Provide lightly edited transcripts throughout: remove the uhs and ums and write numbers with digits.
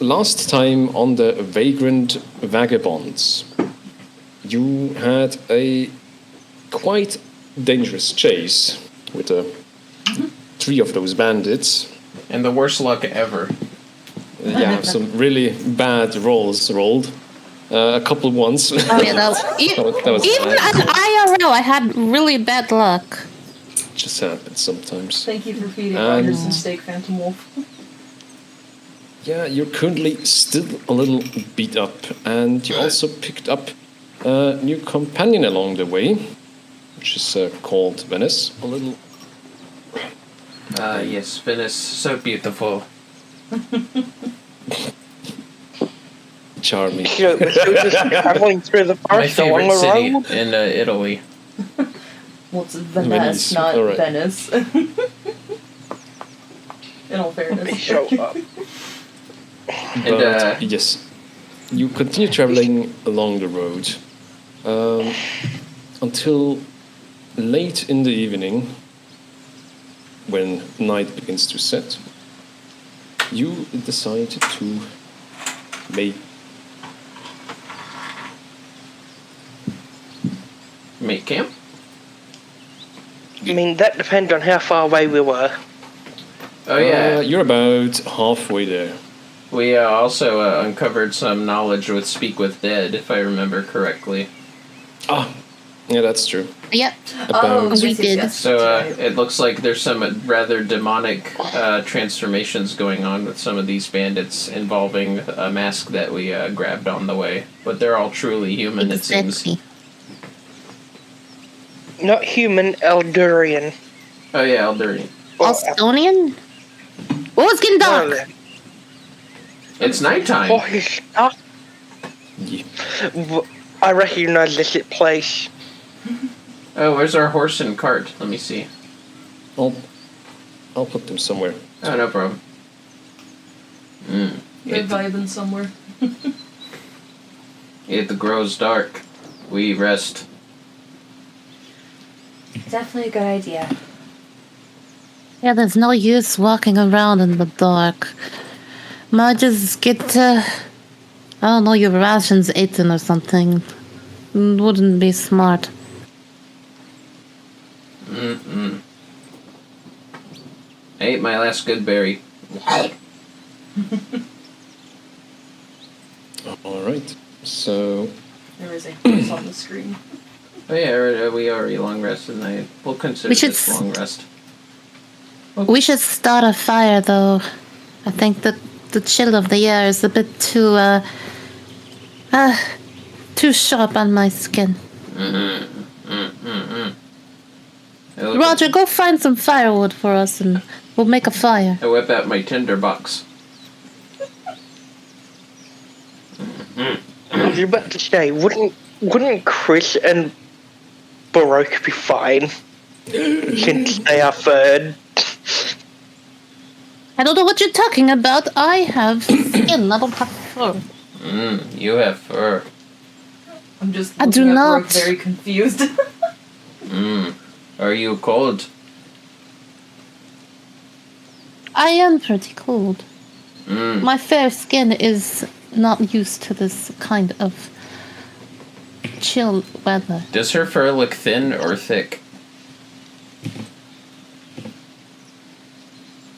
last time on the Vagrant Vagabonds, you had a quite dangerous chase with 3 of those bandits. And the worst luck ever. Yeah, some really bad rolls rolled. A couple ones. Oh yeah, that was even bad. at IRL, I had really bad luck. Just happens sometimes. Thank you for feeding Rogers some steak, Phantom Wolf. Yeah, you're currently still a little beat up, and you also picked up a new companion along the way, which is called Venice. A little. Yes, Venice, so beautiful. Charming. So we're still just traveling through the My forest along favorite the city road? in Italy. Well, it's Venice, not All right. Venice. In all fairness. Show up. But, yes, you continue traveling along the road until late in the evening, when night begins to set. You decide to make camp? I mean, that depends on how far away we were. Oh yeah, you're about halfway there. we also uncovered some knowledge with Speak with Dead, if I remember correctly. Ah, yeah, that's true. Yep. Oh, We yes, did. yes, So that's right. it looks like there's some rather demonic transformations going on with some of these bandits involving a mask that we grabbed on the way. But they're all truly human, it seems. Exactly. Not human, Eldurian. Oh yeah, Eldurian. Alstonian? Oh, it's getting dark. It's nighttime. Oh, he's stuck. Yeah. I recognize this place. Oh, where's our horse and cart? Let me see. I'll put them somewhere. Oh, no problem. They're vibing somewhere. It grows dark. We rest. Definitely a good idea. Yeah, there's no use walking around in the dark. Might just get, I don't know, your rations eaten or something. Wouldn't be smart. I ate my last good berry. All right. So There is a face on the screen. Oh yeah, we already long rested, and I will consider We should this long rest. We should start a fire, though. I think that the chill of the air is a bit too sharp on my skin. Roger, go find some firewood for us, and we'll make a fire. I whip out my tinder box. I was about to say, wouldn't Chris and Baroque be fine? Since they are third. I don't know what you're talking about. I have skin. I don't have fur. You have fur. I'm just I looking do at not. Brooke very confused. Are you cold? I am pretty cold. My fair skin is not used to this kind of chill weather. Does her fur look thin or thick?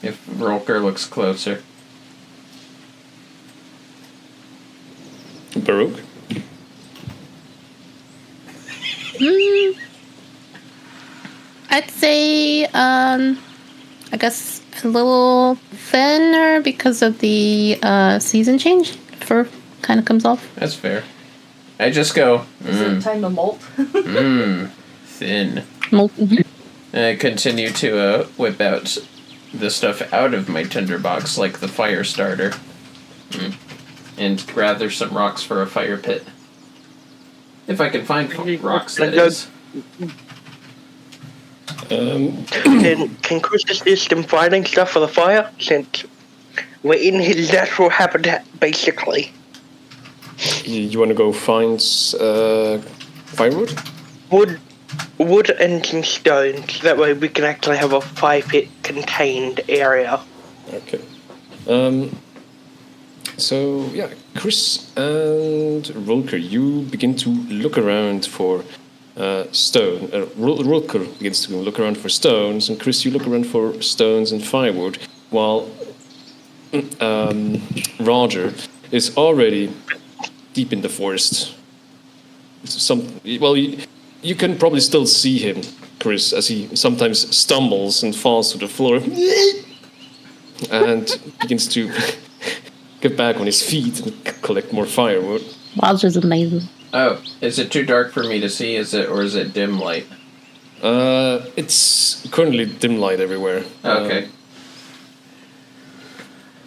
If Rolker looks closer. Baruch. I'd say, I guess a little thinner because of the season change. Fur kind of comes off. That's fair. I just go, Is it time to molt? thin. Mm-hmm. And I continue to whip out the stuff out of my tinderbox, like the fire starter. And gather some rocks for a fire pit. If I can find rocks, that is. Can Chris just do some fighting stuff for the fire? Since we're in his natural habitat, basically. You want to go find firewood? Wood and some stones. That way we can actually have a fire pit contained area. Okay. So yeah, Chris and Rolker, you begin to look around for stone. Rolker begins to look around for stones, and Chris, you look around for stones and firewood, while Roger is already deep in the forest. You can probably still see him, Chris, as he sometimes stumbles and falls to the floor and begins to get back on his feet and collect more firewood. Roger's amazing. Oh, is it too dark for me to see? Is it dim light? It's currently dim light everywhere. Okay.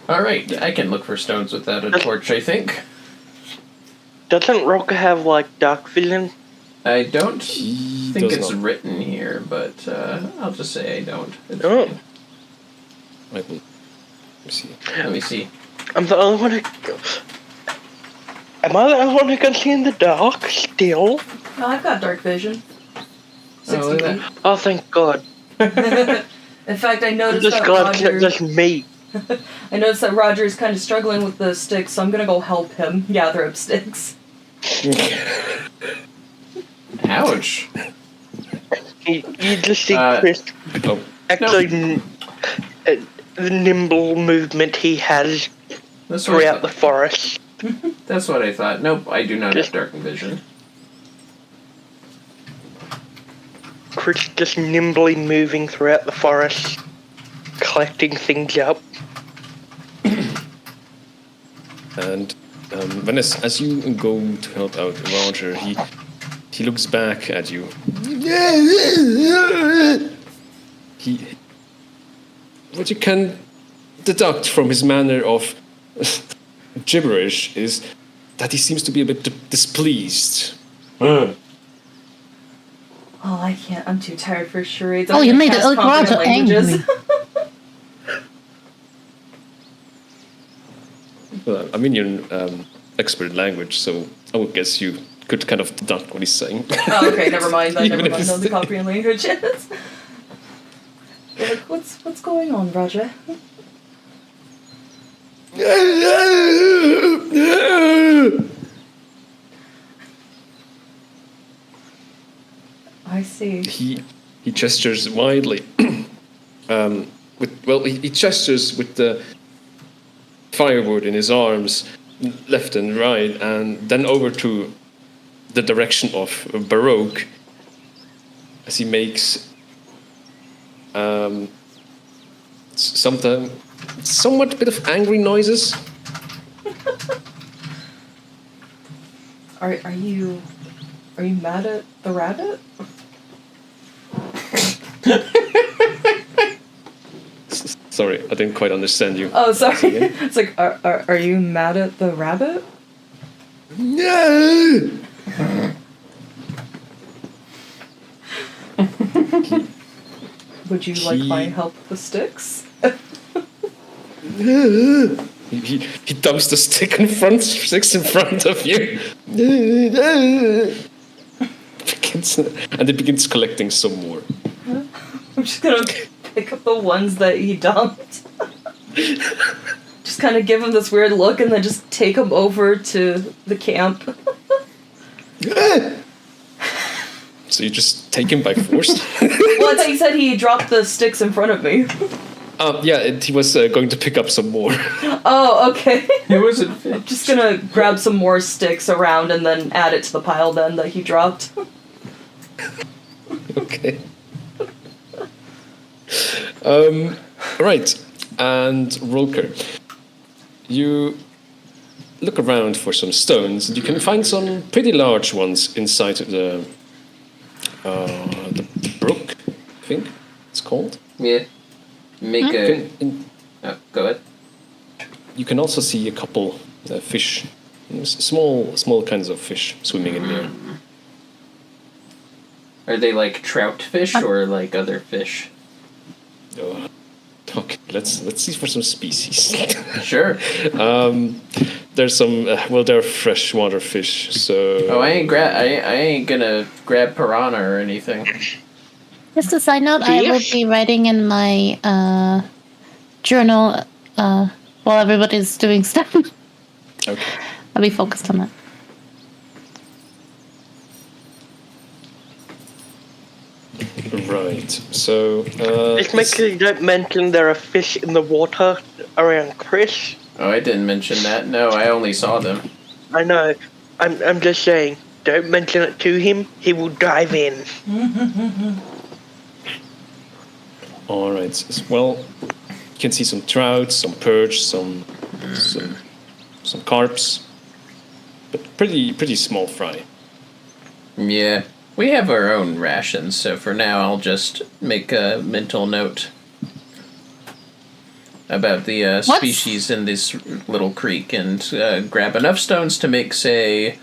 All right, I can look for stones without a torch, I think. Doesn't Roka have, like, dark vision? I don't He think does it's not. written here, but I'll just say I don't. Oh. I will. Let me see. Let me see. I'm the only one who... Am I the only one who can see in the dark still? No, I've got dark vision. 60 look at feet. that. Oh, thank God. In fact, I I'm noticed just that glad it's Roger. just me. I noticed that Roger is kind of struggling with the sticks, so I'm gonna go help him gather up sticks. Ouch. You just see Chris Oh, actually the nimble movement he has That's what I throughout the thought. forest. That's what I thought. Nope, I do not have dark vision. Chris just nimbly moving throughout the forest, collecting things up. and Vanessa, as you go to help out Roger, he looks back at you. What you can deduct from his manner of gibberish is that he seems to be a bit displeased. Oh, I can't. I'm too tired for charades. Oh, I'm you gonna made cast it Confident Roger Languages. angry. Well, I mean, you're an expert language, so I would guess you could kind of deduct what he's saying. Oh, okay, never mind. I Even never if mind it's- know the Confident Languages. Like, what's going on, Roger? I see. He gestures wildly. He gestures with the firewood in his arms, left and right, and then over to the direction of Baroque, as he makes somewhat bit of angry noises. Are you mad at the rabbit? Sorry, I didn't quite understand you. Oh, sorry. Say again? It's like, are you mad at the rabbit? No. Would you like my help with the sticks? He dumps the sticks in front of you. And it begins collecting some more. I'm just gonna pick up the ones that he dumped. Just kind of give him this weird look and then just take him over to the camp. So you just take him by force? Well, I thought you said he dropped the sticks in front of me. He was going to pick up some more. Oh, okay. It wasn't. I'm just gonna grab some more sticks around and then add it to the pile then that he dropped. Okay. Right. And Rolker, you look around for some stones. You can find some pretty large ones inside the brook, I think it's called. Yeah. Make a. Oh, go ahead. You can also see a couple fish, small kinds of fish swimming in there. Are they like trout fish or like other fish? Oh, okay, let's see for some species. Sure. There's some. They're freshwater fish. So. Oh, I ain't gonna grab piranha or anything. Just a side note, I will be writing in my journal while everybody's doing stuff. Okay. I'll be focused on that. Right. So. Just make sure you don't mention there are fish in the water around Chris. Oh, I didn't mention that. No, I only saw them. I know. I'm just saying, don't mention it to him. He will dive in. All right. Well, you can see some trout, some perch, some carps, but pretty small fry. Yeah. We have our own rations, so for now I'll just make a mental note about the species in this little creek and grab enough stones to make, say,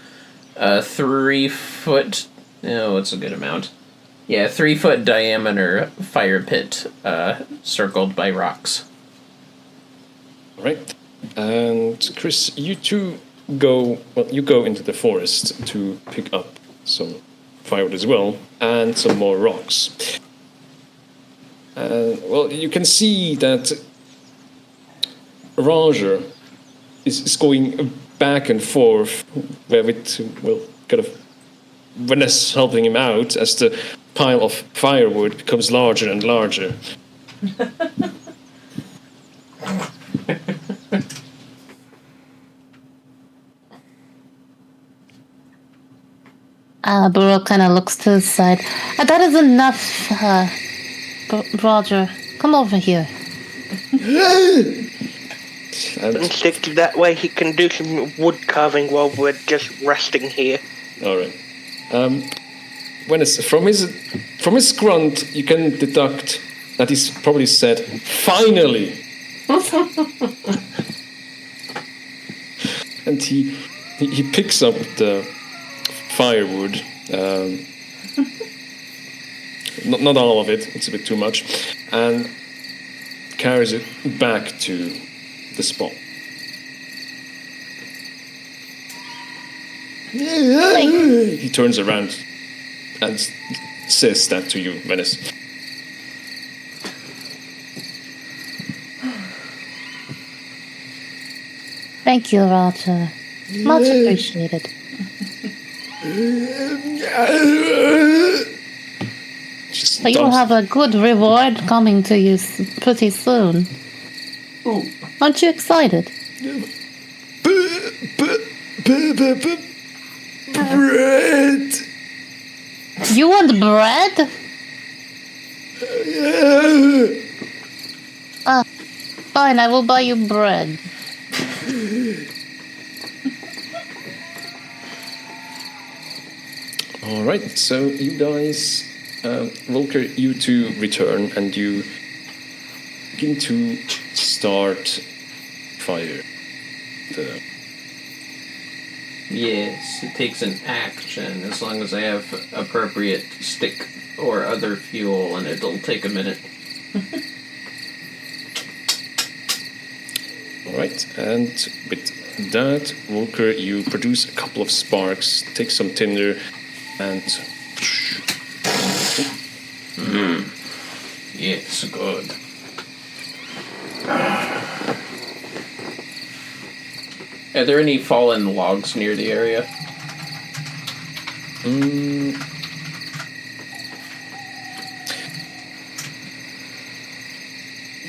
a 3 foot... Oh, what's a good amount? Yeah, 3 foot diameter fire pit circled by rocks. All right. And Chris, you two go into the forest to pick up some firewood as well, and some more rocks. Well, you can see that Roger is going back and forth with, well, kind of Vanessa helping him out as the pile of firewood becomes larger and larger. Burrow kind of looks to the side. That is enough, Roger. Come over here. And, Stick to that way he can do some wood carving while we're just resting here. all right. When it's from his grunt, you can deduct that he's probably said, "Finally." And he picks up the firewood. Not all of it. It's a bit too much, and carries it back to the spot. He turns around and says that to you, Venice. Thank you, Roger. Much appreciated. Just But you'll dumps- have a good reward coming to you pretty soon. Ooh. Aren't you excited? bread. You want bread? Fine, I will buy you bread. All right, so you guys, Volker, you two return and you begin to start fire. Yes, it takes an action as long as I have appropriate stick or other fuel, and it'll take a minute. All right, and with that, Volker, you produce a couple of sparks, take some tinder, and Yes, good. Are there any fallen logs near the area?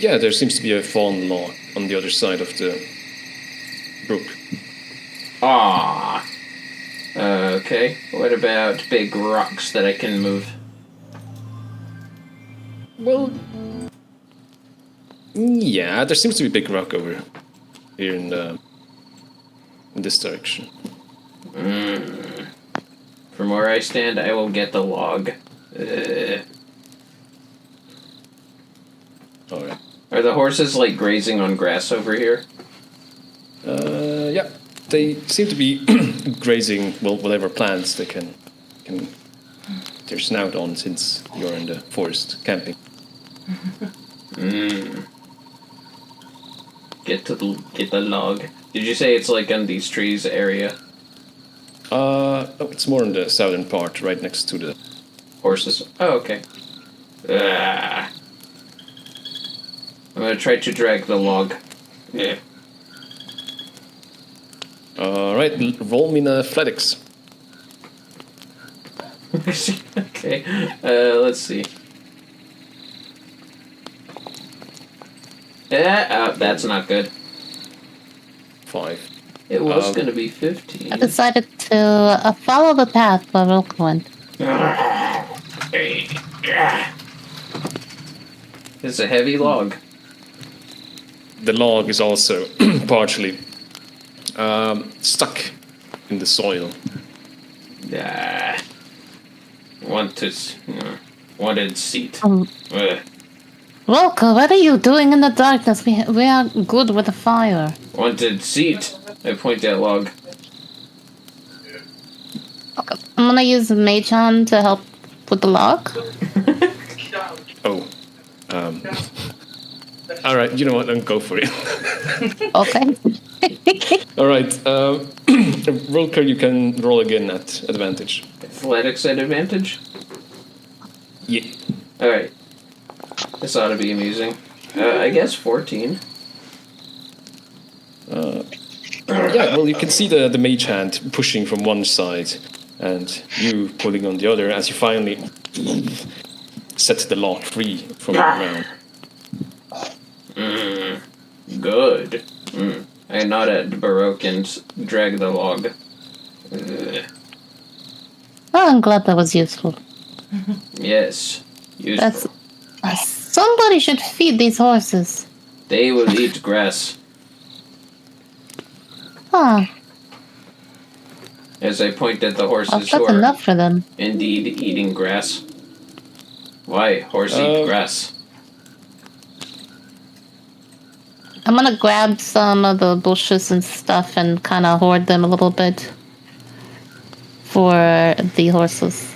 yeah, there seems to be a fallen log on the other side of the brook. Ah. Okay. What about big rocks that I can move? Well, yeah, there seems to be a big rock over here in this direction. From where I stand, I will get the log. All right. Are the horses, like, grazing on grass over here? Yeah, they seem to be grazing, well, whatever plants they can their snout on since you're in the forest camping. Get the log. Did you say it's like in these trees area? No, it's more in the southern part, right next to the... Horses. Oh, okay. I'm gonna try to drag the log. Yeah. Alright, roll me an athletics. Okay, let's see. Yeah, that's not good. 5. It was gonna be 15. I decided to follow the path where Rook went. It's a heavy log. The log is also partially stuck in the soil. Wanted seat. Rook, what are you doing in the darkness? We are good with the fire. Wanted seat. I point at log. Okay. I'm gonna use Mage Hand to help with the log. Oh. Alright, you know what? Then go for it. Okay. Alright, Rolker, you can roll again at advantage. Athletics at advantage? Yeah. Alright. This ought to be amusing. I guess 14. Yeah, well, you can see the mage hand pushing from one side and you pulling on the other as you finally set the log free from the ground. Good. I nod at Baroque and drag the log. Oh, I'm glad that was useful. Yes. Useful. Somebody should feed these horses. They will eat grass. Huh. As I point at the horses who That's are enough for them. indeed eating grass. Why? Horse eat grass. I'm gonna grab some of the bushes and stuff and kind of hoard them a little bit for the horses.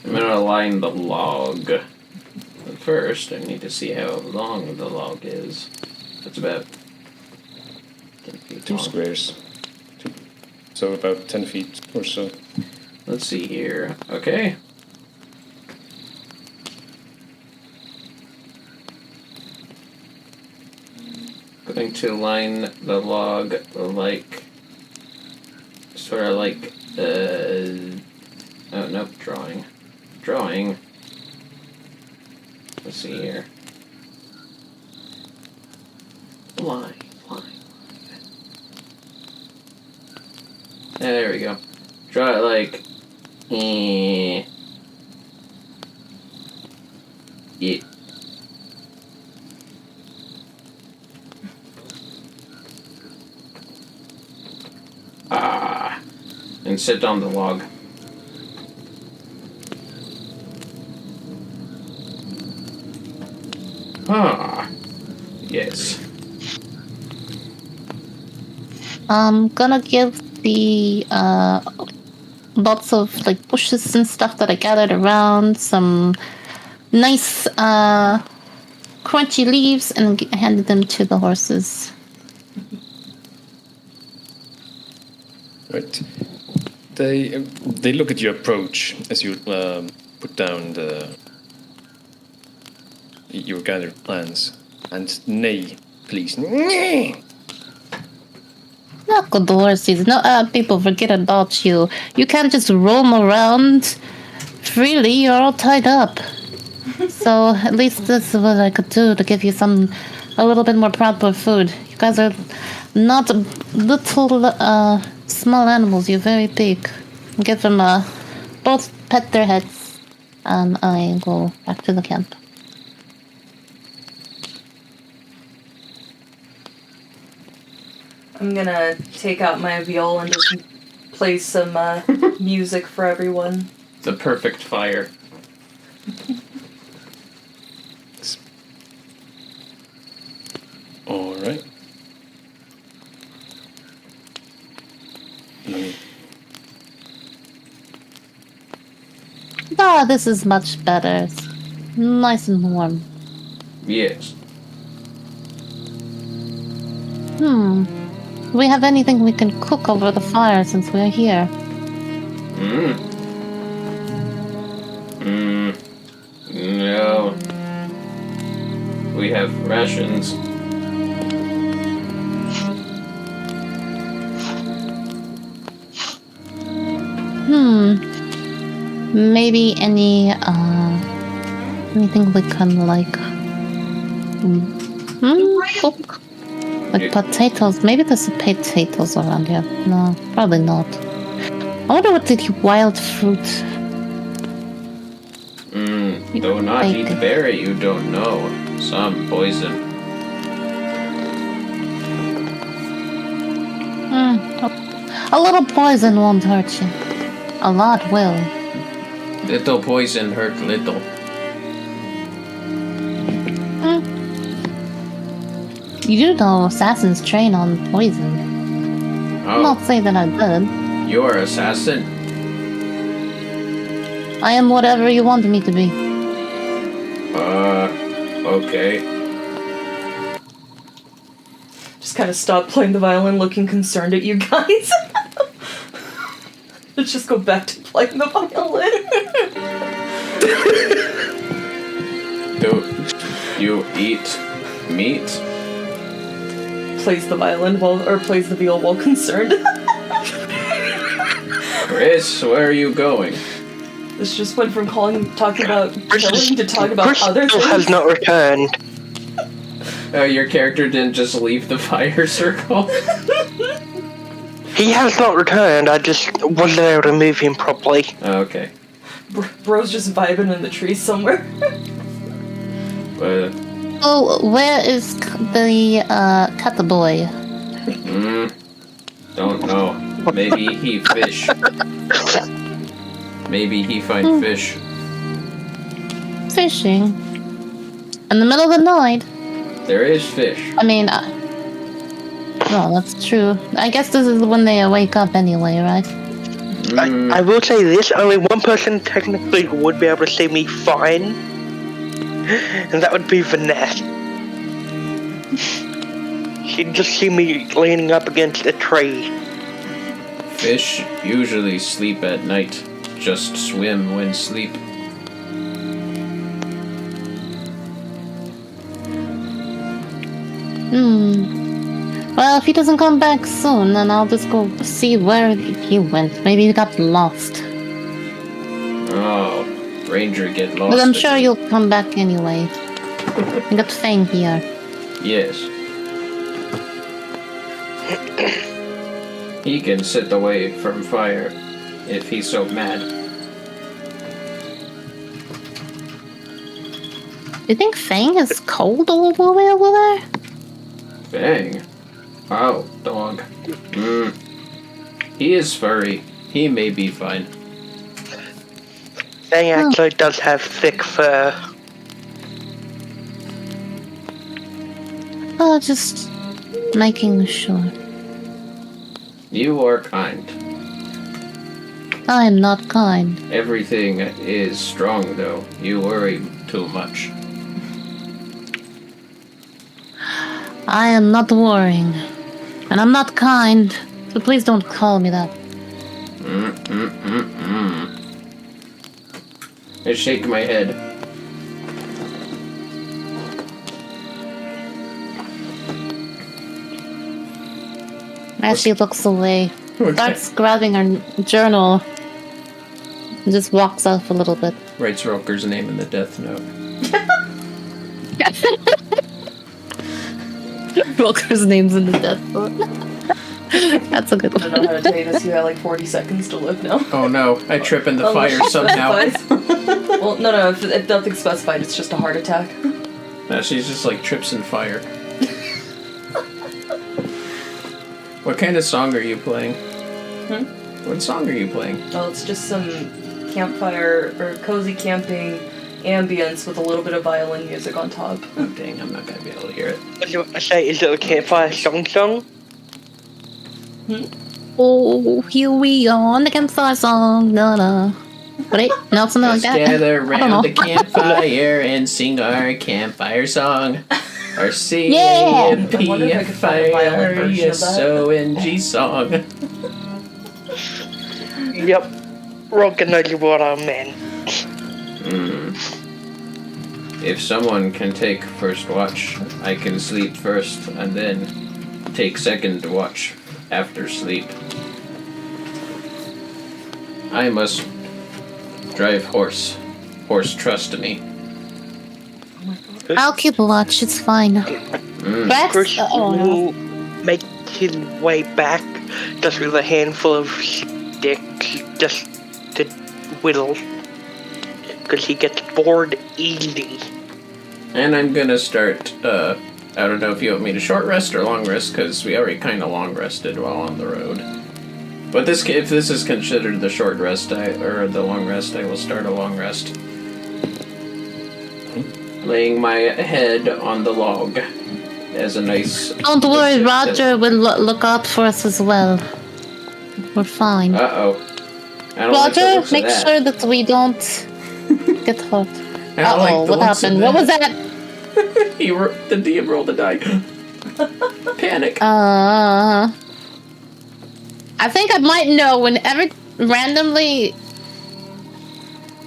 I'm gonna line the log. But first, I need to see how long the log is. It's about 10 feet 2 long. squares. So about 10 feet or so. Let's see here. Okay. Going to line the log like, sort of like, oh, nope, drawing. Let's see here. Line. There we go. Draw it like, yeah. And sit on the log. Yes. I'm gonna give the lots of like bushes and stuff that I gathered around some nice crunchy leaves and handed them to the horses. Right. They look at your approach as you put down your gathered plans and neigh, please. Not good horses. No, people forget about you. You can't just roam around freely. You're all tied up. So at least this is what I could do to give you a little bit more proper food. You guys are not little small animals. You're very big. Give them both pet their heads, and I go back to the camp. I'm gonna take out my viol and just play some music for everyone. The perfect fire. All right. Ah, this is much better. It's nice and warm. Yes. Do we have anything we can cook over the fire since we're here? No. We have rations. maybe anything we can like cook? Like potatoes. Maybe there's potatoes around here. No, probably not. I wonder what the wild fruit. Do not eat berry you don't know. Some poison. A little poison won't hurt you. A lot will. Little poison hurt little. You do know assassins train on poison. Oh, I'm not saying that I did. you're assassin? I am whatever you want me to be. Okay. Just kind of stop playing the violin, looking concerned at you guys. Let's just go back to playing the violin. Do you eat meat? Plays the violin or plays the viol while concerned. Chris, where are you going? This just went from talking about killing to talking about Chris other still things. has not returned. Your character didn't just leave the fire circle? He has not returned, I just wasn't able to move him properly. Okay. Bro's just vibing in the trees somewhere. But, Oh, where is the cat boy? don't know. Maybe he fish. Maybe he find fish. Fishing. In the middle of the night. There is fish. I mean, well, that's true. I guess this is when they wake up anyway, right? I will say this, only one person technically would be able to see me fine. And that would be Vanessa. She'd just see me leaning up against a tree. Fish usually sleep at night. Just swim when sleep. Well, if he doesn't come back soon, then I'll just go see where he went. Maybe he got lost. Oh, Ranger get lost. But I'm again. sure you'll come back anyway. I got Fang here. Yes. He can sit away from fire if he's so mad. You think Fang is cold all the way over there? Bang. Wow, dog. He is furry. He may be fine. They actually does have thick fur. Oh, just making sure. You are kind. I am not kind. Everything is strong, though. You worry too much. I am not worrying. And I'm not kind. So please don't call me that. I shake my head. As she looks away, Okay. starts grabbing her journal, and just walks off a little bit. Writes Roker's name in the death note. Wilker's name's in the death note. That's a good I don't know one. how to tell you this. You got like 40 seconds to live now. Oh no, I trip in the Unless fire she somehow. specifies. Well, no, if nothing's specified, it's just a heart attack. No, she's just like trips in fire. What kind of song are you playing? What song are you playing? Well, it's just some campfire or cozy camping ambience with a little bit of violin music on top. Oh dang, I'm not gonna be able to hear it. What do I say? Is it a campfire song? Oh, here we are on the campfire song. No, no. Wait, no, something like Let's that. gather I don't know. around the campfire and sing our campfire song. Our Yeah! I wonder if I could find a violin version of that. C-A-M-P-F-I-R-E-S-O-N-G song. Yep. Rogan knows what I meant. If someone can take first watch, I can sleep first and then take second watch after sleep. I must Drive horse. Horse, trust me. I'll keep watch. It's fine. Rex? Chris Oh, will make his way back just with a handful of sticks just to whittle. Because he gets bored easy. And I'm gonna start, I don't know if you want me to short rest or long rest, because we already kind of long rested while on the road. But if this is considered the short rest, or the long rest, I will start a long rest. Laying my head on the log as a nice... don't worry, Roger will look out for us as well. We're fine. Uh-oh. Roger, make sure that we don't get hurt. Uh-oh, what happened? What was that? The DM rolled a die. Panic. I think I might know whenever randomly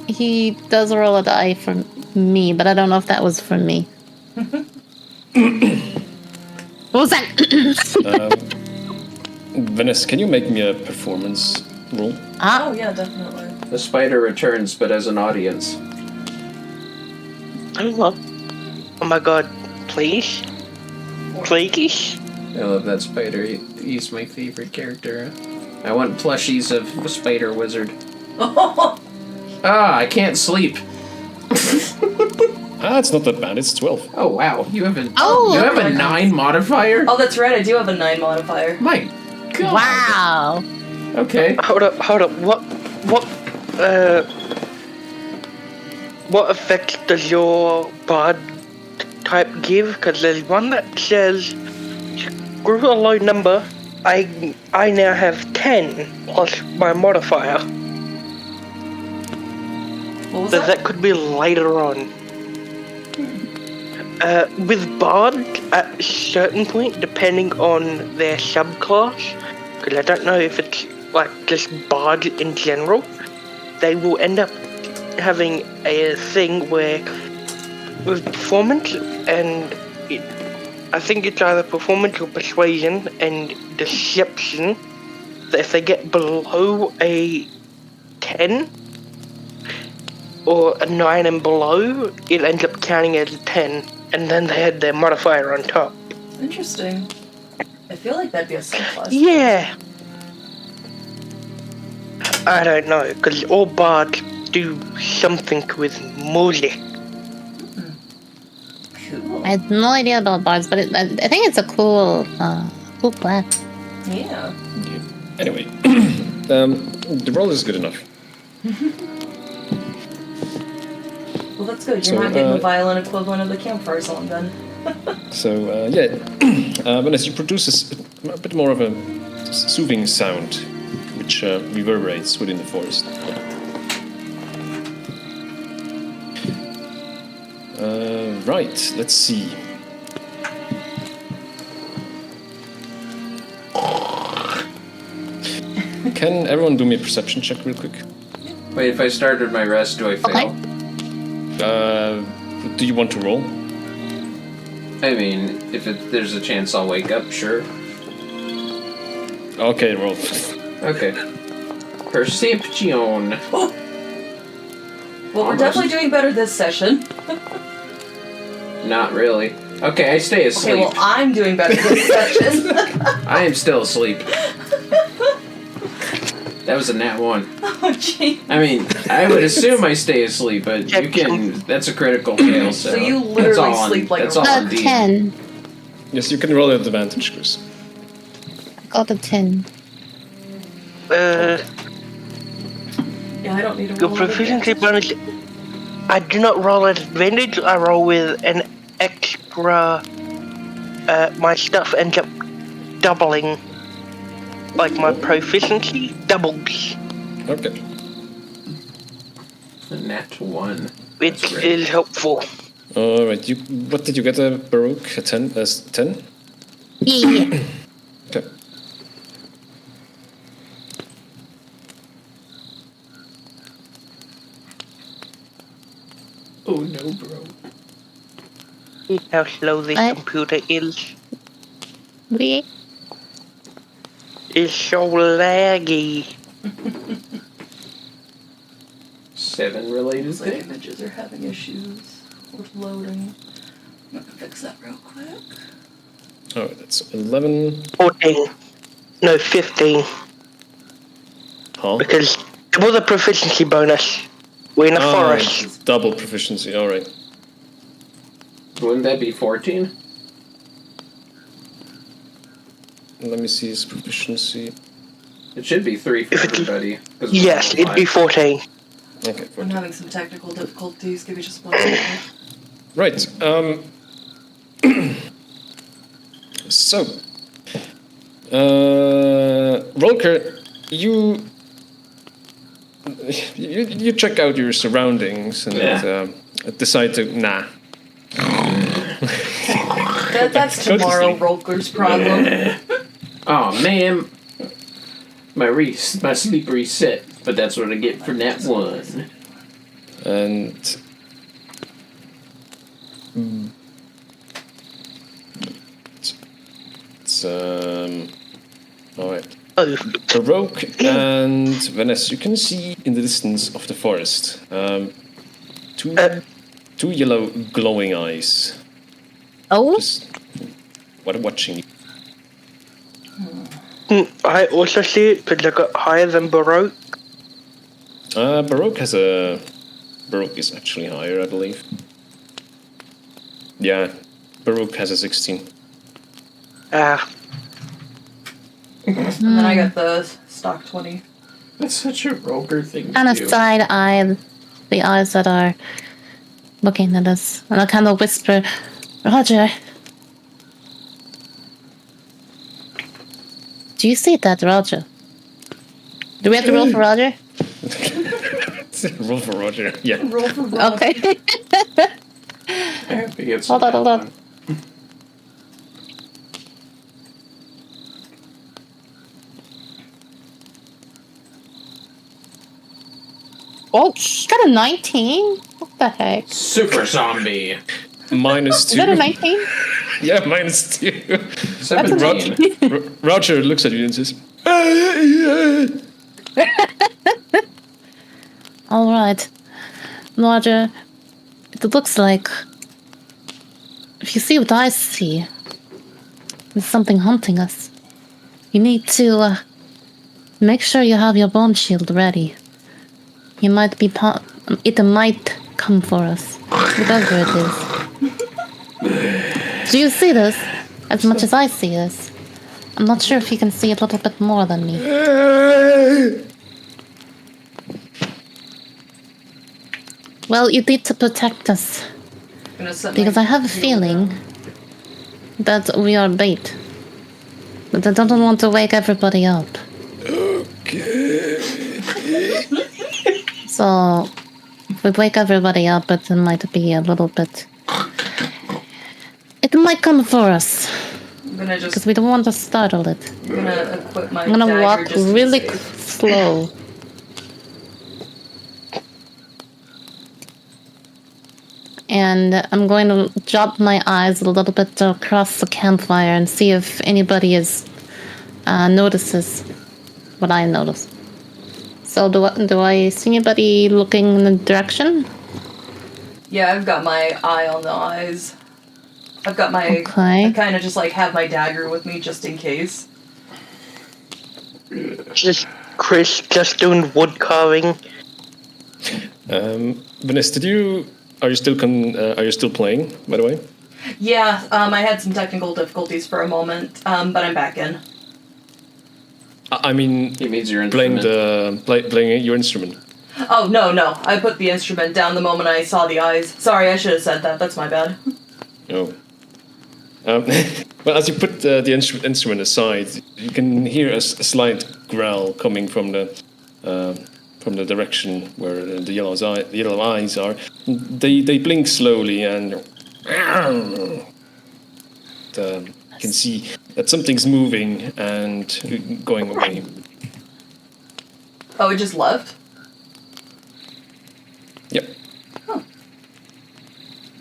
he does roll a die for me, but I don't know if that was for me. What was that? Venice, can you make me a performance roll? Oh, yeah, definitely. The spider returns, but as an audience. Oh my god, please? Please? I love that spider. He's my favorite character. I want plushies of a spider wizard. I can't sleep. It's not that bad. It's 12. Oh wow, you have a Oh, you have a 9 modifier. Oh, that's right, I do have a 9 modifier. My God. Wow. Okay. Hold up. What effects does your bard type give? Because there's one that says, screw a low number, I now have 10 plus my modifier. What was So that? that could be later on. With bard, at a certain point, depending on their subclass, because I don't know if it's like just bard in general, they will end up having a thing where with performance and I think it's either performance or persuasion and deception, that if they get below a 10 or a 9 and below, it ends up counting as a 10, and then they had their modifier on top. Interesting. I feel like that'd be a subclass. Yeah. I don't know, because all bards do something with music. Cool. I had no idea about bards, but I think it's a cool class. Yeah. Anyway, the roll is good enough. Well, that's good. You're So, not getting the violin equivalent of the campfire song then. So, Venice, you produce a bit more of a soothing sound, which reverberates within the forest. Right, let's see. Can everyone do me a perception check real quick? Wait, if I started my rest, do I fail? Do you want to roll? I mean, if there's a chance I'll wake up, sure. Okay, roll. Okay. Perception. Well, we're definitely doing better this session. Not really. Okay, I stay asleep. Okay, well, I'm doing better this session. I am still asleep. That was a nat 1. Oh, gee. I mean, I would assume I stay asleep, but you can... That's a critical fail, so... So you literally sleep like that's a all rock. on D. 10. Yes, you can roll at advantage, Chris. Got a 10. Yeah, I don't need to Your roll proficiency it. bonus, I do not roll at advantage, I roll with an extra, my stuff ends up doubling, like my proficiency doubles, Okay. A nat 1. which That's great. is helpful. Alright, what did you get, Baruch? A 10? 10? Yeah. Okay. Oh no, bro. How slow the What? computer is. We It's so laggy. 7 related Looks like thing. images are having issues with loading. I'm gonna fix that real quick. Oh, that's 11. 14. No, 15. Huh? Because it was a proficiency bonus. We're in a forest. It's double proficiency, alright. Wouldn't that be 14? Let me see his proficiency. It should be 3 for everybody. 'cause it's Yes, level it'd be 5. 14. Okay, I'm 14. having some technical difficulties. Give me just 1 second. Right. So, Rolker, you check out your surroundings and Yeah. decide to That's tomorrow Rolker's problem. Oh man, my sleep reset, but that's what I get for that one. and it's all right. Oh, Baroque and Vanessa, you can see in the distance of the forest two yellow glowing eyes. Oh, Just watching you. I also see it because I got higher than Baroque. Baroque is actually higher, I believe. Yeah, Baroque has a 16. Ah, And then I got the stock 20. That's such a roker thing kind to of do. side-eye the eyes that are looking at us. And I kind of whisper, Roger. Do you see that, Roger? Do we have to roll for Roger? Roll for Roger. Yeah. Roll for Roger. Okay. I have to get Hold some on. one. Oh, she got a 19? What the heck? Super zombie. -2. Is that a 19? Yeah, -2. That's a 17. 19. Roger looks at you and says, All right. Roger, it looks like if you see what I see, there's something hunting us. You need to make sure you have your bone shield ready. You might be it might come for us, whatever it is. Do you see this as much as I see this? I'm not sure if you can see a little bit more than me. Well, you need to protect us. Gonna set Because my I have a heel feeling down. that we are bait. But I don't want to wake everybody up. So, if we wake everybody up, it might be a little bit... It might come for us. I'm gonna just Because we don't want to startle it. I'm gonna equip my I'm gonna dagger walk just to be really safe. slow. And I'm going to drop my eyes a little bit across the campfire and see if anybody notices what I notice. So do I see anybody looking in the direction? Yeah, I've got my eye on the eyes. I've got my Okay. I kinda just like have my dagger with me just in case. just Chris just doing wood carving. Vanessa, are you still playing, by the way? Yeah, I had some technical difficulties for a moment, but I'm back in. I mean, He means your playing instrument. playing your instrument. Oh, no. I put the instrument down the moment I saw the eyes. Sorry, I should have said that. That's my bad. Oh. Well, as you put the instrument aside, you can hear a slight growl coming from the direction where the yellow eyes are. They blink slowly, and you can see that something's moving and going away. Oh, it just left? Yep.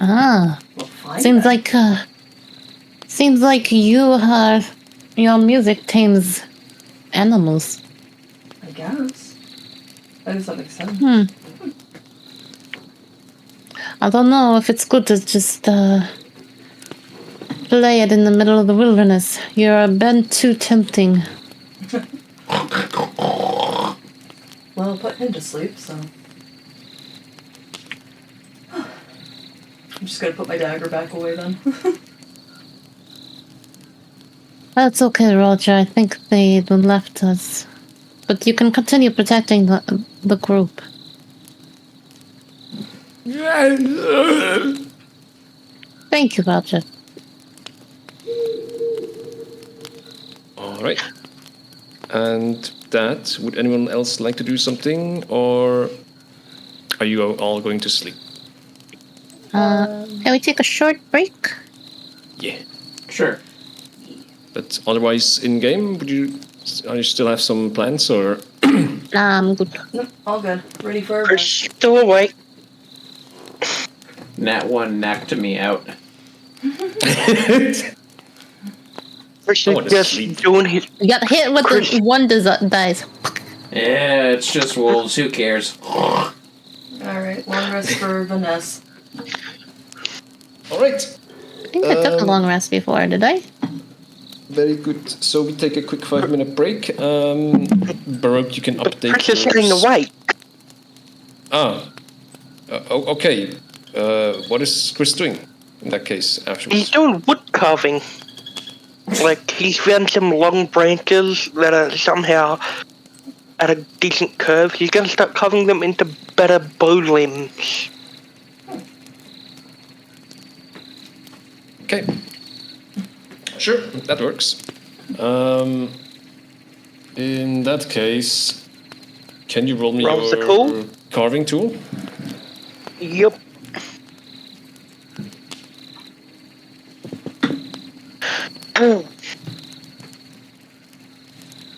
Ah, Well, fine. seems like your music tames animals. I guess. I guess that makes sense. I don't know if it's good to just play it in the middle of the wilderness. You're a bit too tempting. Well, put him to sleep, so. I'm just gonna put my dagger back away then. That's okay, Roger. I think they left us. But you can continue protecting the group. Thank you, Roger. All right. And that, would anyone else like to do something, or are you all going to sleep? Can we take a short break? Yeah. Sure. But otherwise, in game, are you still have some plans, or? Nah, I'm good. Nope, all good. Ready for a Chris rest. still awake. Nat 1 knocked me out. Chris I is wanna just sleep. doing his. You got hit with Chris. the one dice. Yeah, it's just wolves. Who cares? Alright, long rest for Vanessa. All right. I think I took a long rest before, did I? Very good. So we take a quick 5-minute break. Baroque, you can update. Chris is your getting awake. Okay. What is Chris doing in that case afterwards? He's doing wood carving. Like, he's found some long branches that are somehow at a decent curve. He's gonna start carving them into better bow limbs. Okay. Sure, that works. In that case, can you roll me Roll the your tool? carving tool? Yup.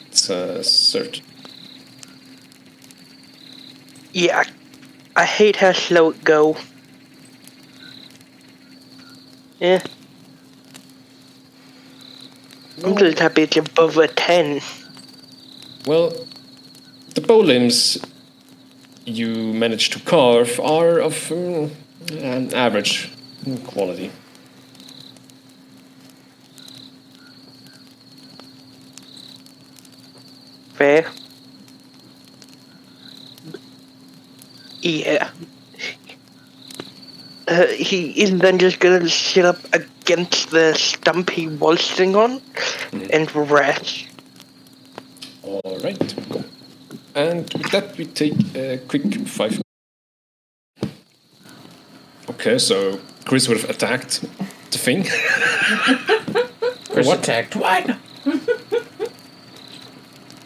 It's cert. Yeah, I hate how slow it go. Yeah. I'm just happy it's above a 10. Well, the bow limbs you managed to carve are of an average quality. Fair. Yeah. He is then just gonna sit up against the stump he was sitting on and rest. All right, cool. And with that, we take a quick 5. Okay, so Chris would have attacked the thing. Chris What? attacked what?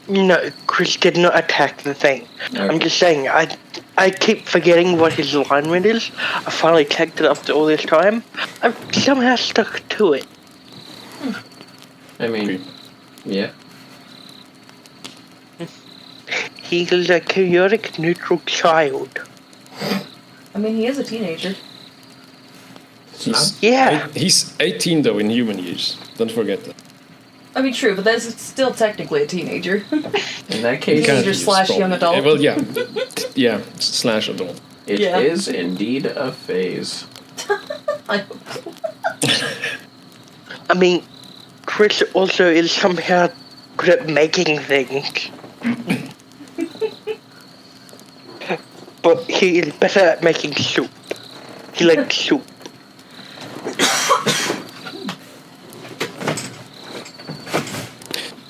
No, Chris did not attack the thing. Okay. I'm just saying, I keep forgetting what his alignment is. I finally checked it after all this time. I've somehow stuck to it. I mean, yeah. He is a chaotic neutral child. I mean, he is a teenager. Yeah. He's 18 though in human years. Don't forget that. I mean, true, but that's still technically a teenager. In that case, Teenager use slash young probably. adult. Well, yeah. Yeah, slash adult. it Yeah. is indeed a phase. I hope so. I mean, Chris also is somehow good at making things. But he is better at making soup. He likes soup.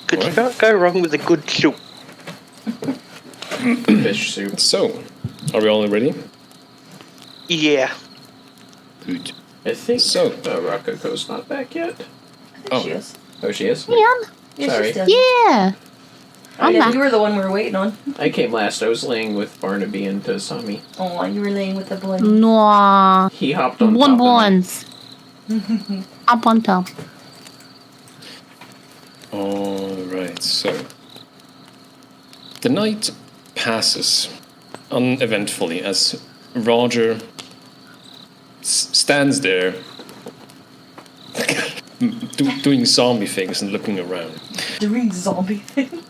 Could you not go wrong with a good soup? Fish soup. So, are we all ready? Yeah. Good. I think So- Rococo's not back yet. Oh. She is. Oh, she is? Yeah. Yeah, Sorry. she's dead. Yeah. I'm Yeah, back. you were the one we were waiting on. I came last. I was laying with Barnaby and Tasami. Oh, you were laying with the boy. No. He hopped on One top of me. ones. Up on top. All right, so the night passes uneventfully as Roger stands there doing zombie things and looking around. Doing zombie things.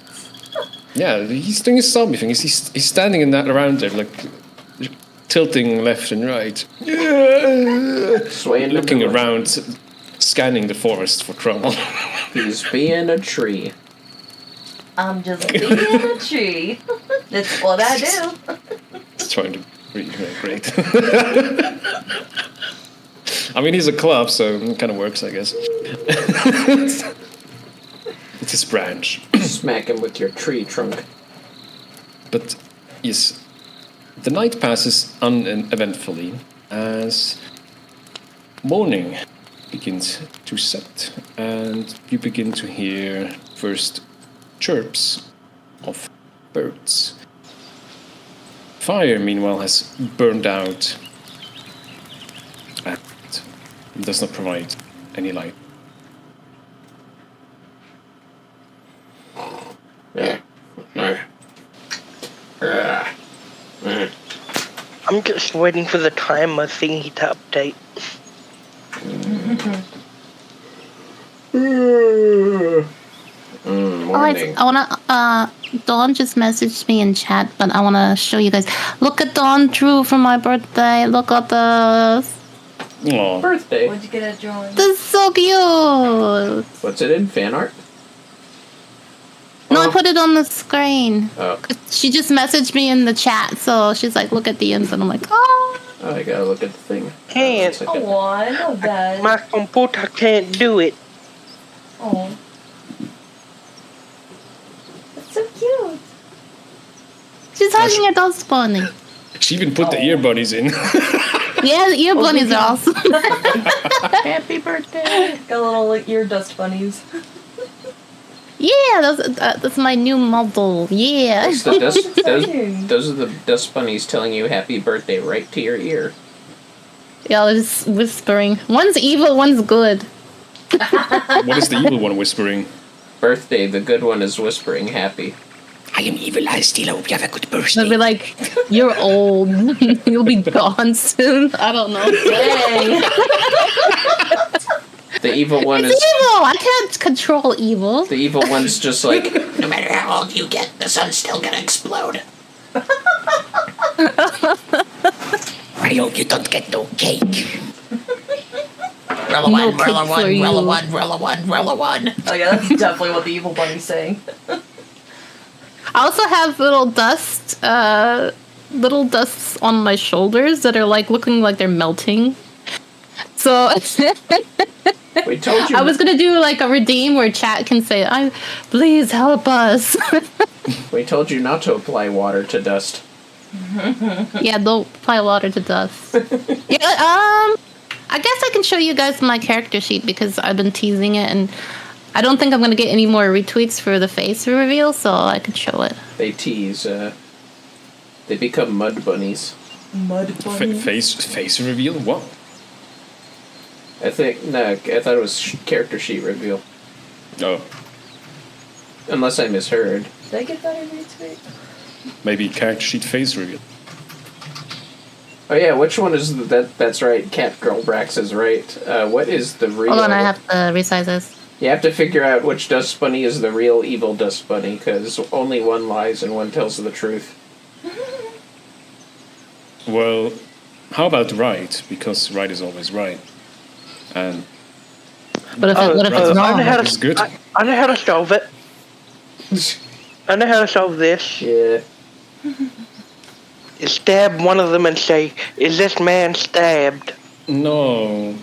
Yeah, he's doing his zombie thing. He's standing in that around there, like tilting left and right, Swaying looking to the left. around, scanning the forest for trouble. He's being a tree. I'm just being a tree. That's what I do. He's trying to breathe. Great. I mean, he's a club, so it kind of works, I guess. It's his branch. Smack him with your tree trunk. But yes, the night passes uneventfully as morning begins to set, and you begin to hear first chirps of birds. Fire, meanwhile, has burned out and does not provide any light. I'm just waiting for the timer thingy to update. Morning. I wanna, Dawn just messaged me in chat, but I wanna show you guys. Look at Dawn drew for my birthday. Look at this. Aw. Birthday. What'd you get at drawing? This is so cute. What's it in? Fan art? No, I put it on the screen. Oh. She just messaged me in the chat, so she's like, look at the ends, and I'm like, oh. Oh, I gotta look at the thing. Can't. One second. Oh, I love that. My computer can't do it. Oh. That's so cute. She's hugging her dog spawning. She even put the ear bunnies in. Yeah, the ear bunnies are awesome. Happy birthday. Got little like ear dust bunnies. Yeah, that's my new model. Yeah. It's the dust, Exciting. those are the dust bunnies telling you happy birthday right to your ear. Yeah, they're just whispering. One's evil, one's good. What is the evil one whispering? Birthday, the good one is whispering happy. I am evil, I still hope you have a good They'll birthday. be like, you're old. You'll be gone soon. I don't know. Dang. The evil one It's is... evil. I can't control evil. The evil one's just like, No matter how old you get, the sun's still gonna explode. I hope you don't get no cake. Roll a No one, roll a cake one, for roll a you. one, roll a one, roll a one. Oh yeah, that's definitely what the evil bunny's saying. I also have little dusts on my shoulders that are like looking like they're melting. So we told you... I was gonna do like a redeem where chat can say, please help us. We told you not to apply water to dust. Yeah, don't apply water to dust. Yeah, I guess I can show you guys my character sheet because I've been teasing it, and I don't think I'm gonna get any more retweets for the face reveal, so I could show it. They tease, they become mud bunnies. Mud bunny. Face reveal? What? I thought it was character sheet reveal. Oh, Unless I misheard. Did I get that in retweet? maybe character sheet face reveal. Oh yeah, which one is that? That's right. Cat Girl Brax is right. What is the real? Hold on, I have to resize this. You have to figure out which dust bunny is the real evil dust bunny, because only one lies and one tells the truth. Well, how about right? Because right is always right. And What if it's right. wrong? It's good. I know how to solve it. I know how to solve this. Yeah. You stab one of them and say, "Is this man stabbed?" No.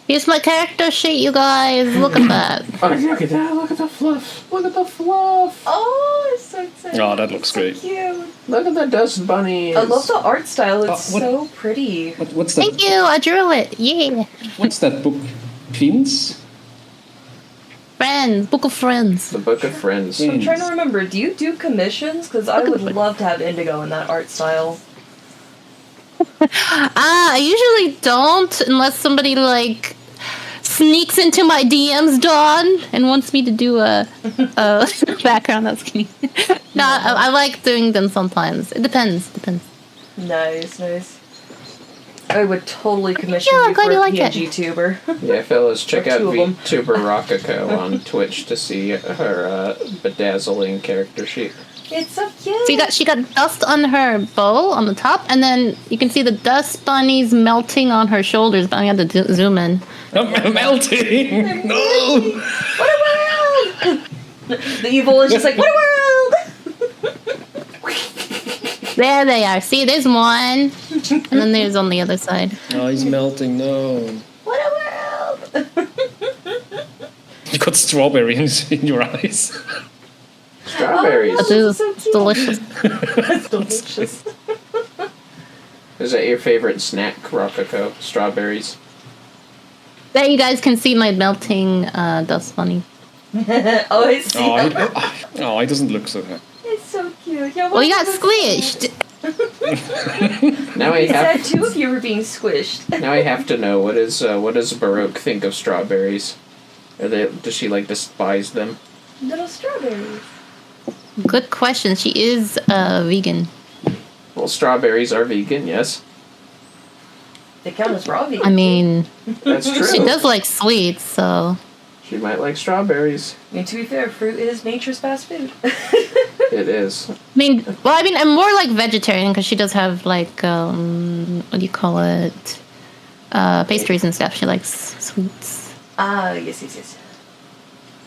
Here's my character sheet, you guys. Look at that. Oh, look at that! Look at the fluff! Look at the fluff! Oh, it's so exciting. Oh, that looks so great. cute. Look at the dust bunnies! I love the art style. It's what- so pretty. What's that? Thank you, I drew it. Yeah. What's that book? Fins? Friends, Book of Friends. The Book of Friends. I'm trying to remember. Do you do commissions? Because I would love to have Indigo in that art style. I usually don't unless somebody like sneaks into my DMs, Dawn, and wants me to do a background. That's kidding. No, I like doing them sometimes. It depends. Nice, nice. I would totally commission Yeah, I'm you glad for you a like it. PNGTuber. Yeah, fellas, check Or out two of 'em. VtuberRococo on Twitch to see her bedazzling character sheet. It's so cute. So she got dust on her bow on the top, and then you can see the dust bunnies melting on her shoulders. But I had to zoom in. I'm melting. No. What a world! The evil is just like, what a world! There they are. See, there's one, and then there's on the other side. Oh, he's melting. No. What a world! You got strawberry in your eyes. Strawberries. It is so cute. delicious. That's delicious. Is that your favorite snack, Rococo? Strawberries? There you guys can see my melting dust bunny. Oh, I see. Oh, he doesn't look so happy. It's so cute. Yeah, Well, you got squished. Now I It's sad have. too if you were being squished. Now I have to know what does Baroque think of strawberries? Does she like despise them? Little strawberries. Good question. She is vegan. Well, strawberries are vegan, yes. They count as raw vegan. I mean, That's true. she does like sweets, so She might like strawberries. I mean, to be fair, fruit is nature's fast food. It is. I'm more like vegetarian because she does have like what do you call it? Pastries and stuff. She likes sweets. Yes.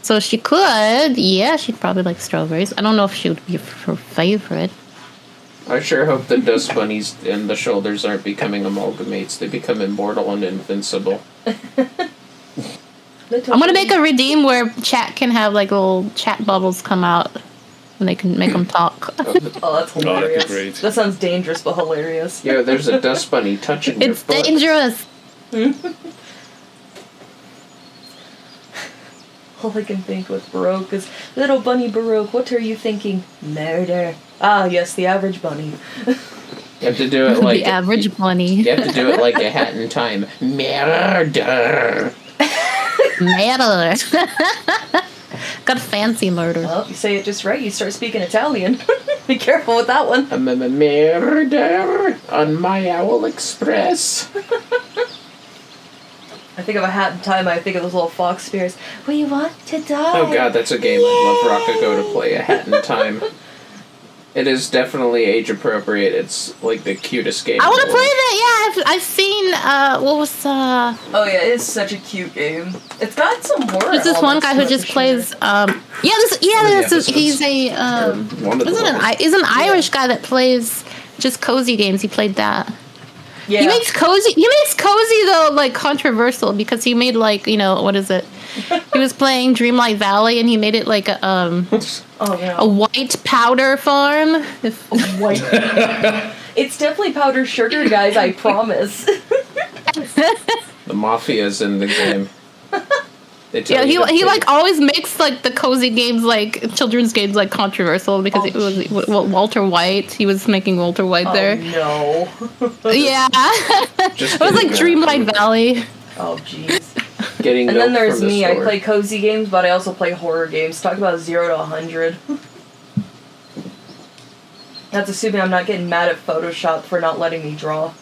So she could, yeah, she'd probably like strawberries. I don't know if she would be her favorite. I sure hope the dust bunnies and the shoulders aren't becoming amalgamates. They become immortal and invincible. I'm gonna make a redeem where chat can have like little chat bubbles come out and they can make them talk. Oh, that's hilarious. that'd be great. That sounds dangerous but hilarious. Yo, there's a dust bunny touching your It's foot. dangerous. All I can think with Baroque is, little bunny Baroque, what are you thinking? Murder. Ah, yes, the average bunny. You have to do it like the average bunny. You have to do it like a hat in time. Murder. Murder. Got fancy murder. Well, you say it just right, you start speaking Italian. Be careful with that one. I'm a murder on my Owl Express. I think of a hat in time, I think of those little fox spears. We want to die. Oh god, that's a game I'd love Rococo to play, A Hat in Time. It is definitely age appropriate. It's like the cutest game. I want to in the play world. that. Yeah, I've seen. What was Oh yeah, it's such a cute game. It's got some horror. There's this one elements guy to who it just for plays. sure. He's a One of the levels. he's an Irish guy that plays just cozy games. He played that. Yeah. He makes cozy though like controversial because he made like what is it? He was playing Dreamlight Valley and he made it like a Oh no. a white powder farm. White. It's definitely powdered sugar, guys. I promise. The mafia's in the game. They tell Yeah, you to he take- like always makes like the cozy games like children's games like controversial because it was Walter White. He was making Walter White there. No. Yeah, Just it was like getting Dreamlight Valley. Oh jeez. Getting And then milk there's from the me. I store. play cozy games, but I also play horror games. Talk about 0 to 100. That's assuming I'm not getting mad at Photoshop for not letting me draw.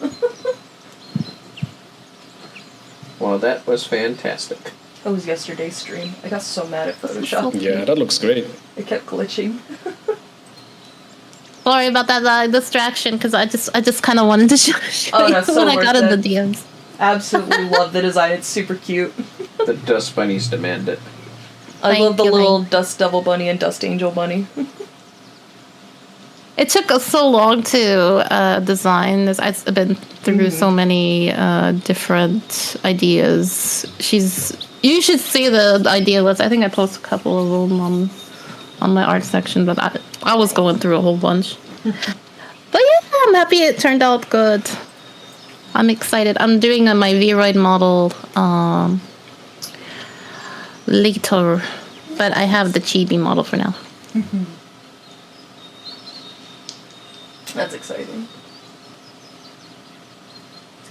Well, that was fantastic. That was yesterday's stream. I got so mad at Photoshop. Yeah, that looks great. It kept glitching. Sorry about that distraction because I just kind of wanted to show Oh, you no, so when I got worth in the it. DMs. Absolutely love the design. It's super cute. The dust bunnies demand it. I Thank love the you, little Dust Devil Bunny and Dust Angel Bunny. It took us so long to design this. I've been through so many different ideas. You should see the idea list. I think I posted a couple of them on my art section, but I was going through a whole bunch. But yeah, I'm happy it turned out good. I'm excited. I'm doing my Vroid model later, but I have the chibi model for now. That's exciting.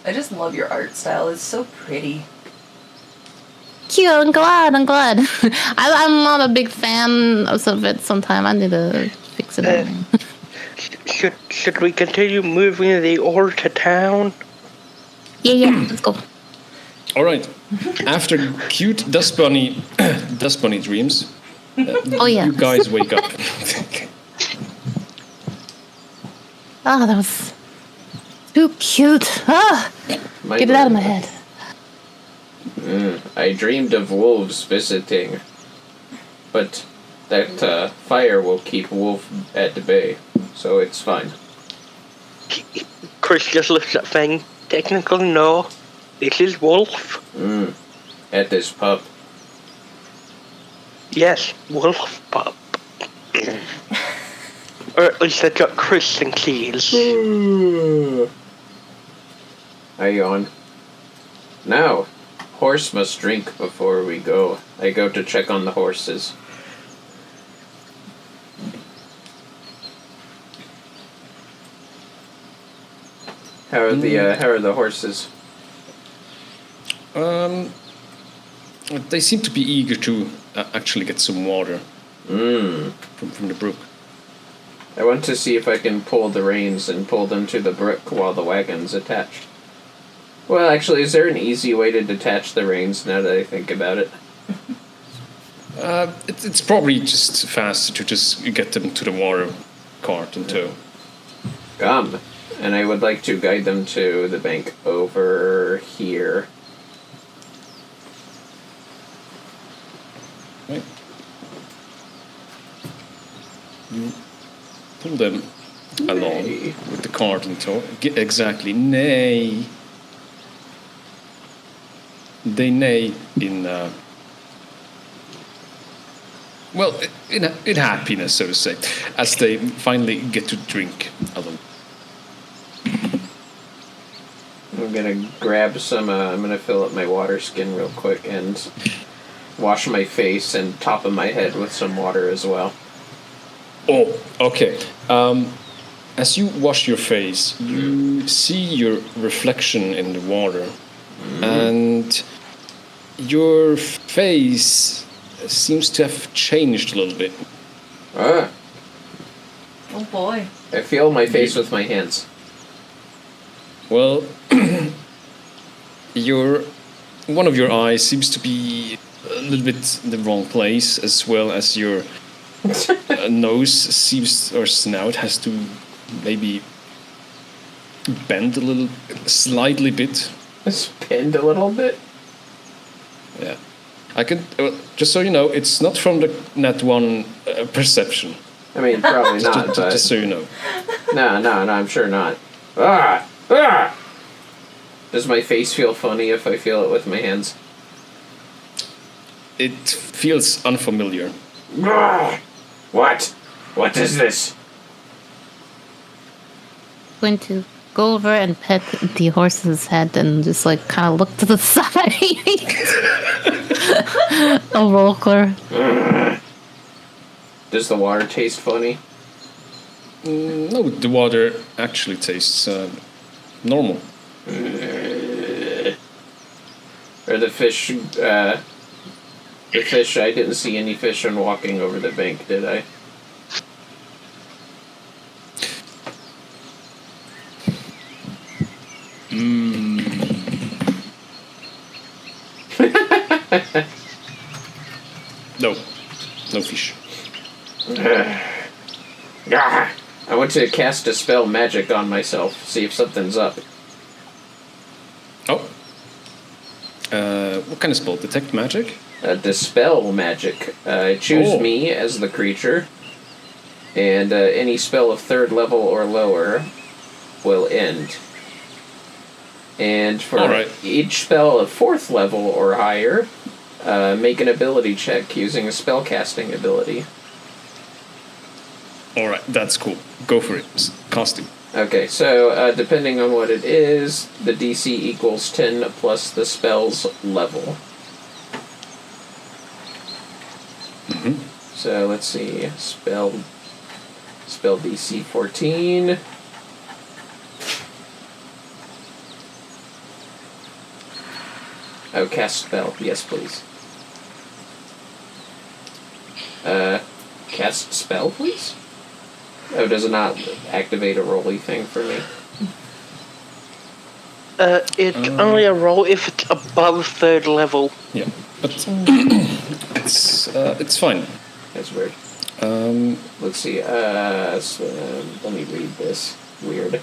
I just love your art style. It's so pretty. Cute. I'm glad. I'm not a big fan of it. Sometimes I need to fix it. Should we continue moving the ore to town? Yeah. Let's go. All right. After cute dust bunny dreams, Oh yeah. you guys wake up. Ah, that was too cute. Ah, get it out of my head. I dreamed of wolves visiting, but that fire will keep wolf at bay, so it's fine. Chris just looks at Fang. Technically, no. This is Wolf. At this pub. Yes, Wolf Pub. Or at least that's what Chris thinks he is. I yawn. Now, horse must drink before we go. I go to check on the horses. How are the horses? They seem to be eager to actually get some water from the brook. I want to see if I can pull the reins and pull them to the brook while the wagon's attached. Well, actually, is there an easy way to detach the reins now that I think about it? It's probably just faster to just get them to the water cart and tow. Come. And I would like to guide them to the bank over here. Right. You pull them along with the cart and tow. Exactly. Nay. They neigh in, in happiness, so to say, as they finally get to drink alone. I'm gonna grab some, I'm gonna fill up my water skin real quick and wash my face and top of my head with some water as well. Oh, okay. As you wash your face, you see your reflection in the water, and your face seems to have changed a little bit. Ah, Oh boy. I feel my face with my hands. Well, one of your eyes seems to be a little bit in the wrong place, as well as your nose seems, or snout has to maybe bend a little, slightly bit. Spin a little bit? Yeah. I can, just so you know, it's not from the Net 1 perception. I mean, probably not, but... Just so you know. No, I'm sure not. Ah! Ah! Does my face feel funny if I feel it with my hands? It feels unfamiliar. Ah! What? What is this? Going to go over and pet the horse's head and just like kind of look to the side. A roller. Does the water taste funny? No, the water actually tastes normal. Or the fish, I didn't see any fish when walking over the bank, did I? No fish. I want to cast a spell magic on myself, see if something's up. Oh. What kind of spell? Detect magic? Dispel magic. Choose me as the creature, and any spell of 3rd level or lower will end. And for each spell of 4th level or higher, make an ability check using a spellcasting ability. Alright, that's cool. Go for it. Casting. Okay, so depending on what it is, the DC equals 10 plus the spell's level. So let's see, spell DC 14. Oh, cast spell, yes please. Cast spell, please? Oh, does it not activate a rolly thing for me? It's only a roll if it's above 3rd level. Yeah, but it's fine. That's weird. Let's see. So, let me read this. Weird.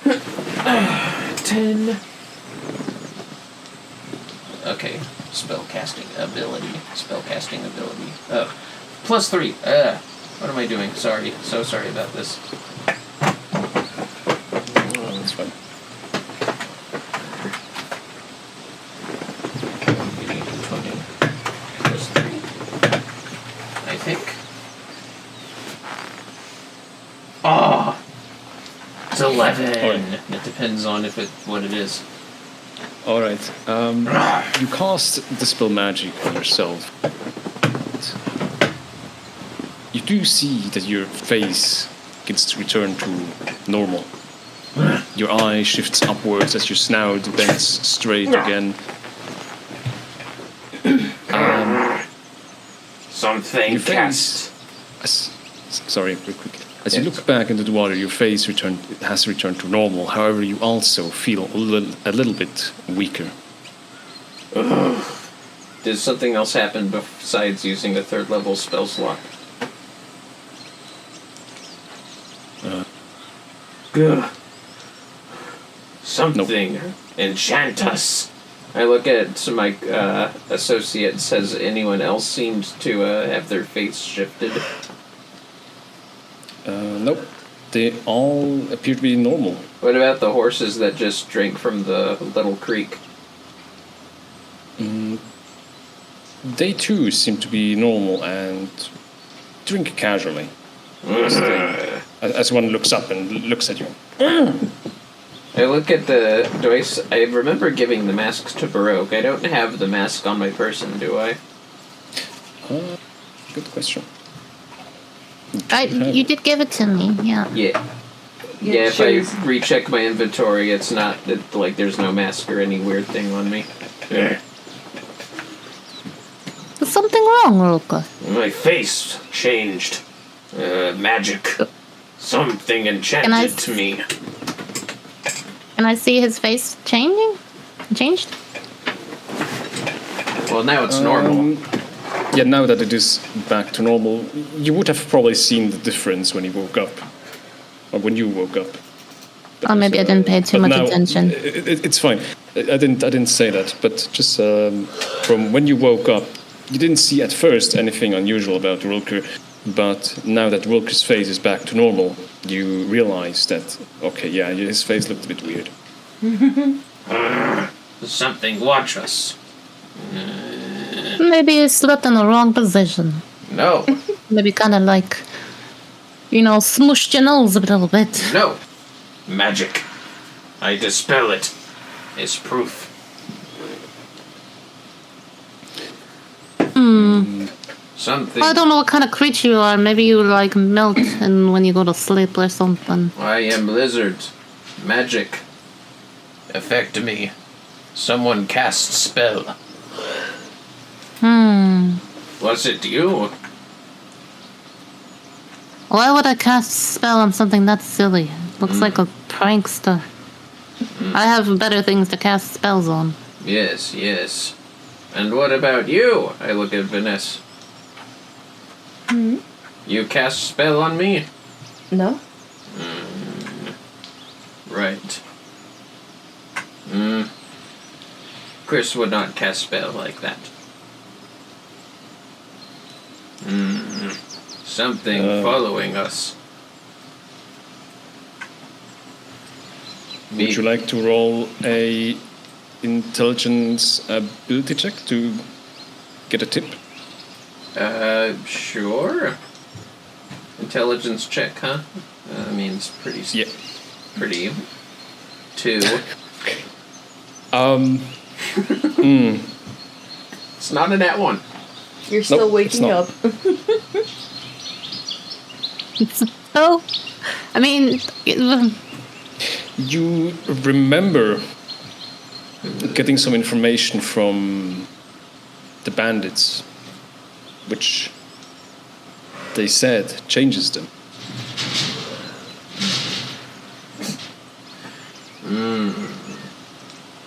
10. Okay. Spellcasting ability. Oh. +3. What am I doing? Sorry. So sorry about this. Oh, that's fine. 20 +3. I think. Ah! It's 11. It depends on what it is. All right. You cast Dispel Magic on yourself. You do see that your face gets to return to normal. Your eye shifts upwards as your snout bends straight again. Something Your cast. face. Sorry, real quick. As you look back into the water, your face has returned to normal. However, you also feel a little bit weaker. Did something else happen besides using a 3rd level spell slot? Something. Enchant us. I look at my associates. Has anyone else seemed to have their face shifted? Nope. They all appear to be normal. What about the horses that just drank from the little creek? They too seem to be normal and drink casually. As one looks up and looks at you. I look at the... I remember giving the masks to Baroque. I don't have the mask on my person, do I? Good question. You did give it to me, yeah. Yeah. Yeah, if I recheck my inventory, it's not... like, there's no mask or any weird thing on me. Yeah. There's something wrong, Roka. My face changed. Magic. Something enchanted to me. Can I see his face changing? Changed? Well, now it's normal. Yeah, now that it is back to normal, you would have probably seen the difference when he woke up. Or when you woke up. Or maybe I didn't pay too much attention. It's fine. I didn't say that, but just from when you woke up, you didn't see at first anything unusual about Rilker, but now that Rilker's face is back to normal, you realize that, okay, yeah, his face looked a bit weird. Something watch us. Maybe he slept in the wrong position. No. Maybe kind of like, smooshed your nose a little bit. No. Magic. I dispel it. It's proof. Something. I don't know what kind of creature you are. Maybe you melt and when you go to sleep or something. I am lizard. Magic. Affect me. Someone cast spell. Was it you? Why would I cast a spell on something that silly? Looks like a prankster. I have better things to cast spells on. Yes, yes. And what about you? I look at Vanessa. You cast spell on me? No. Right. Chris would not cast spell like that. Something following us. Would you like to roll a intelligence ability check to get a tip? Sure. Intelligence check, huh? Means pretty... Yeah. Pretty... 2. It's not a nat 1. You're still waking up. Oh, I mean... You remember getting some information from the bandits, which they said changes them.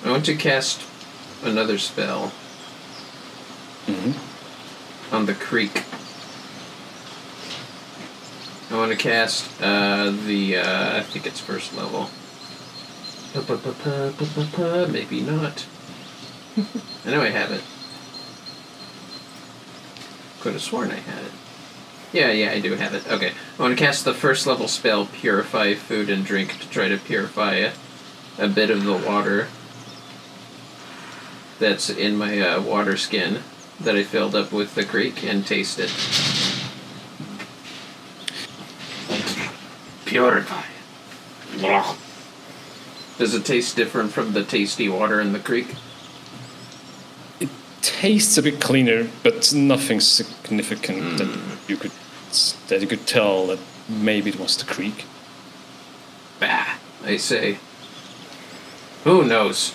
I want to cast another spell on the creek. I want to cast I think it's first level. Maybe not. I know I have it. Could have sworn I had it. Yeah, I do have it. Okay. I want to cast the first level spell, Purify Food and Drink, to try to purify a bit of the water that's in my water skin that I filled up with the creek and taste it. Purify. Does it taste different from the tasty water in the creek? Tastes a bit cleaner, but nothing significant that you could tell that maybe it was the creek. Bah, I say. Who knows?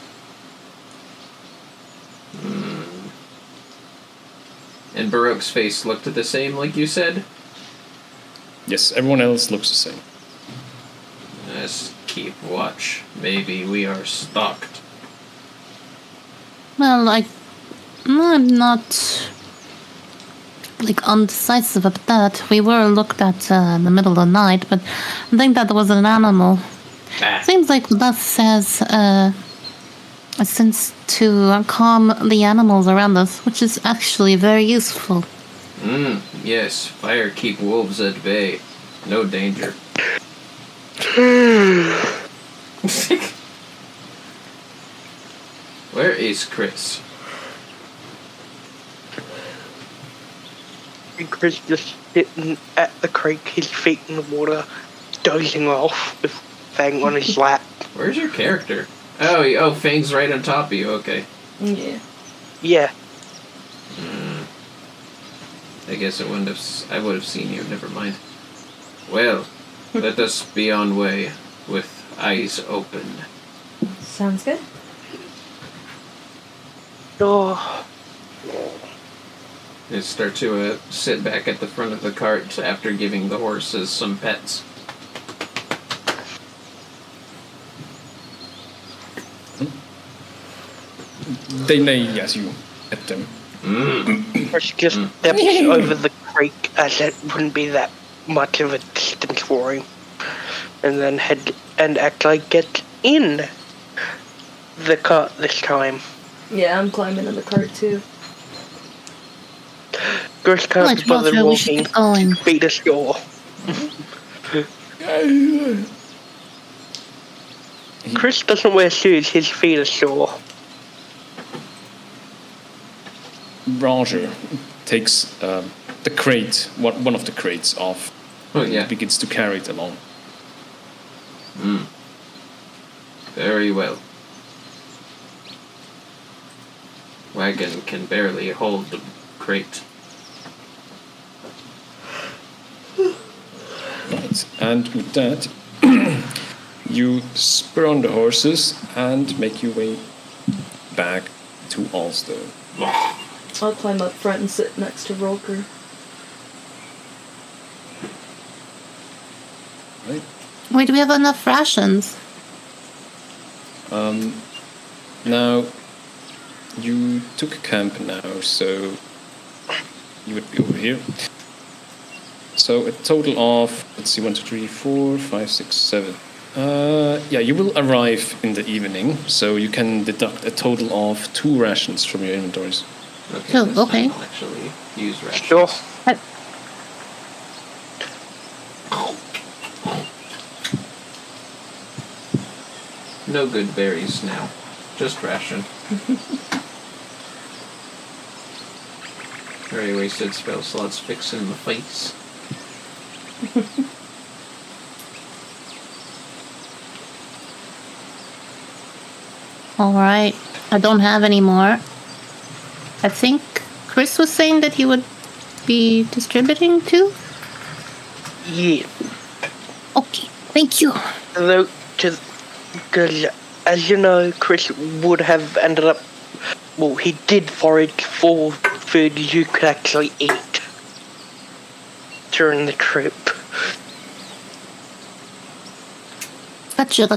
And Baroque's face looked the same, like you said? Yes, everyone else looks the same. Let's keep watch. Maybe we are stalked. Well, I'm not undecisive about that. We were looked at in the middle of the night, but I think that was an animal. Bah. Seems like that says a sense to calm the animals around us, which is actually very useful. Yes, fire keep wolves at bay. No danger. Where is Chris? Chris just sitting at the creek, his feet in the water, dozing off with Fang on his lap. Where's your character? Oh, Fang's right on top of you. Okay. Yeah. Yeah. I guess I would have seen you. Never mind. Well, let us be on way with eyes open. Sounds good. Oh, And start to sit back at the front of the cart after giving the horses some pets. They neigh as you at them. Chris just steps over the creek as it wouldn't be that much of a distance for him. And then actually gets in the cart this time. Yeah, I'm climbing in the cart too. Chris can't Like, bother Walter, we should walking, get going. beat a score. Chris doesn't wear shoes, his feet are sore. Roger takes the crate, one of the crates off, Oh yeah. and begins to carry it along. Very well. Wagon can barely hold the crate. Right, and with that, you spur on the horses and make your way back to Alstone. I'll climb up front and sit next to Rolker. Right. Wait, do we have enough rations? Now, you took a camp now, so you would be over here. So a total of, let's see, 1, 2, 3, 4, 5, 6, 7. Yeah, you will arrive in the evening, so you can deduct a total of 2 rations from your inventories. Okay. Oh, this okay. time I'll actually use rations. Sure. No good berries now. Just ration. Very wasted spell slots fixing the face. Alright, I don't have any more. I think Chris was saying that he would be distributing too? Yeah. Okay, thank you. Although, because as you know, Chris would have ended up, well, he did forage for food you could actually eat during the trip. Gotcha.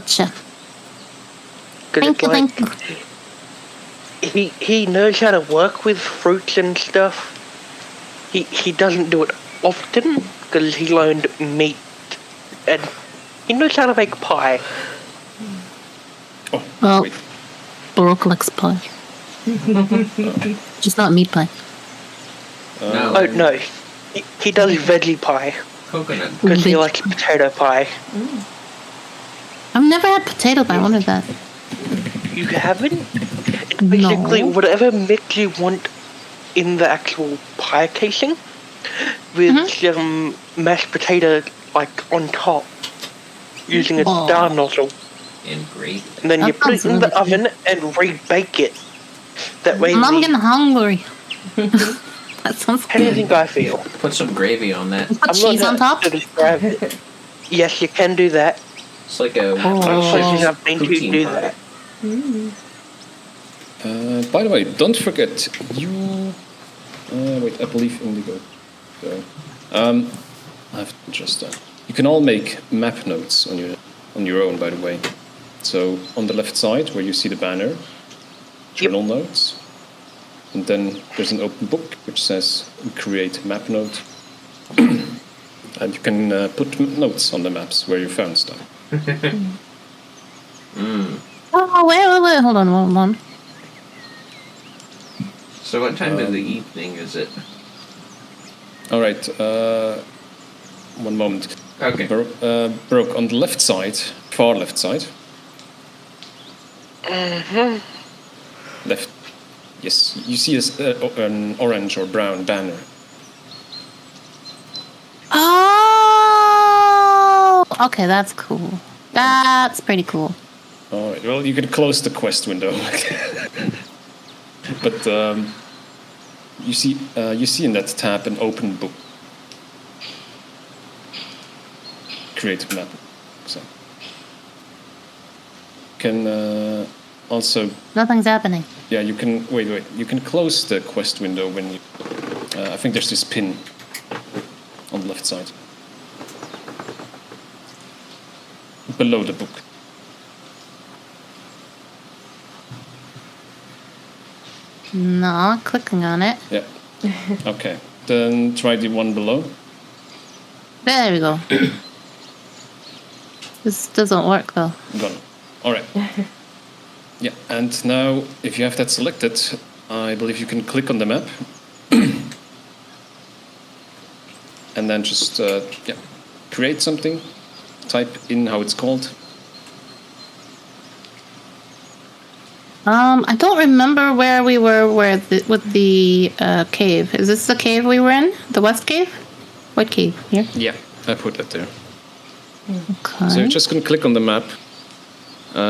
'Cause Thank it's you, like, thank you. he knows how to work with fruits and stuff. He doesn't do it often, because he learned meat, and he knows how to make pie. Oh, Well, wait. Baroque likes pie. Just not meat pie. No. Oh no, he does veggie pie Coconut. because he likes potato pie. I've never had potato pie. I wondered that. You haven't? It's basically No. whatever mix you want in the actual pie casing, with some mashed potato like on top, using a star nozzle, And gravy. and then you That put it sounds in the really oven and re-bake it. That way, I'm getting hungry. That sounds how do you good. think I feel? Put some gravy on that. Put cheese on top? To describe it. Yes, you can do that. It's like a Places I've been to poutine do pie. that. By the way, don't forget you. Wait, I believe Indigo. So, I have to adjust that. You can all make map notes on your own. By the way, so on the left side where you see the banner, journal notes, and then there's an open book which says create map note, and you can put notes on the maps where you found stuff. Oh, wait. Hold on. So what time of the evening is it? All right, one moment. Okay. Broke on the left side, far left side. Left. Yes, you see an orange or brown banner. Oh, okay, that's cool. That's pretty cool. All right. Well, you can close the quest window, but you see in that tab an open book. Create a map. So can also. Nothing's happening. Yeah, you can wait. You can close the quest window when you. I think there's this pin on the left side, below the book. No, clicking on it. Yeah. Okay. Then try the one below. There we go. This doesn't work though. Gone. All right. Yeah, and now if you have that selected, I believe you can click on the map, and then just create something. Type in how it's called. I don't remember where we were with the cave. Is this the cave we were in? The west cave? What cave? Here? Yeah, I put that there. Okay. So you're just going to click on the map,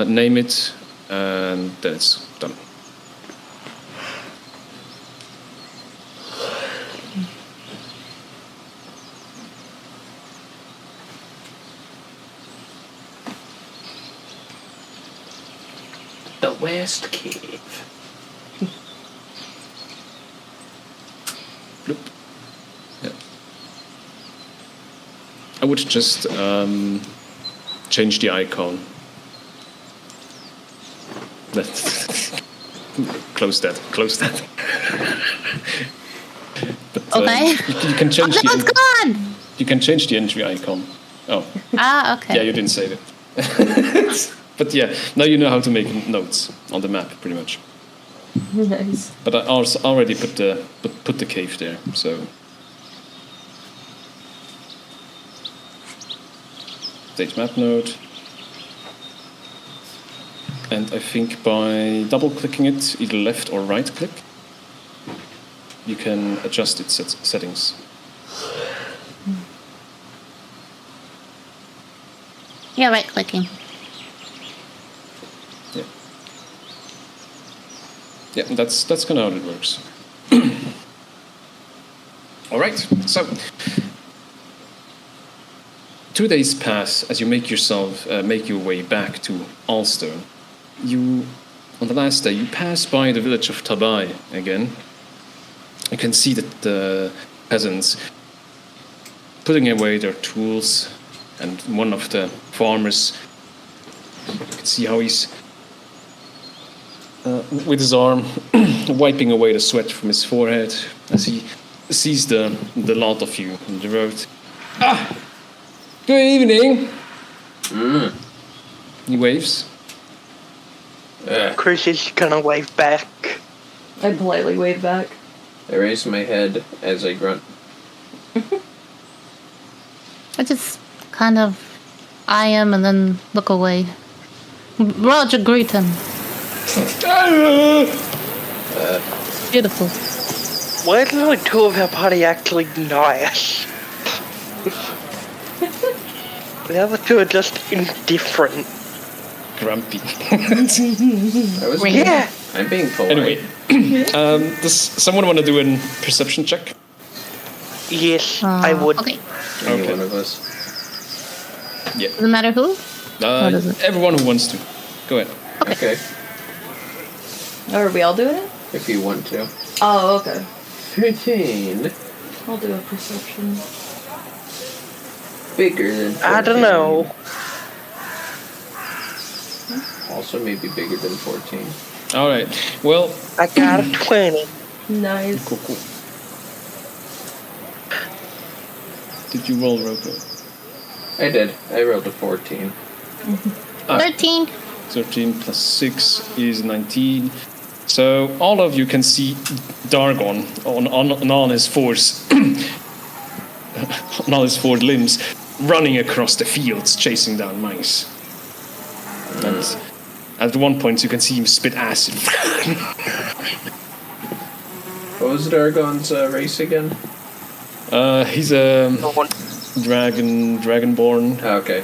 name it, and then it's done. The West Cave. Bloop. Yeah. I would just change the icon. Close that. But, Okay. you can change Oh, no, it's gone! You can change the entry icon. Oh, Ah, okay. yeah, you didn't say that. But yeah, now you know how to make notes on the map, pretty much. Nice. But I also already put the cave there, so. Stage map node. And I think by double-clicking it, either left or right-click, you can adjust its settings. Yeah, right-clicking. Yeah. Yeah, that's kind of how it works. All right, so 2 days pass as you make your way back to Alstone. On the last day, you pass by the village of Tabai again. You can see that the peasants putting away their tools, and one of the farmers, you can see how he's with his arm wiping away the sweat from his forehead as he sees the lot of you on the road. Good evening. He waves. Chris is gonna wave back. I politely wave back. I raise my head as I grunt. I just kind of eye him and then look away. Roger, greet him. Beautiful. Why do the two of our party actually nice? The other two are just indifferent. Grumpy. Yeah. I'm being polite. Anyway, does someone want to do a perception check? Yes, I would. Okay. Any Okay. one of us. Yeah. Doesn't matter who? does it? Everyone who wants to. Go ahead. Okay. Oh, are we all doing it? If you want to. Oh, okay. 13. I'll do a perception. Bigger than 14. I don't know. Also maybe bigger than 14. All right. Well, I got a 20. Nice. cool. Did you roll, Roko? I did. I rolled a 14. 13. 13 plus 6 is 19. So all of you can see Dargon on all his fours, on all his four limbs, running across the fields, chasing down mice. And at one point, you can see him spit acid. What was Dargon's race again? He's a No one. dragonborn. Okay.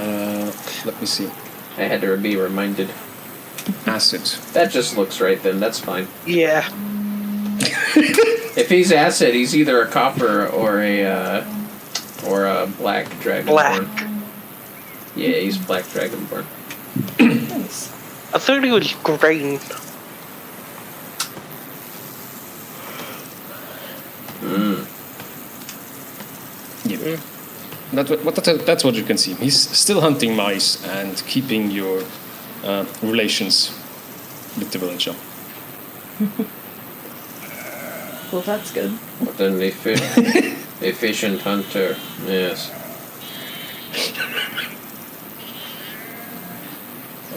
Let me see. I had to be reminded. Acid. That just looks right then. That's fine. Yeah. If he's acid, he's either a copper or a black dragonborn. Black. Yeah, he's black dragonborn. Nice. I thought he was green. Yeah. That's what you can see. He's still hunting mice and keeping your relations with the village up. Well, that's good. What an efficient hunter. Yes.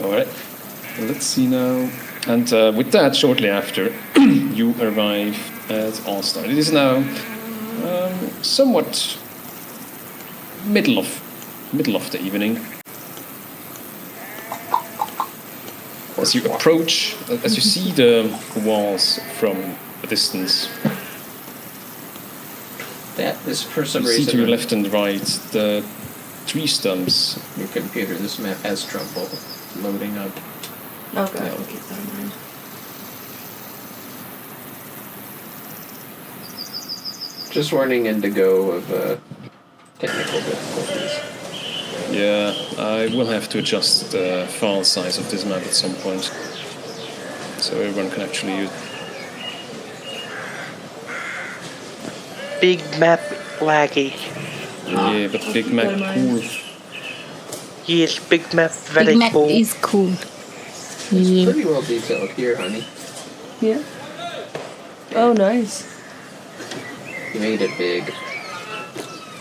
Alright, let's see now. And with that, shortly after, you arrive at Alstone. It is now somewhat middle of the evening. As you approach, as you see the walls from a distance, That is for some you see to your reason. left and right the tree stumps. Your computer, this map has trouble loading up. Okay, I'll keep that in mind. Just warning Indigo of technical difficulties. Yeah, I will have to adjust the file size of this map at some point, so everyone can actually use. Big map laggy. Yeah, but Big Mac Never cool. mind. Yes, big map very Big Mac cool. is cool. It's Yeah. pretty well detailed here, honey. Yeah. Oh, nice. You made it big.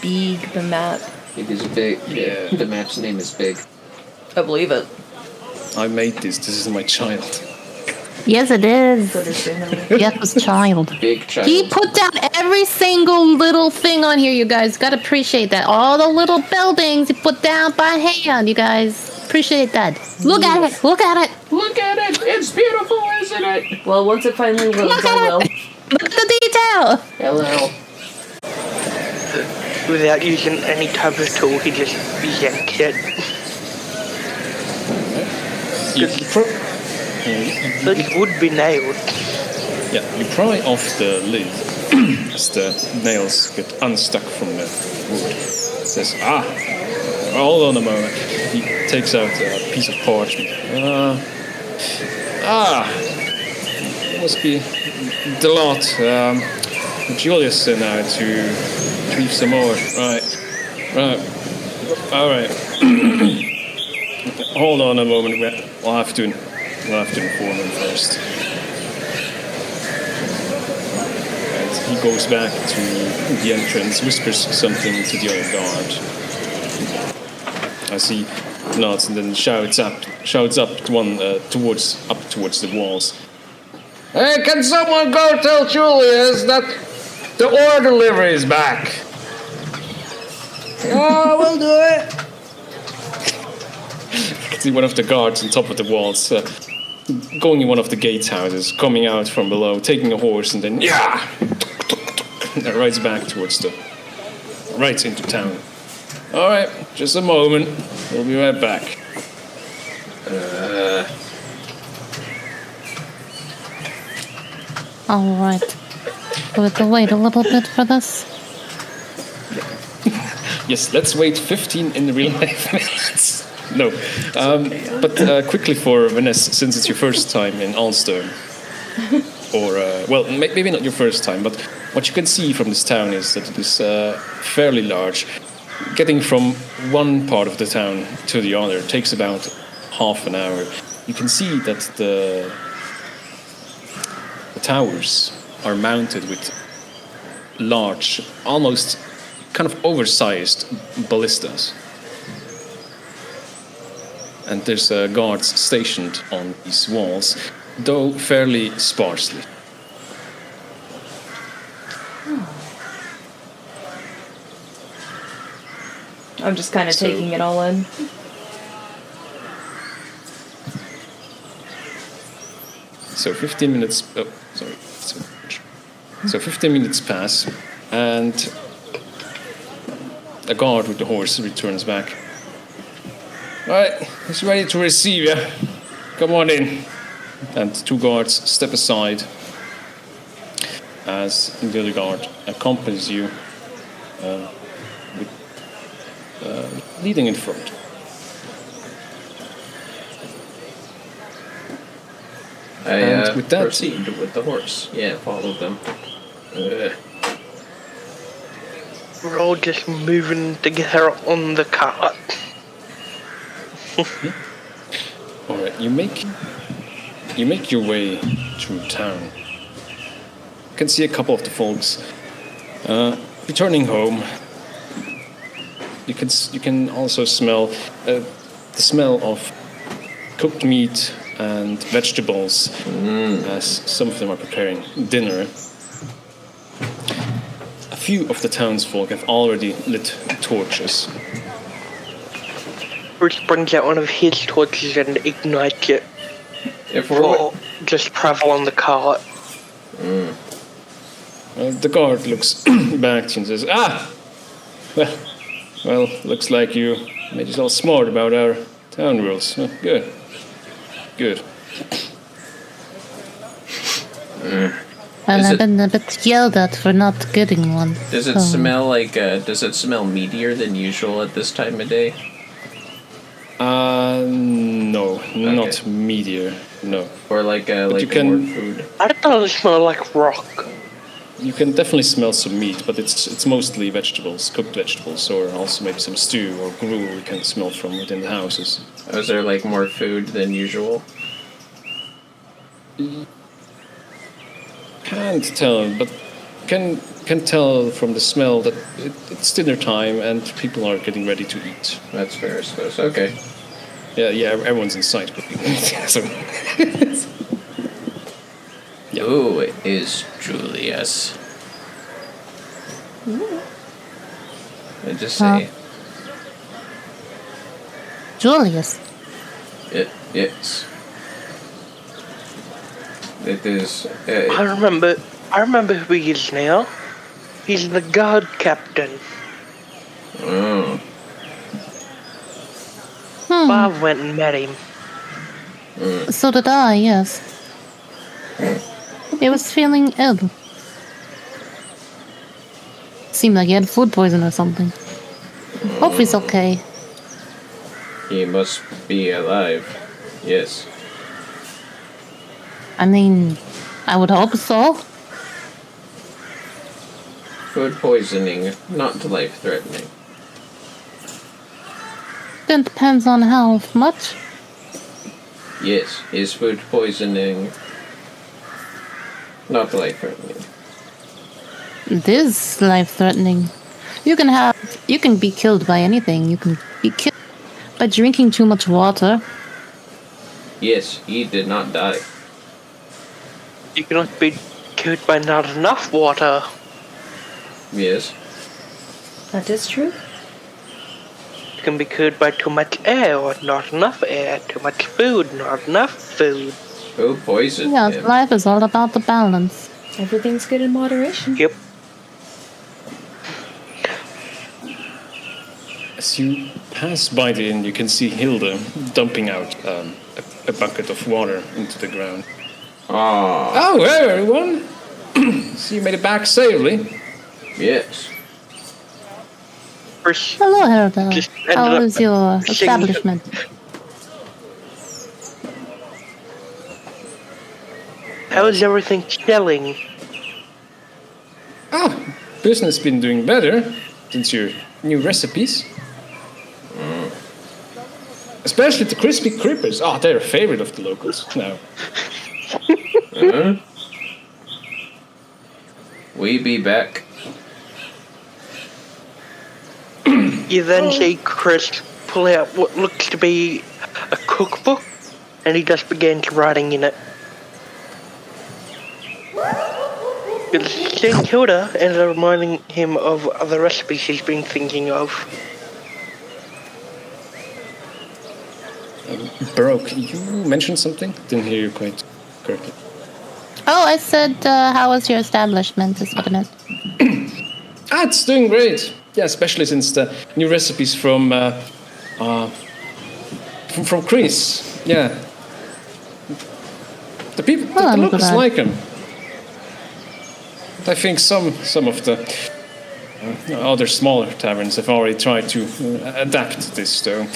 Big the map. It is big. Yeah. The map's name is big. I believe it. I made this. This is my child. Yes, it is. Understandable. Yes, was child. Big child. He put down every single little thing on here, you guys. Gotta appreciate that. All the little buildings he put down by hand, you guys. Appreciate that. Look at it. Look at it. Look at it! It's beautiful, isn't it? Well, once it finally loads, Look I at will. it. Look at the detail. Hello. Without using any type of tool, he just yanked it. But it would be nailed. Yeah, you pry off the lid as the nails get unstuck from the wood. It says, hold on a moment. He takes out a piece of parchment. Must be the lot. Julius now to retrieve some more. Right. All right. Hold on a moment. We'll have to inform him first. Right. he goes back to the entrance, whispers something to the other guard. As he nods and then shouts up towards the walls. Hey, can someone go tell Julius that the order delivery is back? Oh, we'll do it. You can see one of the guards on top of the walls, going in one of the gatehouses, coming out from below, taking a horse, and then and rides back right into town. All right, just a moment. We'll be right back. All right. We have to wait a little bit for this. Yes, let's wait 15 in real life minutes. No, but quickly for Vanessa, since it's your first time in Alstone, or maybe not your first time, but what you can see from this town is that it is fairly large. Getting from one part of the town to the other takes about half an hour. You can see that the towers are mounted with large, almost kind of oversized ballistas. And there's guards stationed on these walls, though fairly sparsely. I'm just kind of taking it all in. So 15 minutes... Oh, sorry. So 15 minutes pass, and a guard with the horse returns back. All right, he's ready to receive you. Come on in. And two guards step aside as the other guard accompanies you, leading in front. I with that, proceed with the horse. Yeah, follow them. We're all just moving together on the cart. all right, you make your way through town. You can see a couple of the folks returning home. You can also smell the smell of cooked meat and vegetables as some of them are preparing dinner. A few of the townsfolk have already lit torches. Bruce brings out one of his torches and ignites it. If we're just travel on the cart. The guard looks back to you and says, well, looks like you made yourself smart about our town rules. Good. Well, I've been a bit yelled at for not getting one. Does it smell like? Does it smell meatier than usual at this time of day? No, not meatier. No. Or like you more can- food. I don't it smell like rock. You can definitely smell some meat, but it's mostly vegetables, cooked vegetables, or also maybe some stew or gruel you can smell from within the houses. Is there like more food than usual? Can't tell, but can tell from the smell that it's dinner time and people are getting ready to eat. That's fair, I suppose. Okay. Yeah, everyone's inside cooking. So. Yeah. Who is Julius? I just say Julius. yes. It is. I remember who he is now. He's the guard captain. Oh. Bob went and met him. So did I, yes. He was feeling ill. Seemed like he had food poison or something. Hope he's okay. He must be alive. Yes. I mean, I would hope so. Food poisoning, not life-threatening. Then depends on how much. Yes, is food poisoning not life-threatening? It is life-threatening. You can be killed by anything. You can be killed by drinking too much water. Yes, he did not die. You cannot be killed by not enough water. Yes. That is true. You can be killed by too much air or not enough air. Too much food, not enough food. Who poisoned Yes, him? life is all about the balance. Everything's good in moderation. Yep. As you pass by the inn, you can see Hilda dumping out a bucket of water into the ground. Ah, Oh, hey everyone! So you made it back safely. yes. First, Hello, Hilda. Just ended How up is your singing- establishment? how is everything selling? Business been doing better since your new recipes. Especially the crispy creepers. Oh, they're a favorite of the locals now. We be back. You then see Chris pull out what looks to be a cookbook, and he just begins writing in it. Seeing Hilda ends up reminding him of other recipes he's been thinking of. Baroque, you mentioned something? Didn't hear you quite correctly. Oh, I said, how was your establishment? Is what I meant. It's doing great. Yeah, especially since the new recipes from Chris. Yeah, the people, Oh, the I'm locals glad. like them. I think some of the other smaller taverns have already tried to adapt this, though.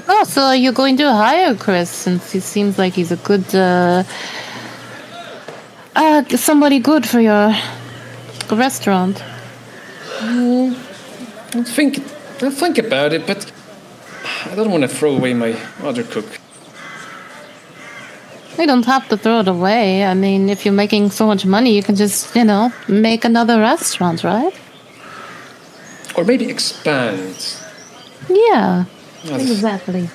Oh, so you're going to hire Chris since he seems like he's a good, somebody good for your restaurant. I'll think about it, but I don't want to throw away my other cook. You don't have to throw it away. I mean, if you're making so much money, you can just, make another restaurant, right? Or maybe expand. Yeah, Well, exactly.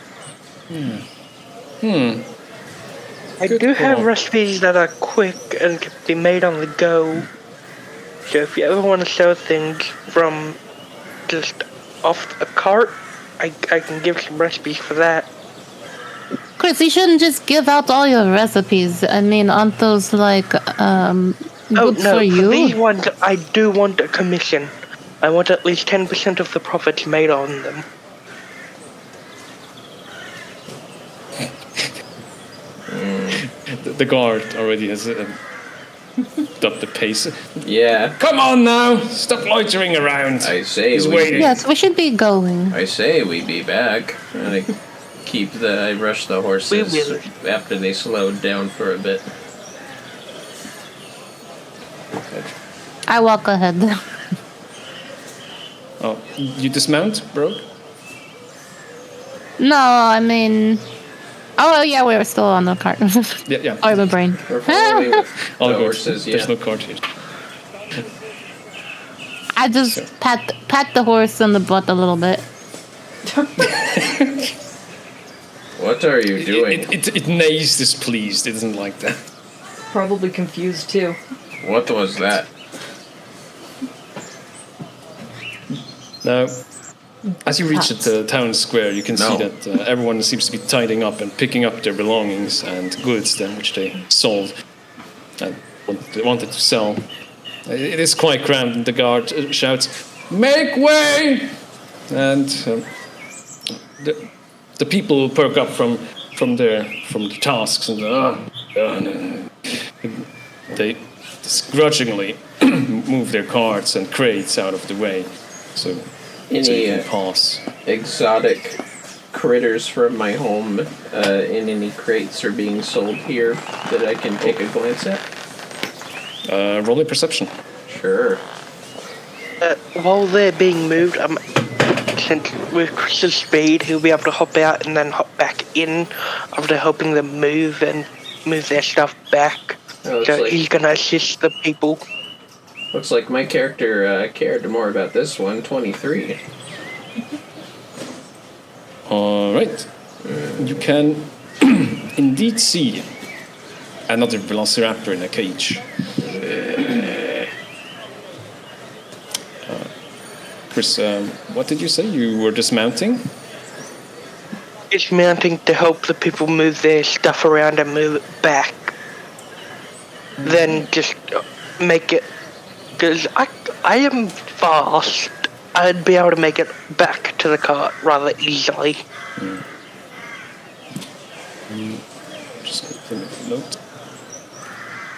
I Good do have call. recipes that are quick and can be made on the go. So if you ever want to sell things from just off a cart, I can give some recipes for that. Chris, you shouldn't just give out all your recipes. I mean, aren't those like good Oh no, for for you? these ones I do want a commission. I want at least 10% of the profits made on them. The guard already has upped the pace. Yeah, Come on now! Stop loitering around! I say He's we. waiting. Yes, we should be going. I say we be back. And I rush the horses We will. after they slowed down for a bit. I walk ahead. Oh, you dismount, bro? No, I mean... Oh, yeah, we were still on the cart. Yeah, yeah. Or the brain. We're following with All the good. horses, yeah. There's no cart here. I just pat the horse on the butt a little bit. What are you doing? It neighs displeased. It doesn't like that. Probably confused too. What was that? Now, as you reach the town square, you can see No. that everyone seems to be tidying up and picking up their belongings and goods then, which they sold and wanted to sell. It is quite crammed, and the guard shouts, "Make way!" And the people perk up from the tasks and they grudgingly move their carts and crates out of the way, so you Any can pass. exotic critters from my home in any crates are being sold here that I can take a glance at? Roll a perception. Sure. While they're being moved, since with Chris's speed, he'll be able to hop out and then hop back in after helping them move and move their stuff back. Oh, it's So like- he's gonna assist the people. Looks like my character cared more about this one, 23. Alright. You can indeed see another velociraptor in a cage. Chris, what did you say? You were dismounting? Dismounting to help the people move their stuff around and move it back. Then just make it... Because I am fast. I'd be able to make it back to the cart rather easily. Just quickly make a note.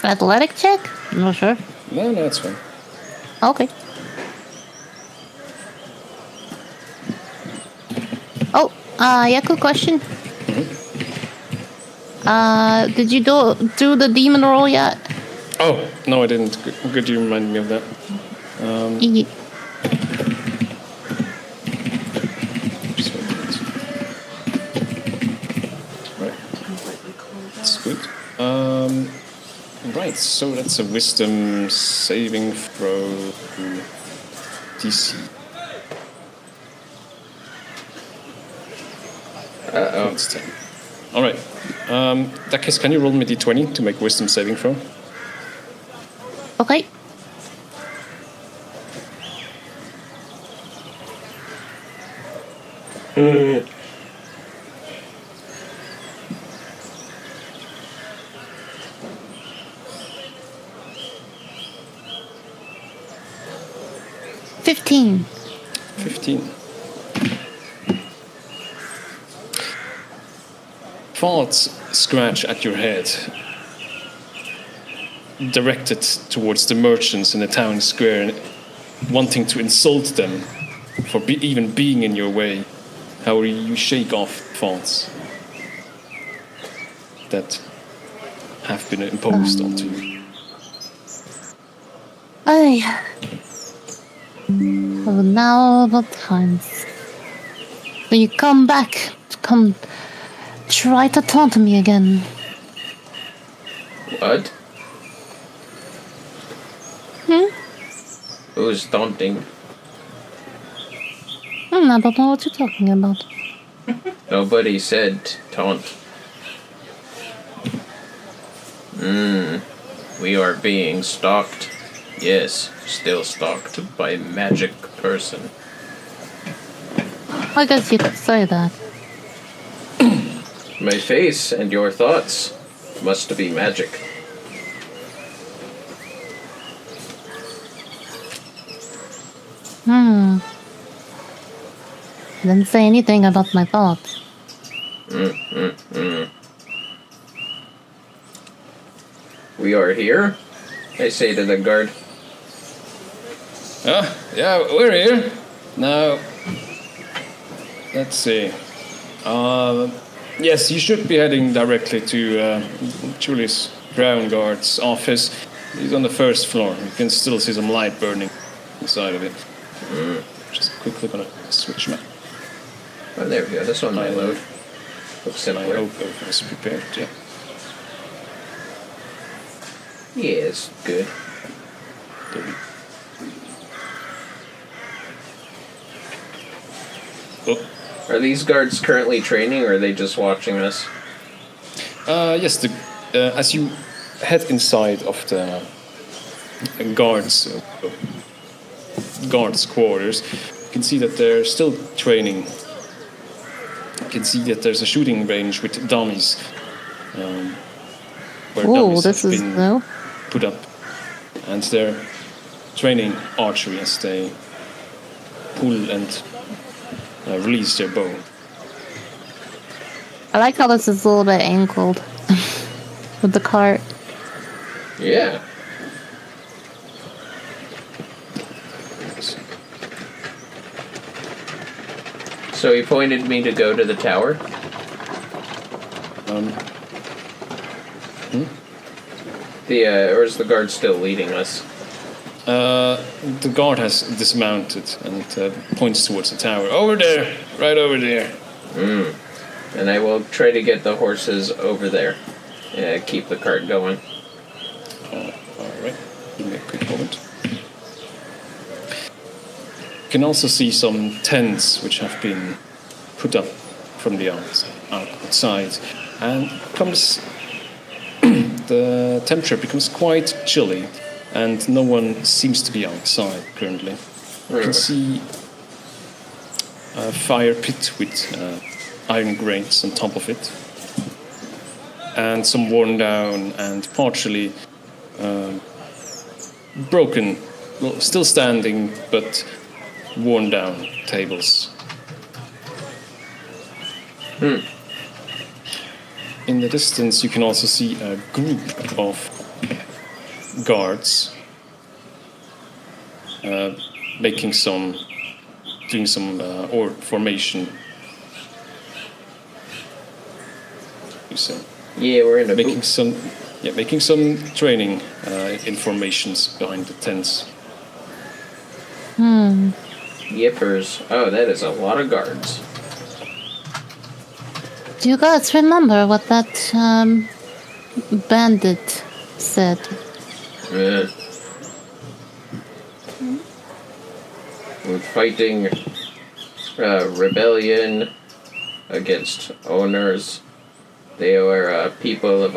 Athletic check? I'm not sure. No, it's fine. Okay. Oh, yeah, good question. Did you do the demon roll yet? Oh, no, I didn't. Could you remind me of that? Ye- Just wait a minute. Right. That's good. Right, so that's a wisdom saving throw DC. Oh, it's 10. Alright. In that case, can you roll me d20 to make wisdom saving throw? Okay. $15. 15. Thoughts scratch at your head, directed towards the merchants in the town square, wanting to insult them for even being in your way. However, you shake off thoughts that have been imposed onto you. Oh, now the times. When you come back, come try to taunt me again. What? Who's taunting? I don't know what you're talking about. Nobody said taunt. We are being stalked. Yes, still stalked by a magic person. I guess you could say that. My face and your thoughts must be magic. Didn't say anything about my thoughts. We are here, I say to the guard. Yeah, we're here. Now, let's see. Yes, you should be heading directly to Julius Brown Guard's office. He's on the first floor. You can still see some light burning inside of it. Just quickly gonna switch my... Oh, there we go. This one might load. Looks My similar. open is prepared, yeah. Yes, good. Oh. Are these guards currently training, or are they just watching us? Yes, as you head inside of the guards' quarters, you can see that they're still training. You can see that there's a shooting range with dummies, where Whoa, dummies this have is been new. put up, and they're training archery as they pull and release their bow. I like how this is a little bit angled with the cart. Yeah. So he pointed me to go to the tower? Or is the guard still leading us? The guard has dismounted and points towards the tower. Over there, right over there. And I will try to get the horses over there. Keep the cart going. All right. Give me a quick moment. can also see some tents which have been put up from the outside, and the temperature becomes quite chilly, and no one seems to be outside currently. You can see a fire pit with iron grates on top of it, and some worn down and partially broken, well, still standing, but worn down tables. In the distance, you can also see a group of guards doing some or formation. You say? Yeah, we're in a making some training informations behind the tents. Yippers. Oh, that is a lot of guards. Do you guys remember what that bandit said? We're fighting rebellion against owners. They were people of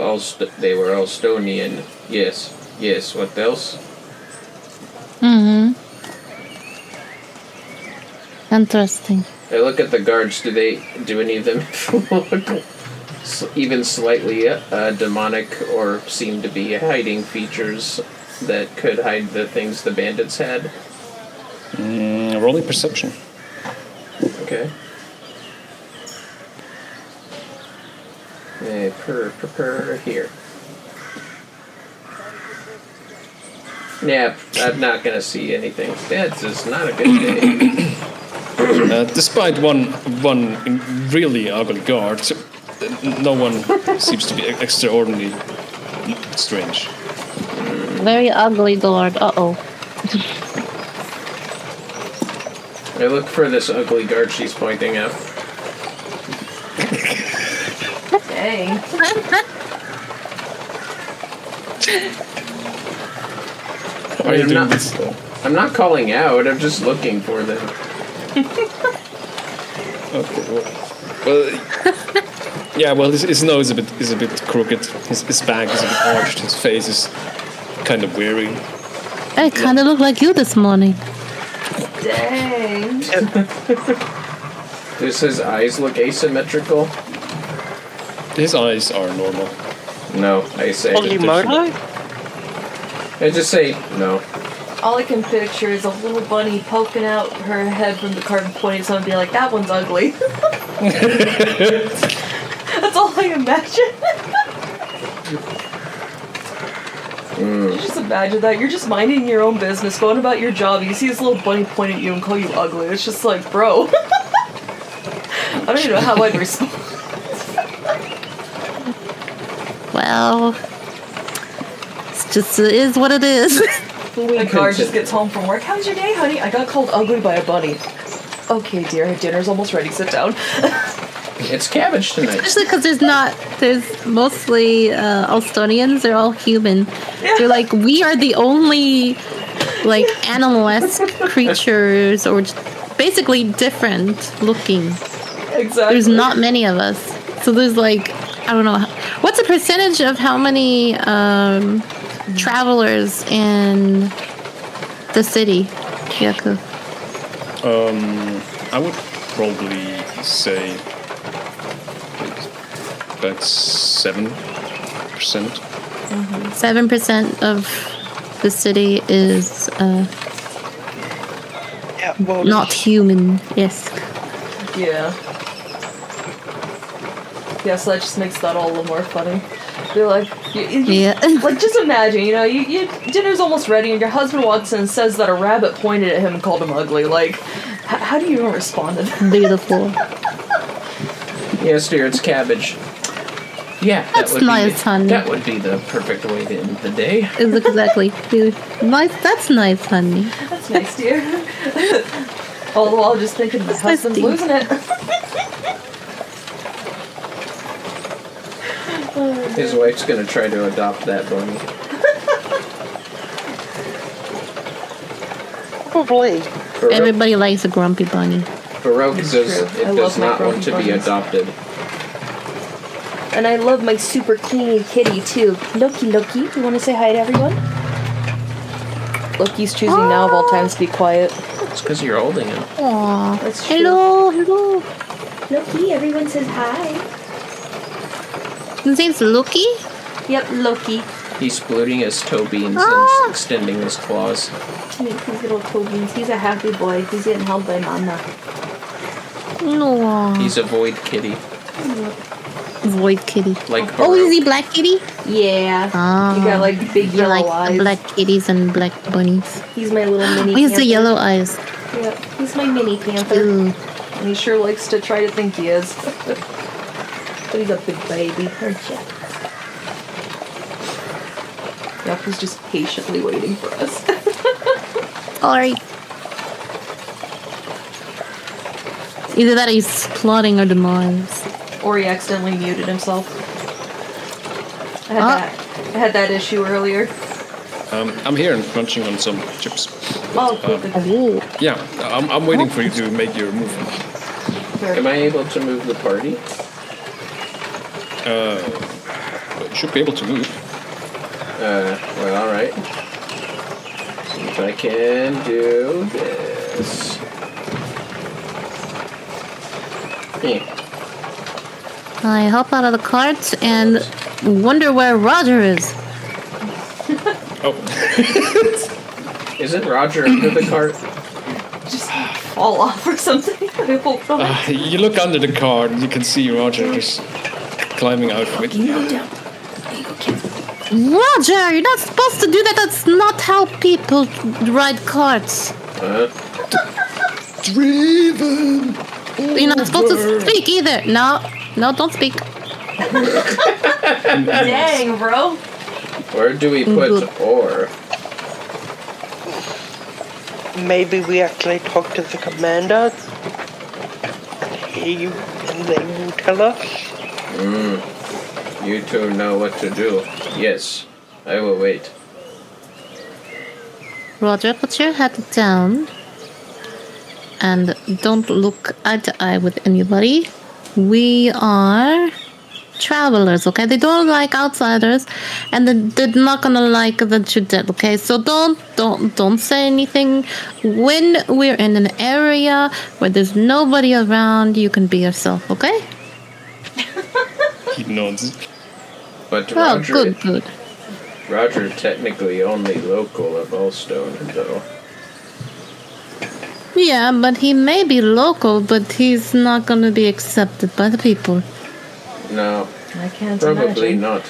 they were Alstonian. Yes. What else? Interesting. I look at the guards. Do any of them look even slightly demonic, or seem to be hiding features that could hide the things the bandits had? Rolling perception. Okay. Here. Yeah, I'm not gonna see anything. That's just not a good day. Despite one really ugly guard, no one seems to be extraordinarily strange. Very ugly guard. Uh-oh. I look for this ugly guard she's pointing at. Dang. Why are you doing this? I'm not calling out, I'm just looking for them. Okay, well, yeah, well, his nose is a bit crooked. His back is a bit arched. His face is kind of weary. I kind of look like you this morning. Dang. Does his eyes look asymmetrical? His eyes are normal. No, I say. Monroe? I just say no. All I can picture is a little bunny poking out her head from the card and pointing at someone and be like, that one's ugly. That's all I imagine. You just imagine that. You're just minding your own business, going about your job. You see this little bunny point at you and call you ugly. It's just like, bro. I don't even know how I'd respond. Well, it is what it is. My car just gets home from work. How's your day, honey? I got called ugly by a bunny. Okay, dear, dinner's almost ready. Sit down. It's cabbage tonight. Especially because there's mostly Alstonians. They're all human. Yeah. They're like, we are the only like animal-esque creatures, or basically different looking. Exactly. There's not many of us. So there's like, I don't know, what's the percentage of how many travelers in the city, Yaku? I would probably say about 7%. 7% of the city is not human-esque. Yeah. Yeah, so that just makes that all a little more funny. They're like, Yeah. like just imagine, you dinner's almost ready and your husband walks in and says that a rabbit pointed at him and called him ugly. Like, how do you even respond to that? Beautiful. Yes, dear, it's cabbage. Yeah, That's nice, honey. That would be the perfect way to end the day. Exactly. Dude. Nice. That's nice, honey. That's nice, dear. All the while just thinking my husband's deep. losing it. His wife's gonna try to adopt that bunny. Probably. Everybody likes a grumpy bunny. Baroque says true. I it love does my not want grumpy to be bunnies. adopted. And I love my super clean kitty too. Loki, you want to say hi to everyone? Loki's choosing now of all times to be quiet. It's because you're holding him. Aww. That's true. Hello. Loki, everyone says hi. His name's Loki? Yep, Loki. He's splooting his toe beans and extending his claws. Meet his little toe beans. He's a happy boy. He's getting held by Mama. No. He's a void kitty. Void kitty. Like Oh, Baroque. is he black kitty? Yeah. Ah. You got like big You yellow like eyes. black kitties and black bunnies. He's my little mini Oh, he has panther. the yellow eyes. Yep, he's my mini panther. Ooh. And he sure likes to try to think he is. But he's a big baby, aren't you? Yep, he's just patiently waiting for us. Alright. Either that or he's plotting our demise. Or he accidentally muted himself. I had that issue earlier. I'm here and crunching on some chips. Oh, good. Oh. Yeah, I'm waiting for you to make your move. Am I able to move the party? You should be able to move. Well, alright. See if I can do this. Yeah. I hop out of the cart and wonder where Roger is. Oh, Isn't Roger under the cart? Just fall off or something. I hope not. you look under the car and you can see Roger just climbing out from it. Roger, you're not supposed to do that. That's not how people ride carts. Driven. You're not supposed to speak either. No, don't speak. Dang, bro. Where do we put ore? Maybe we actually talk to the commander. And they will tell us. You two know what to do. Yes, I will wait. Roger, put your head down. And don't look eye to eye with anybody. We are travelers, okay? They don't like outsiders, and they're not gonna like that you're dead, okay? So don't say anything. When we're in an area where there's nobody around, you can be yourself, okay? He nods. But Oh, good. Roger technically only local of Alstone, though. Yeah, but he may be local, but he's not gonna be accepted by the people. No, I can't probably imagine. not.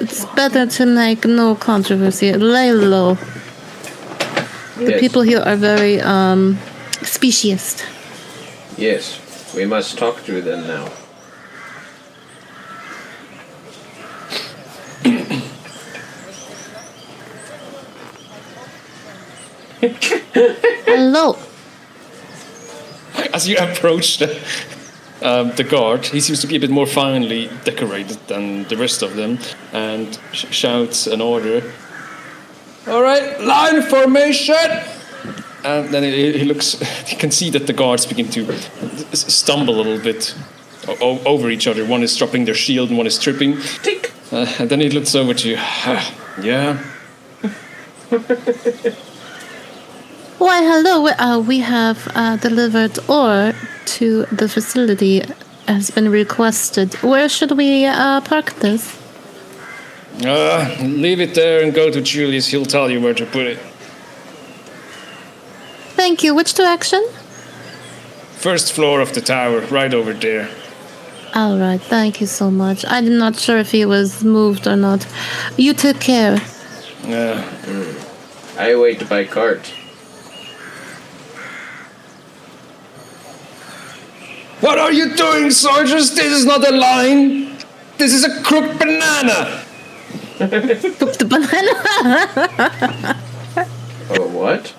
It's better to make no controversy. Lay low. The Yes. people here are very speciest. Yes, we must talk to them now. Hello. As you approach the guard, he seems to be a bit more finely decorated than the rest of them, and shouts an order. All right, line formation. And then he looks. You can see that the guards begin to stumble a little bit over each other. One is dropping their shield, and one is tripping. And then he looks over to you. Yeah. Why, hello. We have delivered ore to the facility. Has been requested. Where should we park this? Leave it there and go to Julius. He'll tell you where to put it. Thank you. Which direction? First floor of the tower, right over there. All right. Thank you so much. I'm not sure if he was moved or not. You took care. I wait by cart. What are you doing, soldiers? This is not a line. This is a crooked banana. Took the banana. Oh, what?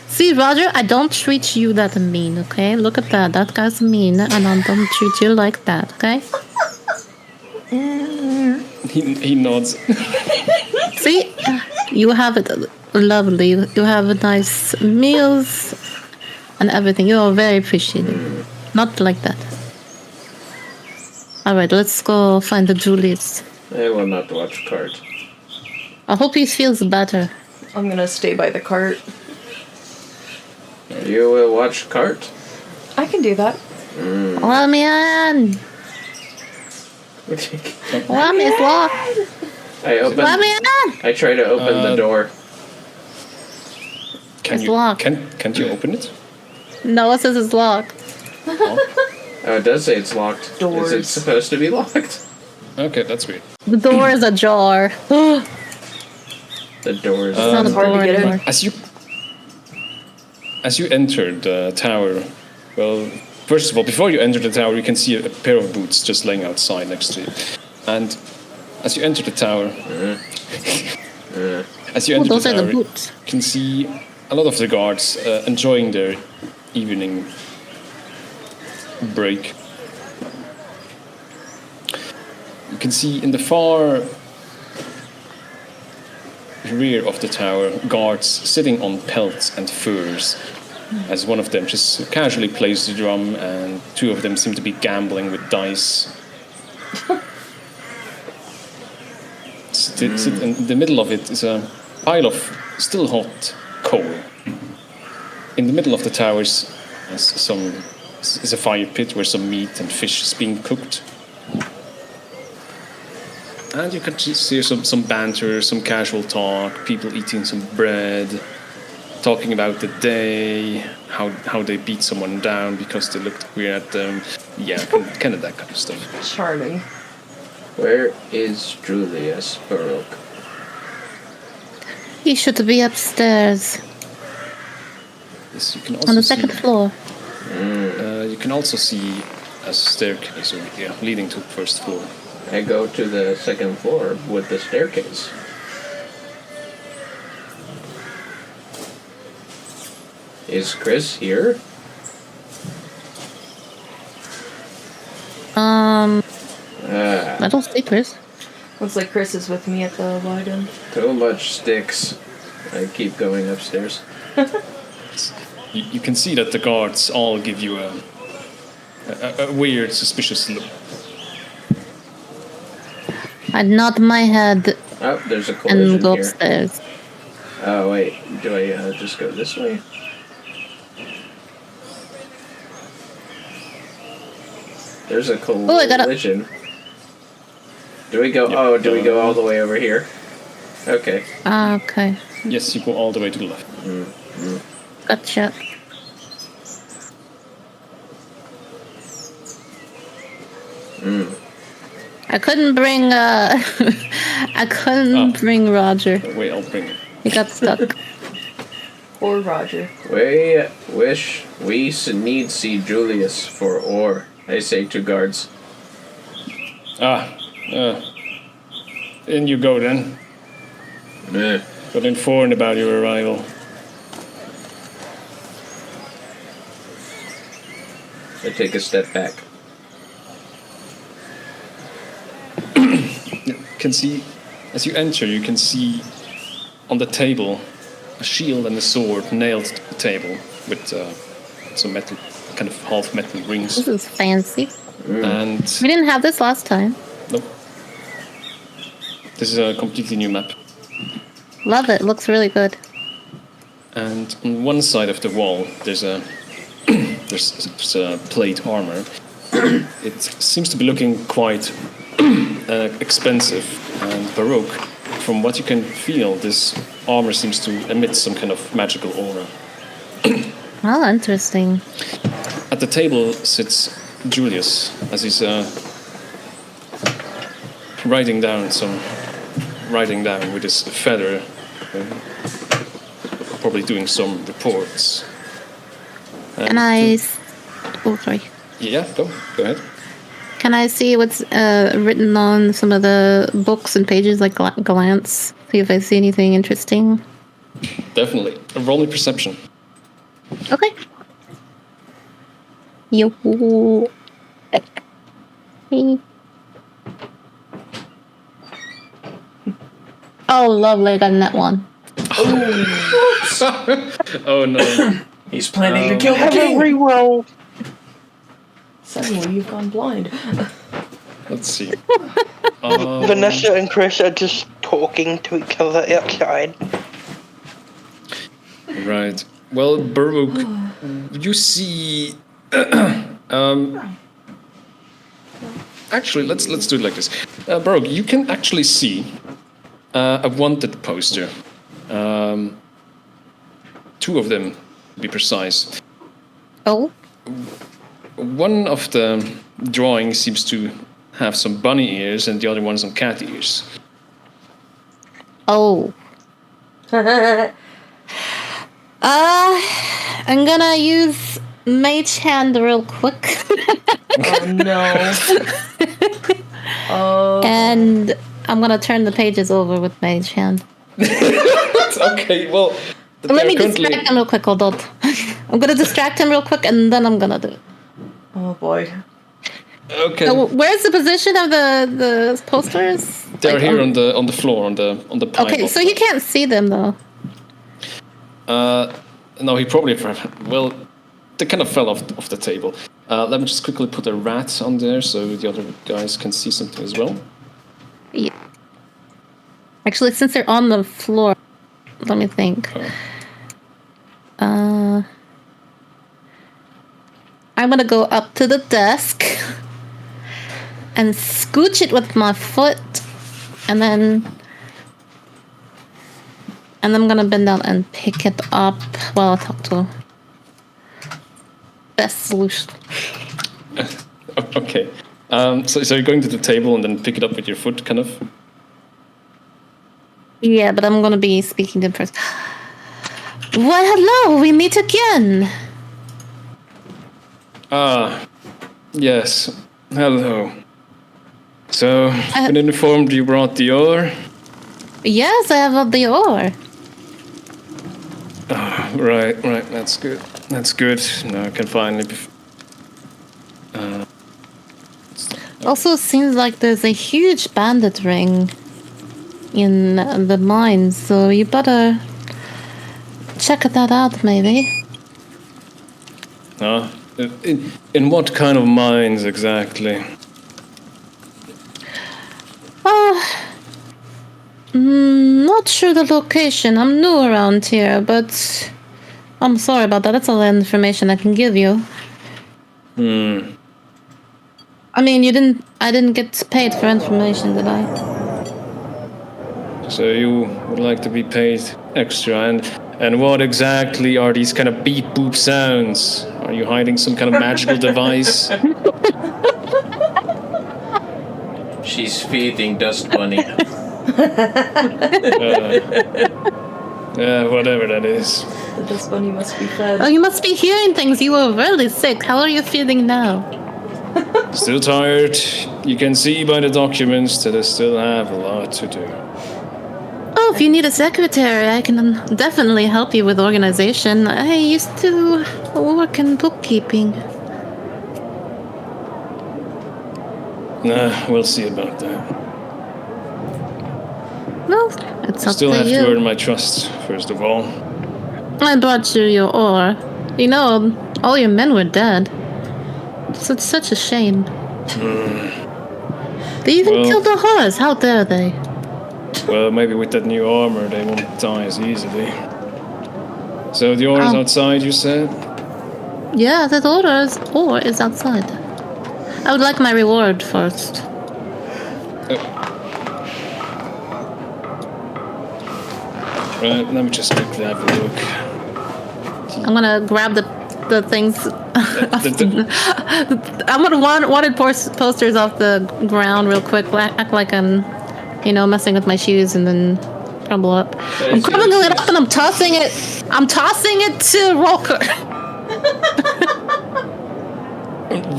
See, Roger, I don't treat you that mean, okay? Look at that. That guy's mean, and I don't treat you like that, okay? He nods. See, you have it lovely. You have nice meals and everything. You are very appreciated. Not like that. All right, let's go find the Julius. I will not watch cart. I hope he feels better. I'm gonna stay by the cart. You will watch cart? I can do that. Let me in. Let me it's locked. Let me in. I try to open the door. Can It's you locked. can't you open it? No, it says it's locked. Oh, it does say it's locked. Doors. Is it supposed to be locked? Okay, that's weird. The door is ajar. The doors. It's not a hard to door get in. anymore. As you enter the tower, well, first of all, before you enter the tower, you can see a pair of boots just laying outside next to you. And as you enter the tower, Those are the boots. you can see a lot of the guards enjoying their evening break. You can see in the far rear of the tower guards sitting on pelts and furs, as one of them just casually plays the drum and two of them seem to be gambling with dice. In the middle of it is a pile of still hot coal. In the middle of the towers is a fire pit where some meat and fish is being cooked. And you can just hear some banter, some casual talk, people eating some bread, talking about the day, how they beat someone down because they looked queer at them. Yeah, kind of that kind of stuff. Charming. Where is Julius Baroque? He should be upstairs Yes, you can also on the see, second floor. You can also see a staircase over here leading to the first floor. I go to the second floor with the staircase. Is Chris here? I don't see Chris. Looks like Chris is with me at the wagon. Too much sticks. I keep going upstairs. You can see that the guards all give you a weird, suspicious look. I nod my head Oh, there's a and collision go here. upstairs. Oh, wait. Do I just go this way? There's a I got a- collision. Do we go? Oh, do we go all the way over here? Okay. Ah, okay. Yes, you go all the way to the left. Gotcha. I couldn't bring I couldn't bring Roger. Wait, I'll bring it. He got stuck. Poor Roger. We need see Julius for ore. I say to guards. In you go then. Meh. Got informed about your arrival. I take a step back. You can see, as you enter, you can see on the table a shield and a sword nailed to the table with some metal, kind of half metal rings. This is fancy. And We didn't have this last time. nope, this is a completely new map. Love it. Looks really good. And on one side of the wall, there's a there's a plate armor. It seems to be looking quite expensive and baroque. From what you can feel, this armor seems to emit some kind of magical aura. Oh, interesting. At the table sits Julius, as he's writing down with his feather, probably doing some reports. Can I? Oh, sorry. Yeah, go ahead. Can I see what's written on some of the books and pages, like glance? See if I see anything interesting. Definitely. Roll me perception. Okay. Yo. Hey. Oh, lovely. I got a net one. Oh no. He's planning to kill the Have a king. reroll. Suddenly you've gone blind. Let's see. Vanessa and Chris are just talking to each other outside. Right. Well, Baruch, you see. Actually, let's do it like this. Baruch, you can actually see a wanted poster. Two of them, to be precise. Oh. One of the drawings seems to have some bunny ears, and the other one some cat ears. Oh. I'm gonna use Mage Hand real quick. Oh no. Oh. And I'm gonna turn the pages over with Mage Hand. Okay, well. Let me distract him real quick, hold on. I'm gonna distract him real quick and then I'm gonna do it. Oh boy. Okay. So where's the position of the posters? They're Like, here on the floor on the pile. Okay, so you can't see them though. No, he probably well, they kind of fell off the table. Let me just quickly put a rat on there so the other guys can see something as well. Yeah. Actually, since they're on the floor, let me think. I'm gonna go up to the desk and scooch it with my foot, and then I'm gonna bend down and pick it up while I talk to him. Best solution. Okay. So you're going to the table and then pick it up with your foot, kind of? Yeah, but I'm gonna be speaking to him first. Why, hello, we meet again. Yes. Hello. So, been informed you brought the ore? Yes, I have the ore. Right, that's good. That's good. Now I can finally Also, seems like there's a huge bandit ring in the mines, so you better check that out, maybe. In what kind of mines exactly? Not sure the location. I'm new around here, but I'm sorry about that. That's all the information I can give you. I mean, I didn't get paid for information, did I? So you would like to be paid extra, and what exactly are these kind of beep boop sounds? Are you hiding some kind of magical device? She's feeding Dust Bunny. Yeah, whatever that is. The Dust Bunny must be fed. Oh, you must be hearing things. You were really sick. How are you feeling now? Still tired. You can see by the documents that I still have a lot to do. Oh, if you need a secretary, I can definitely help you with organization. I used to work in bookkeeping. Nah, we'll see about that. Well, it's up Still to have you. to earn my trust, first of all. I brought you your ore. You know, all your men were dead. It's such a shame. They even killed the horse. How dare they? Well, maybe with that new armor, they won't die as easily. So the ore is outside, you said? Yeah, that ore is outside. I would like my reward first. Right, let me just quickly have a look. I'm gonna grab the things. I'm gonna wanted posters off the ground real quick. Act like I'm, messing with my shoes and then crumble up. I'm crumbling it up and I'm tossing it. I'm tossing it to Roker.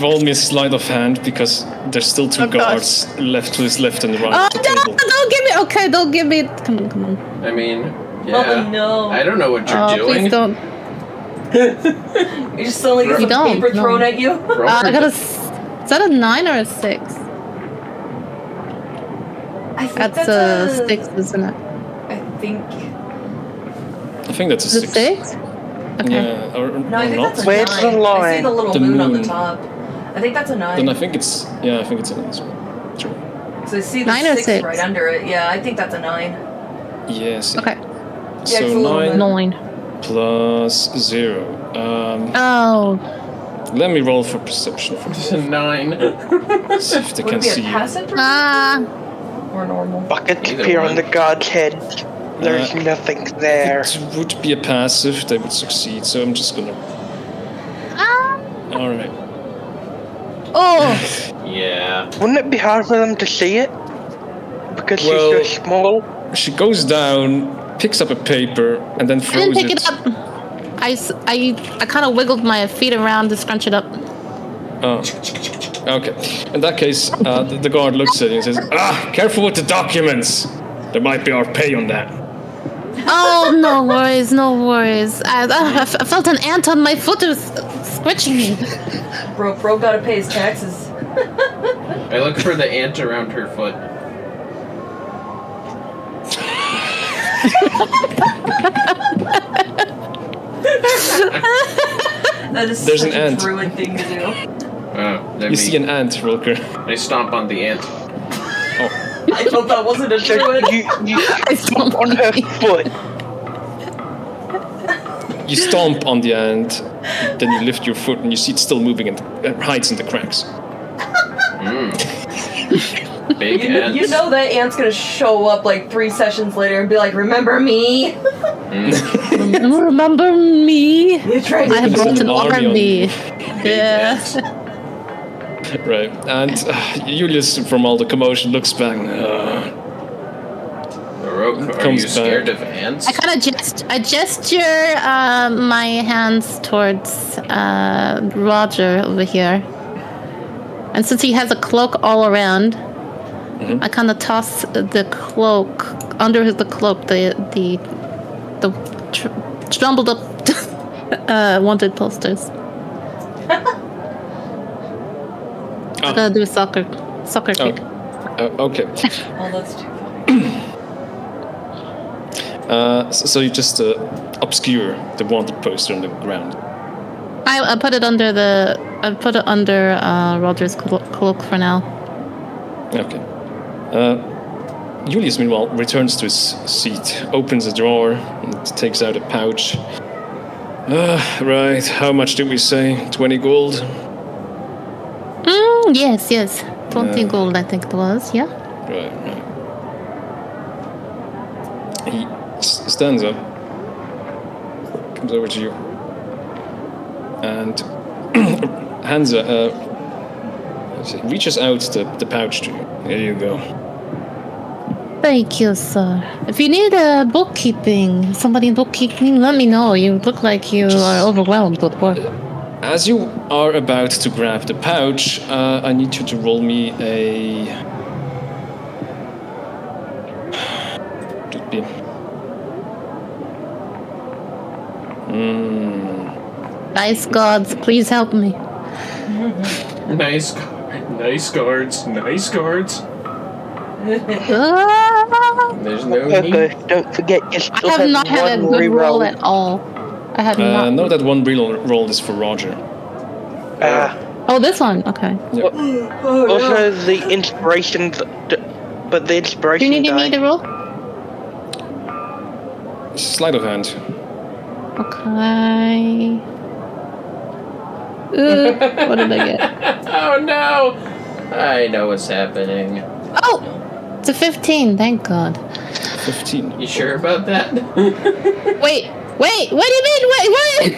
Roll me a sleight of hand because there's still two guards left to his left and right Oh of the no! table. Don't give me. Okay, don't give me. Come on. I mean, yeah. Oh no. I don't know what you're doing. Please don't. You just suddenly get some paper thrown at you. I got a. Is that a 9 or a 6? I think That's a 6, isn't it? think that's a Is it 6. 6? Okay. Yeah, or No, I think not. that's a Where's 9. the I see line? the little The moon on the moon. top. I think that's a 9. Then I think it's a 9 as well. True. So I see the 9 or 6 6? right under it. Yeah, I think that's a 9. Yes. Okay. Yeah, So it's a little 9 9. plus 0. Oh. Let me roll for perception for It's a 9. see if they Would can it be a see you. passive perception Ah. or normal? Buckets Either appear one. on the god's head. There's nothing there. It would be a passive, they would succeed, so I'm just gonna. Ah. Alright. Oh. Yeah. Wouldn't it be hard for them to see it? Because Well- she's so small. She goes down, picks up a paper, and then I didn't throws pick it up. I kind of wiggled my feet around to scrunch it up. Oh. Okay. In that case, the guard looks at you and says, careful with the documents! There might be our pay on that. Oh, no worries, no worries. I felt an ant on my foot. It was squishing me. Bro gotta pay his taxes. I look for the ant around her foot. That is There's such an a ant. druid thing to do. Oh, that You see an ant, Rolker. I stomp on the ant. Oh. I thought that wasn't a So druid. you stomp on her foot. You stomp on the ant, then you lift your foot and you see it still moving and hides in the cracks. Big ants. You know that ant's gonna show up like 3 sessions later and be like, "Remember me? Remember me? You tried I have to brought an army on army. Yeah. Ants. Right. And Julius, from all the commotion, looks back. Baroque, are Comes you scared back. of ants? I kind of gesture my hands towards Roger over here. And since he has a cloak all around, I kind of toss the cloak under the cloak, the jumbled up wanted posters. I gotta do a soccer kick. Okay. Oh, that's too funny. So you just obscure the wanted poster on the ground. I put it under Roger's cloak for now. Okay. Julius, meanwhile, returns to his seat, opens a drawer, and takes out a pouch. Right, how much did we say? 20 gold? Yes. 20 gold, I think it was, yeah. Right. He stands up, comes over to you, and hands reaches out the pouch to you. Here you go. Thank you, sir. If you need somebody in bookkeeping, let me know. You look like you are overwhelmed with work. As you are about to grab the pouch, I need you to roll me a... Should be... Nice gods, please help me. Nice guards. Nice guards. Ah! There's no Okay, need. don't forget you I still have not had a one good roll reroll. at all. I have not. no, that one roll is for Roger. Oh, this one. Okay. Also, the inspiration, but the Do inspiration you need me to die. roll? Sleight of hand. Okay. What did I get? Oh no! I know what's happening. Oh! It's a 15, thank God. 15. You sure about that? Wait, what do you mean? Wait!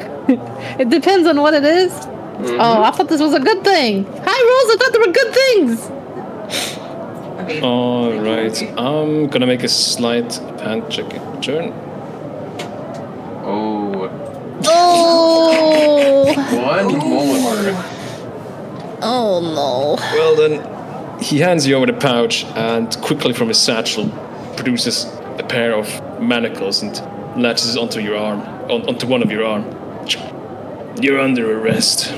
It depends on what it is. Oh, I thought this was a good thing. High rolls, I thought they were good things. Alright, I'm gonna make a sleight of hand check in turn. Oh. Oh! One more. Oh no. Well then, he hands you over the pouch and quickly from his satchel produces a pair of manacles and latches onto your arm, onto one of your arm. You're under arrest.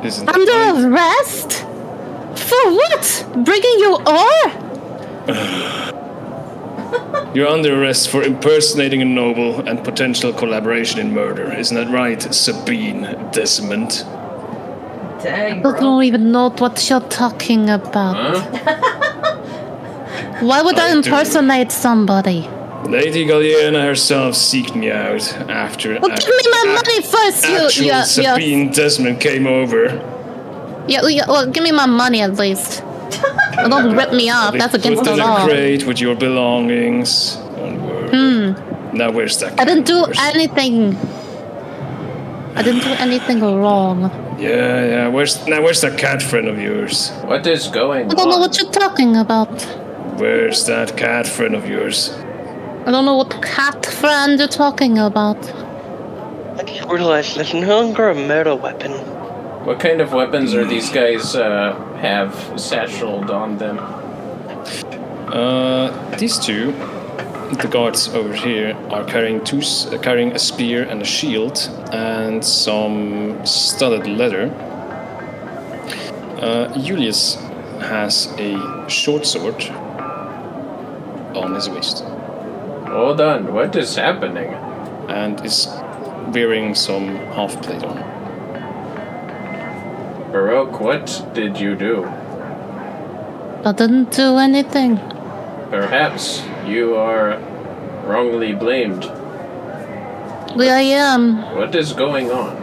Isn't it? Under arrest? For what? Bringing your ore? You're under arrest for impersonating a noble and potential collaboration in murder. Isn't that right, Sabine Desmond? Dang, I bro. don't even know what you're talking about. Why would I I do. impersonate somebody? Lady Galliena herself seeked me out after Well, give me my money first, actual Sabine Desmond came over. Well, give me my money at least. Don't rip me off. That's against the Put in a law. crate with your belongings. Don't worry. Now where's that cat? I didn't do Where's- anything. I didn't do anything wrong. Yeah. Where's that cat friend of yours? What is going on? I don't know what you're talking about. Where's that cat friend of yours? I don't know what cat friend you're talking about. I just realized there's no longer a murder weapon. What kind of weapons are these guys have satcheled on them? These two, the guards over here, are carrying carrying a spear and a shield and some studded leather. Julius has a short sword on his waist Hold on, what is happening? and is wearing some half plate on. Baroque, what did you do? I didn't do anything. Perhaps you are wrongly blamed. I am. What is going on?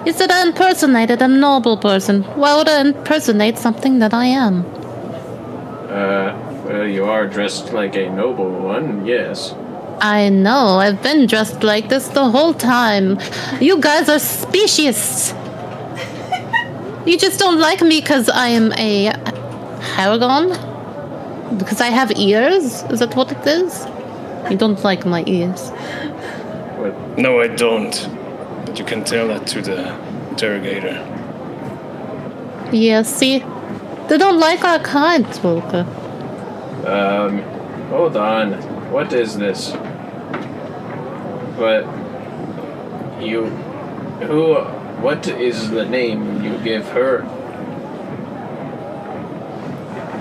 You said I impersonated a noble person. Why would I impersonate something that I am? Well, you are dressed like a noble one, yes. I know. I've been dressed like this the whole time. You guys are specious. You just don't like me because I am a paragon? Because I have ears? Is that what it is? You don't like my ears. What? No, I don't. But you can tell that to the interrogator. Yeah, see? They don't like our kind, Volker. Hold on. What is this? But what is the name you give her?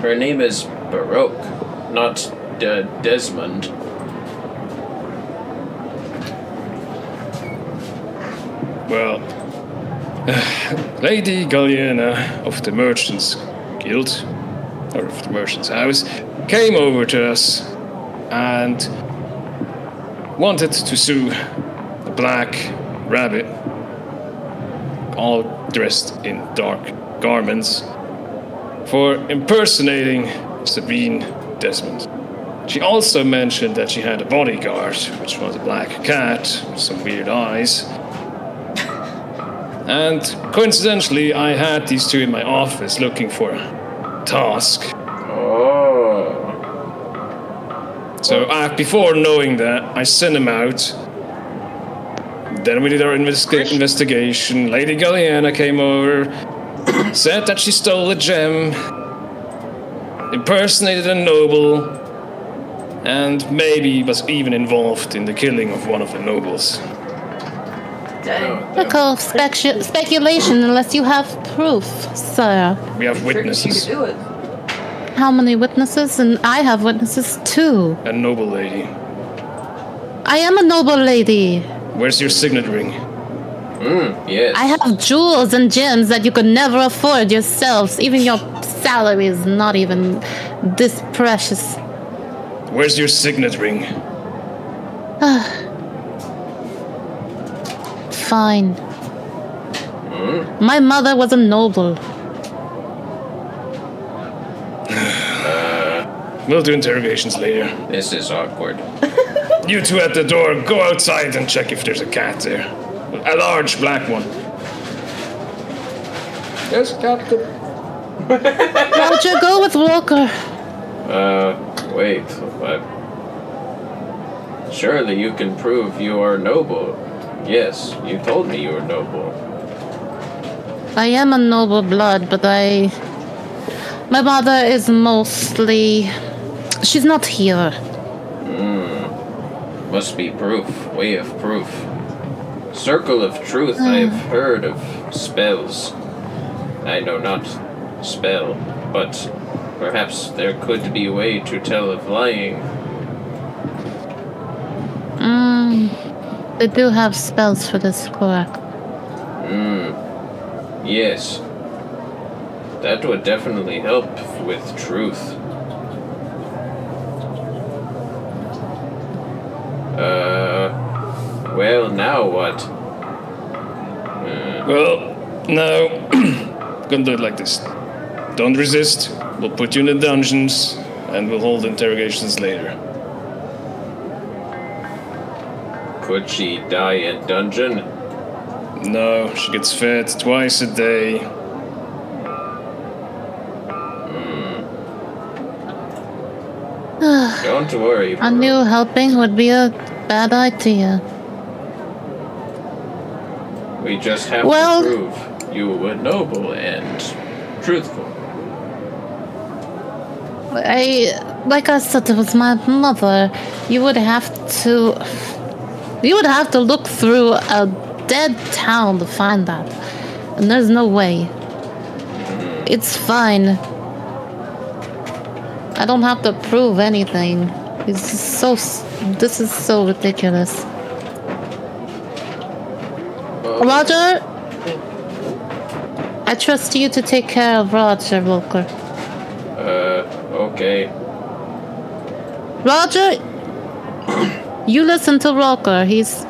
Her name is Baroque, not Desmond. Well, Lady Galliena of the Merchants Guild, or of the Merchants House, came over to us and wanted to sue the Black Rabbit, all dressed in dark garments, for impersonating Sabine Desmond. She also mentioned that she had a bodyguard, which was a black cat with some weird eyes. And coincidentally, I had these two in my office looking for a task. Oh. So before knowing that, I sent them out. Then we did our investigation. Lady Galliena came over, said that she stole a gem, impersonated a noble, and maybe was even involved in the killing of one of the nobles. Dang. I call speculation unless you have proof, sir. We have She witnesses. could do it. How many witnesses? And I have witnesses too. A noble lady. I am a noble lady. Where's your signet ring? Yes. I have jewels and gems that you could never afford yourselves. Even your salary is not even this precious. Where's your signet ring? Fine. My mother was a noble. We'll do interrogations later. This is awkward. You two at the door, go outside and check if there's a cat there. A large black one. Yes, Captain. Why would you go with Walker? Wait. Surely you can prove you are noble. Yes, you told me you were noble. I am a noble blood, but my mother is mostly... She's not here. Must be proof. Way of proof. Circle of truth. I've heard of spells. I know not spell, but Perhaps there could be a way to tell if lying. They do have spells for this, correct? Yes. That would definitely help with truth. Well, now what? Well, now, gonna do it like this. Don't resist. We'll put you in the dungeons, and we'll hold interrogations later. Could she die in dungeon? No, she gets fed twice a day. Don't worry. I knew helping would be a bad idea. We just have Well- to prove you were noble and truthful. Like I said, it was my mother. You would have to look through a dead town to find that. And there's no way. It's fine. I don't have to prove anything. This is so ridiculous. Roger, I trust you to take care of Roger, Volker. Okay. Roger, you listen to Roker. He's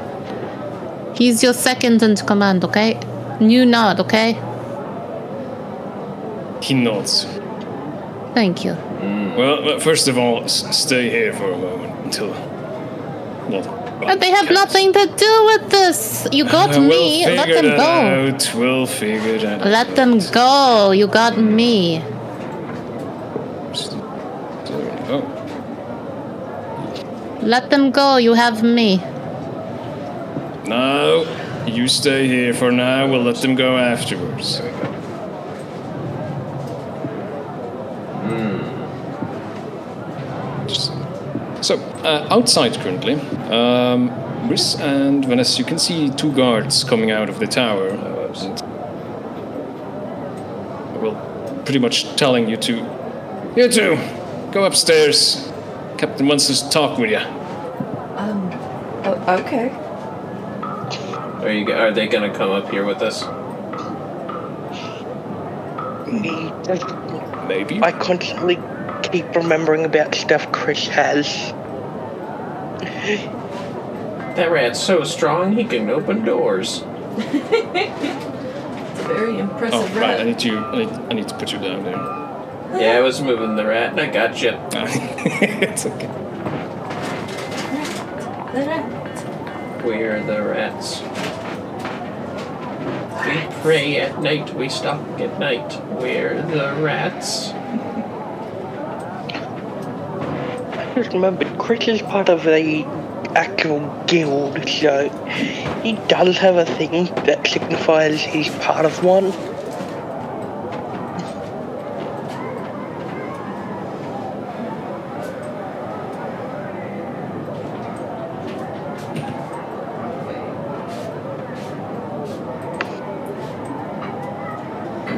your second in command, okay? You nod, okay? He nods. Thank you. Well, first of all, stay here for a moment until... Well, But they have nothing to do with this. You got me. Let them go. We'll figure that out. Let them go. You got me. Oh, Let them go. You have me. no. You stay here for now. We'll let them go afterwards. So, outside currently, Briss and Vanessa, you can see two guards coming out of the tower. Well, pretty much telling you to... You two, go upstairs. Captain wants to talk with you. Okay. Are they gonna come up here with us? Maybe. I constantly keep remembering about stuff Chris has. That rat's so strong he can open doors. It's a very impressive Oh, right, rat. I need to put you down there. Yeah, I was moving the rat and I got you. It's okay. The rat. We're the rats. We pray at night, we stalk at night. We're the rats. I just remembered Chris is part of the actual guild, so he does have a thing that signifies he's part of one.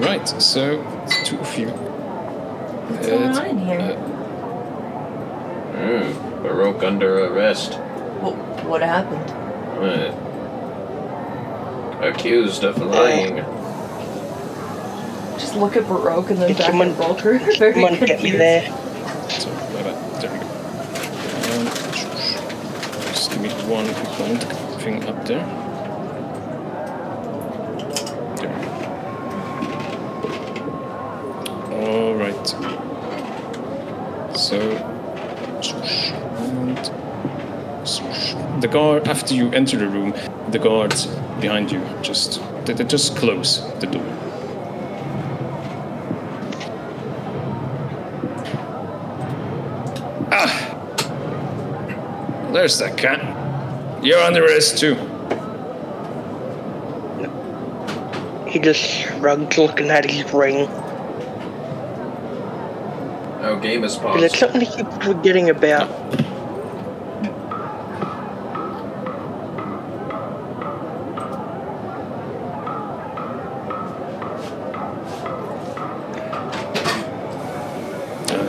Right, so two of you. What's going on in here? Baroque under arrest. What happened? Accused of lying. Just look at Baroque and then Did back someone- at Volker. Very Someone get me confused. there. So, there we go. Just give me one quick moment to get the thing up there. There we go. Alright. So, and the guard, after you enter the room, the guards behind you they just close the door. There's that cat. You're under arrest too. He just shrugged looking at his ring. Oh, game is But it's paused. something he keeps forgetting about.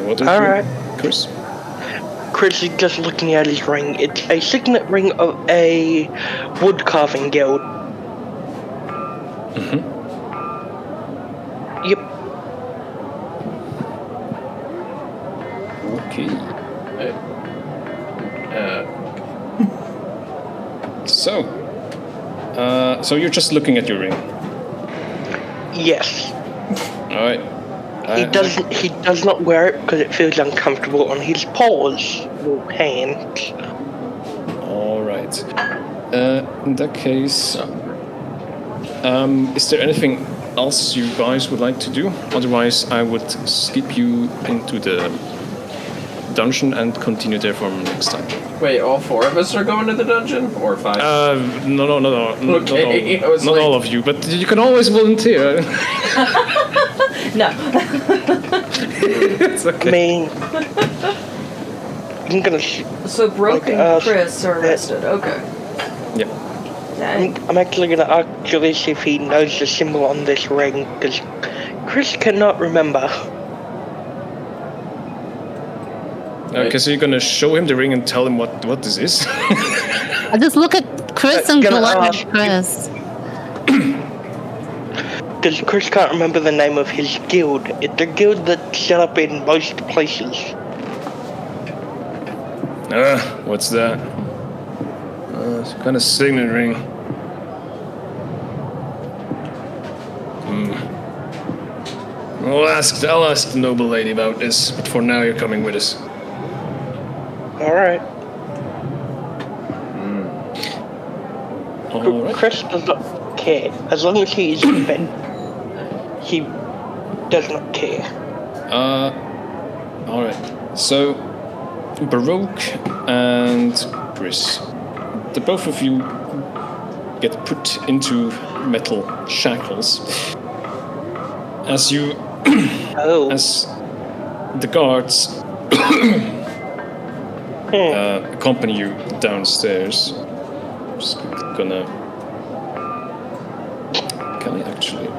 what is All it, right. Chris? Chris is just looking at his ring. It's a signet ring of a wood carving guild. Yep. Okay. So you're just looking at your ring. Yes. All right. He does not wear it because it feels uncomfortable on his paws or hands. All right. In that case, is there anything else you guys would like to do? Otherwise, I would skip you into the dungeon and continue there for next time. Wait, all 4 of us are going to the dungeon? Or 5? No. Okay, Not all of you, but you can always volunteer. No. It's okay. I mean, I'm gonna. So Broke and Chris are arrested. Okay. Yeah. Dang. I'm actually gonna ask Julius if he knows the symbol on this ring because Chris cannot remember. Okay, so you're gonna show him the ring and tell him what this is? I just look at Chris and Gonna glare ask at Chris. Because Chris can't remember the name of his guild. It's a guild that's set up in most places. What's that? It's kind of signet ring. I'll ask the noble lady about this, but for now you're coming with us. Alright. Alright. Chris does not care. As long as he is in bed, he does not care. Alright. So, Baroque and Chris, the both of you get put into metal shackles as you as the guards accompany you downstairs. I'm just gonna. Can I actually?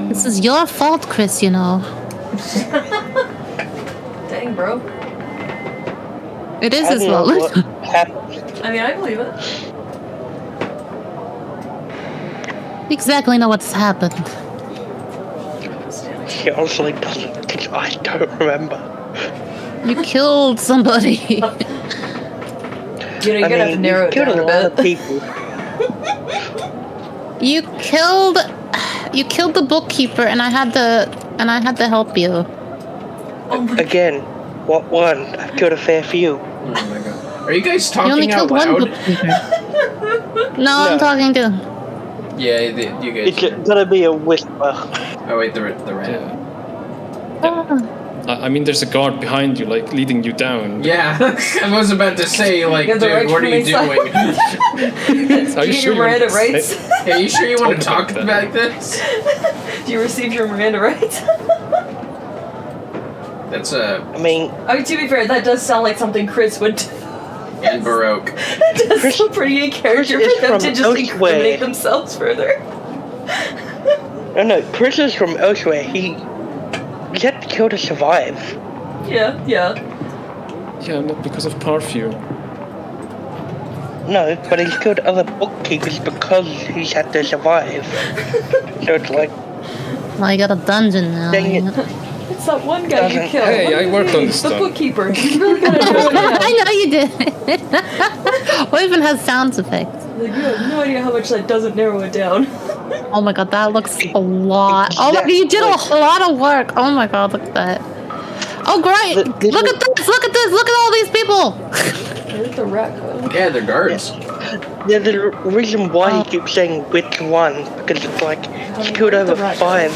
This is your fault, Chris, you know. Dang, bro. It is I his don't know fault. what happened. I mean, I believe it. Exactly know what's happened. He honestly doesn't, because I don't remember. You killed somebody. You know, you're gonna have to narrow it killed down a a lot of bit. people. You killed the bookkeeper, and I had to help you. Again, what one? I've killed a fair few. Oh my god. Are you guys You only talking out killed one loud? bookkeeper. No, I'm talking to. Yeah, you guys. It's gonna be a whisper. Oh wait, the rat. I mean, there's a guard behind you, like leading you down. Yeah, I was about to say, like, You have the dude, right what are you to remain doing? Are Do you get your Miranda rights? Hey, you sure you want to talk about about this? Do you receive your Miranda rights? That's I mean, I mean, to be fair, that does sound like something Chris would do. and Baroque. That does Chris- sound pretty in character Chris is for them to from just elsewhere. incriminate themselves further. no, Chris is from elsewhere. He had to kill to survive. Yeah. Yeah, not because of Parfew. No, but he's killed other bookkeepers because he's had to survive. So it's like, Well, you got a dungeon now. dang it. It's that one guy you Doesn't- killed. Hey, What I is worked his on name? this The stuff. bookkeeper. You really gotta narrow it down. I know you did. What even has sound effects? Like, you have no idea how much that doesn't narrow it down. Oh my god, that looks a lot. Oh my god, you did a lot of work. Oh my god, look at that. Oh great! Look at this! Look at this! Look at all these people! Where's the raccoon? Yeah, they're guards. There's a reason why he keeps saying which one, because it's like he killed over 5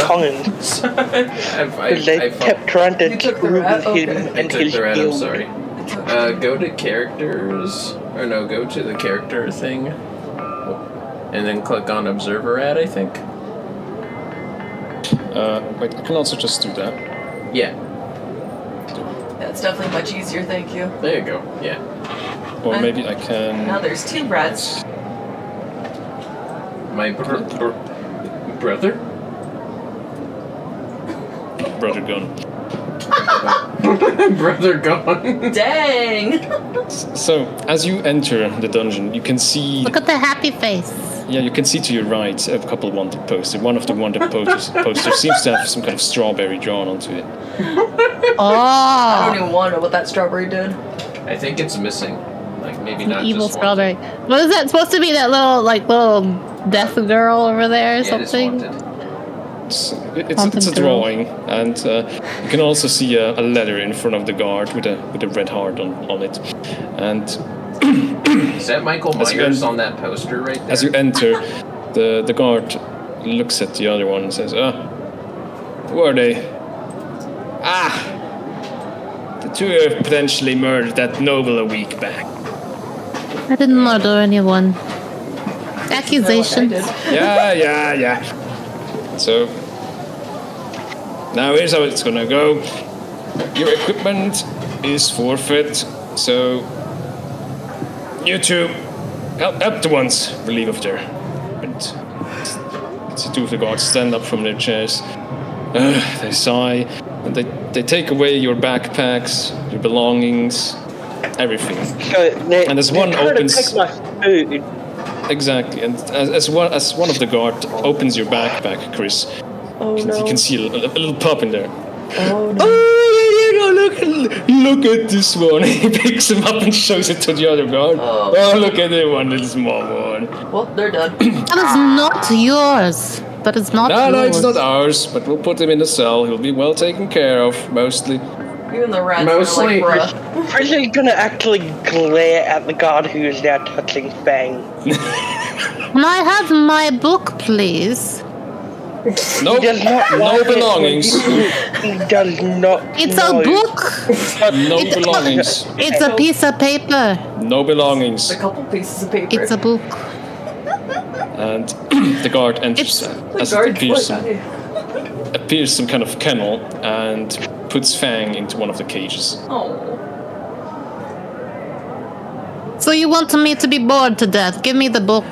Commons. Because they kept trying to You took the ruin rat? him Okay. I and took his the rat, I'm guild. sorry. Go to characters, or no, go to the character thing, and then click on observer ad, I think. Wait, I can also just do that. Yeah, Yeah, it's definitely much easier, thank you. there you go, yeah. Or maybe I can. Now there's 2 rats. My brother? Brother gun. Brother gone. Dang! So, as you enter the dungeon, you can see... Look at the happy face. Yeah, you can see to your right a couple of wanted posters. One of the wanted posters seems to have some kind of strawberry drawn onto it. I don't Oh, even want to know what that strawberry did. I think it's missing. Like, maybe not evil just strawberry. What is that supposed to be? That little death girl over there or Wanted. Yeah, it is something? wanted. It's a drawing, and you can also see a letter in front of the guard with a red heart on it. And Is that Michael As you Myers en- on that poster right there? as you enter, the guard looks at the other one and says, who are they? The two who potentially murdered that noble a week back. I didn't murder anyone. I Accusations. did. Yeah. So, now here's how it's gonna go. Your equipment is forfeit, so you two help the ones relieve of their. And the two of the guards stand up from their chairs. They sigh, and they take away your backpacks, your belongings, everything. And as one opens. Take my food. Exactly, and as one of the guard opens your backpack, Chris, Oh no. you can see a little pup in there. Oh no. Look at this one. He picks him up and shows it to the other guard. Oh, look at that one, little small one. Well, they're done. That is not yours. That is not yours. No, it's not ours, but we'll put him in a cell. He'll be well taken care of, mostly. Even the rats Mostly- are like, bruh. Pretty gonna actually glare at the guard who is now touching Fang. Can I have my book, please? Nope, He does not no want it. belongings. He does not. It's know. a book. No belongings. It's a piece of paper. No belongings. A couple pieces of paper. It's a book. And the guard enters The as it guard's appears like, some kind of kennel and puts Fang into one of the cages. oh. So you want me to be bored to death? Give me the book.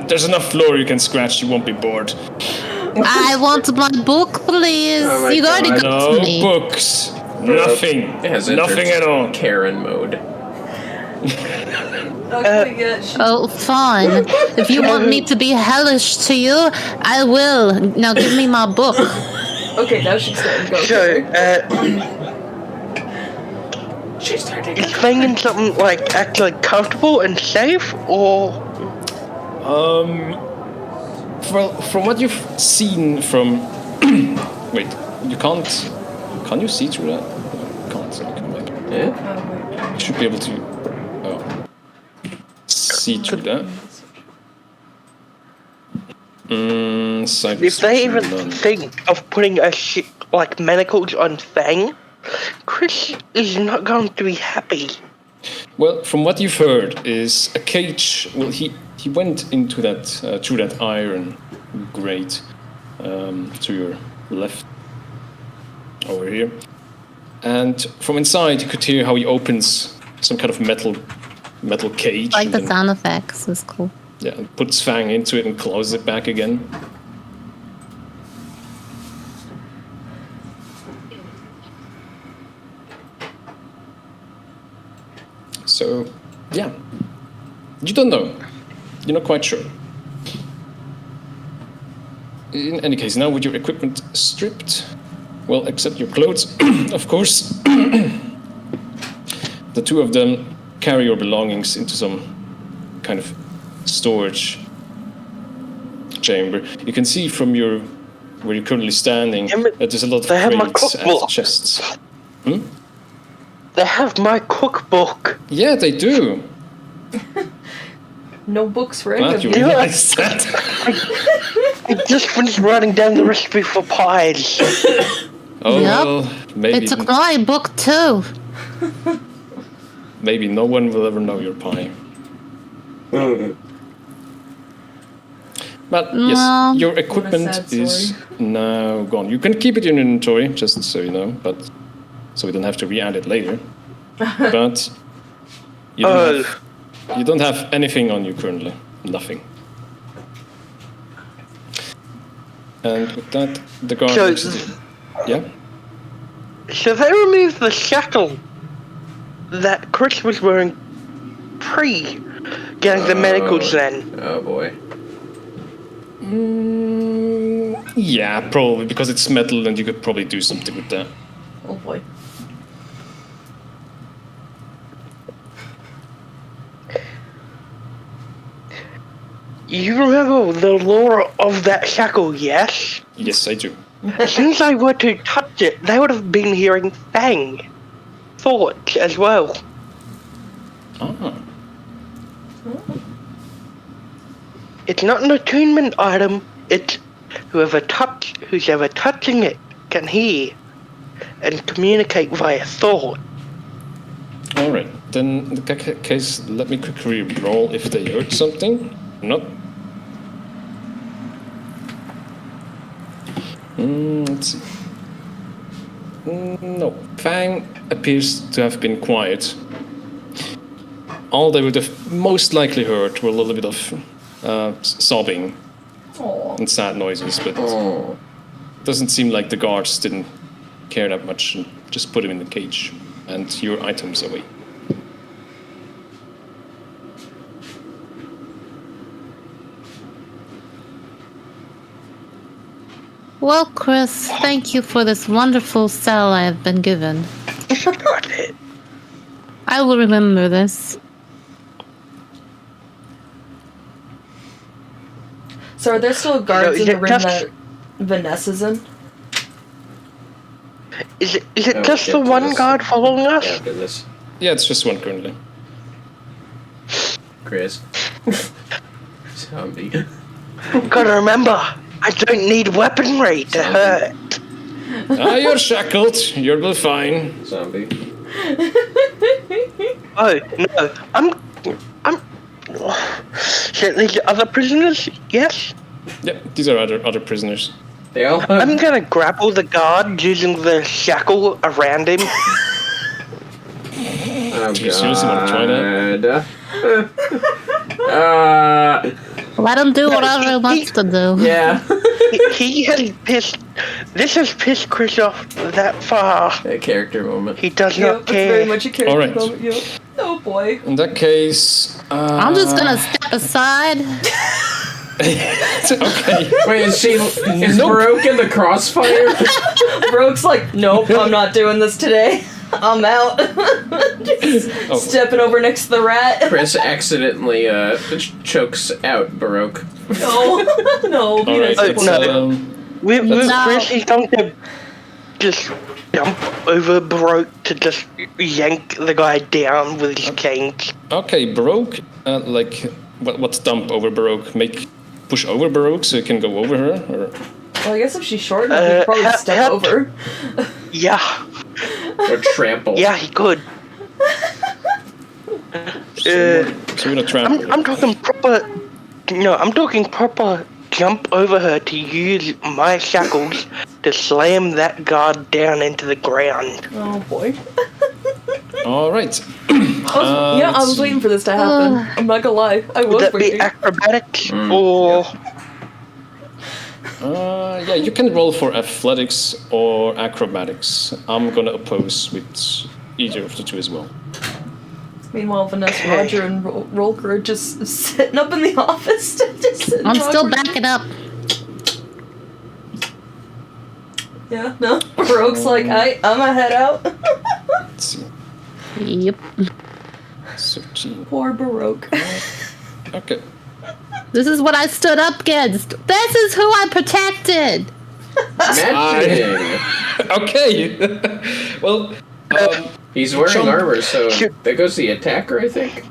There's enough floor you can scratch, you won't be bored. I want my book, please. Oh my You already God. got No me. books. Nothing. It has Nothing entered at all. Karen mode. Not gonna get Oh, fine. If you want me to be hellish to you, I will. Now give me my book. Okay, now she's starting to go. So, She's starting is Fang in something like actually comfortable and safe, or Well, from what you've seen from... Wait, you can't... Can you see through that? No, can't. Okay, Yeah? you should be able to... see through that. if they even think of putting a shit like manacles on Fang, Chris is not going to be happy. Well, from what you've heard is a cage... Well, he went into that... through that iron grate to your left. Over here. And from inside you could hear how he opens some kind of metal cage. Like the and then- sound effects is cool. Yeah, and puts Fang into it and closes it back again. So, yeah. You don't know. You're not quite sure. In any case, now with your equipment stripped, well, except your clothes, of course, the two of them carry your belongings into some kind of storage chamber. You can see from where you're currently standing that there's a lot of They have my crates and cookbook. chests. They have my cookbook. Yeah, they do. No books for any Glad of you you. realized that. I just finished writing down the recipe for pies. Oh, Yep. well, maybe, It took my book too. maybe no one will ever know your pie. But No. yes, your What a equipment sad is story. now gone. You can keep it in inventory, just so you know, but so we don't have to re-add it later. But you don't have anything on you currently. Nothing. And with that, the guard So- looks at you. Yeah? So they removed the shackle that Chris was wearing pre getting the medicals then. Oh boy. Yeah, probably, because it's metal and you could probably do something with that. Oh boy. You remember the lore of that shackle, yes? Yes, I do. As soon as I were to touch it, they would have been hearing Fang thoughts as well. Ah. It's not an attunement item, it's who's ever touching it can hear and communicate via thought. Alright, then in that case, let me quickly roll if they heard something. Not. Let's see. No, Fang appears to have been quiet. All they would have most likely heard were a little bit of sobbing and sad noises, but it doesn't seem like the guards didn't care that much and just put him in the cage and your items away. Well, Chris, thank you for this wonderful cell I have been given. Got it. I will remember this. So are there still guards in the room that Vanessa's in? Is it just the one guard following us? Yeah, goodness. Yeah, it's just one currently. Chris. Zombie. Gotta remember, I don't need weaponry to hurt. You're shackled. You'll be fine. Zombie. Oh, no, I'm... Certainly the other prisoners, yes? Yeah, these are other prisoners. They all have... I'm gonna grapple the guard using the shackle around him. Oh, Do you seriously want to try that? Let him do whatever he wants to do. Yeah. He has pissed... This has pissed Chris off that far. A character moment. He does Yep, not it's care. very much a character Alright. moment. Yep. Oh boy. In that case, I'm just gonna step aside. okay. Wait, is Baroque in the crossfire? Baroque's like, nope, I'm not doing this today. I'm out. Just stepping over next to the rat. Chris accidentally chokes out Baroque. No, be Alright, nice. it's, no. With No. Chris, he's going to just jump over Baroque to just yank the guy down with his canes. Okay, Baroque, what's dump over Baroque? Push over Baroque so you can go over her? Or? Well, I guess if she's short enough, he'd probably step over. Yeah. Or trample. Yeah, he could. So you're gonna trample. I'm talking proper... No, I'm talking proper jump over her to use my shackles to slam that guard down into the ground. Oh boy. Alright. I was waiting for this to happen. I'm not gonna lie. I Would was that be waiting. acrobatics or... Yeah, you can roll for athletics or acrobatics. I'm gonna oppose with either of the two as well. Meanwhile, Vanessa, Roger, and Rolker are just sitting up in the office. Just sitting I'm still awkwardly. backing up. Yeah, no. Baroque's like, I'm gonna head out. Let's see. Yep. 13. Poor Baroque. Okay. This is what I stood up against. This is who I protected. Matching. Okay. Well, He's wearing Jump. armor, so there goes the attacker, I think.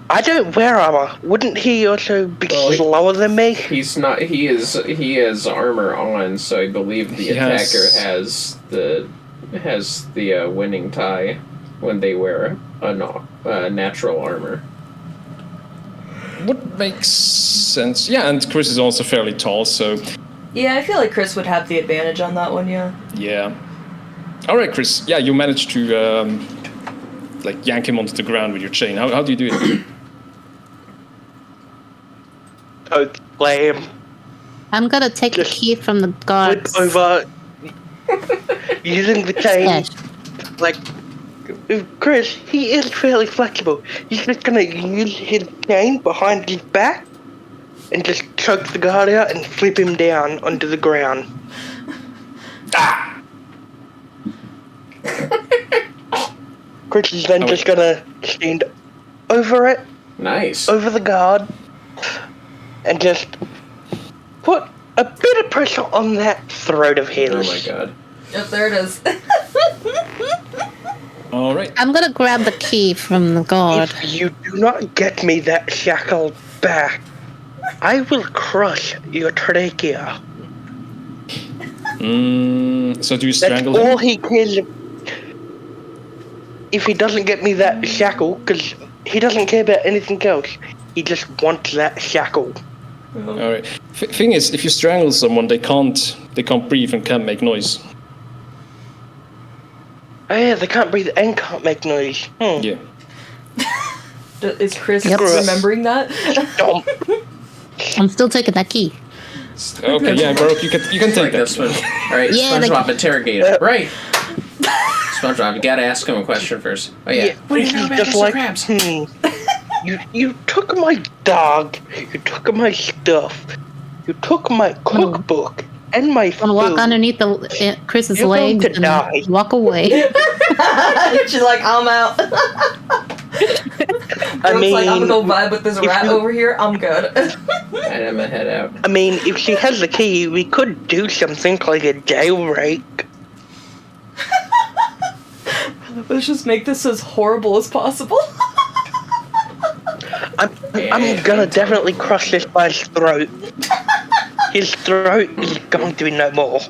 I don't wear armor. Wouldn't he also be Well, slower than me? He's not. He has armor on, so I believe the He attacker has- has the winning tie when they wear natural armor. what makes sense? Yeah, and Chris is also fairly tall, so Yeah, I feel like Chris would have the advantage on that one, yeah. yeah. All right, Chris. Yeah, you managed to yank him onto the ground with your chain. How do you do it? Oh, slam. I'm gonna take the Just key from the Flip guards. over. using the chain, Yes. like, Chris, he is fairly flexible. He's just gonna use his chain behind his back and just choke the guard out and flip him down onto the ground. Chris is then just gonna stand over it, Nice. over the guard, and just put a bit of pressure on that throat of his. Oh my god. Yep, there it is. All right. I'm gonna grab the key from the guard. If you do not get me that shackle back, I will crush your trachea. So do you That's strangle all him? he cares. If he doesn't get me that shackle, because he doesn't care about anything else, he just wants that shackle. All right. Thing is, if you strangle someone, they can't breathe and can't make noise. Oh yeah, they can't breathe and can't make noise. Yeah. Is Chris Yep. remembering that? Don't. I'm still taking that key. Okay. Yeah, Baroque, you can take Like that. this one. Alright, Yeah, SpongeBob, interrogate him. Right. SpongeBob, you gotta ask him a question first. Oh yeah. What do you know about just Mr. like, Krabs? You took my dog, you took my stuff, you took my cookbook and my I'm gonna walk food. underneath Chris's You're going legs to die. and walk away. She's like, I'm out. I mean, like, I'm gonna go vibe with this if rat you- over here. I'm good. And I'm gonna head out. I mean, if she has the key, we could do something like a jailbreak. Let's just make this as horrible as possible. I'm gonna definitely crush this guy's throat. His throat is going to be no more.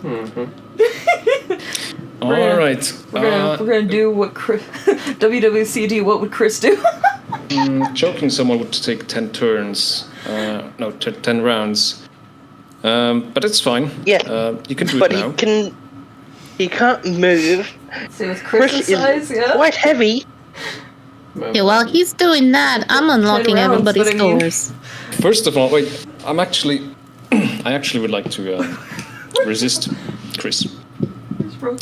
All right. We're gonna do what Chris, WWCD. What would Chris do? Choking someone would take 10 turns. No, 10 rounds. But it's fine. Yeah. You can do But it now. he can't move. See, with Chris Chris's is size, yeah. quite heavy. Yeah, while he's doing that, I'm unlocking rounds, everybody's but I mean- doors. First of all, wait. I actually would like to resist Chris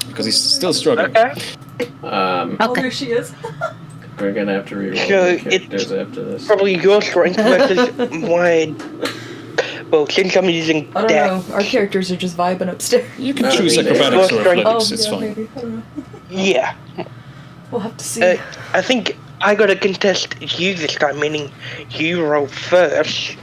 because he's still struggling. Okay. Oh, Okay. there she is. We're gonna have to reroll So the characters after this. Probably your strength versus mine. Well, since I'm using I don't death. know. Our characters are just vibing upstairs. You can choose yeah. acrobatics or Oh, athletics. It's yeah, fine. maybe. I don't know. Yeah. We'll have to see. I think I gotta contest you this time, meaning you roll first.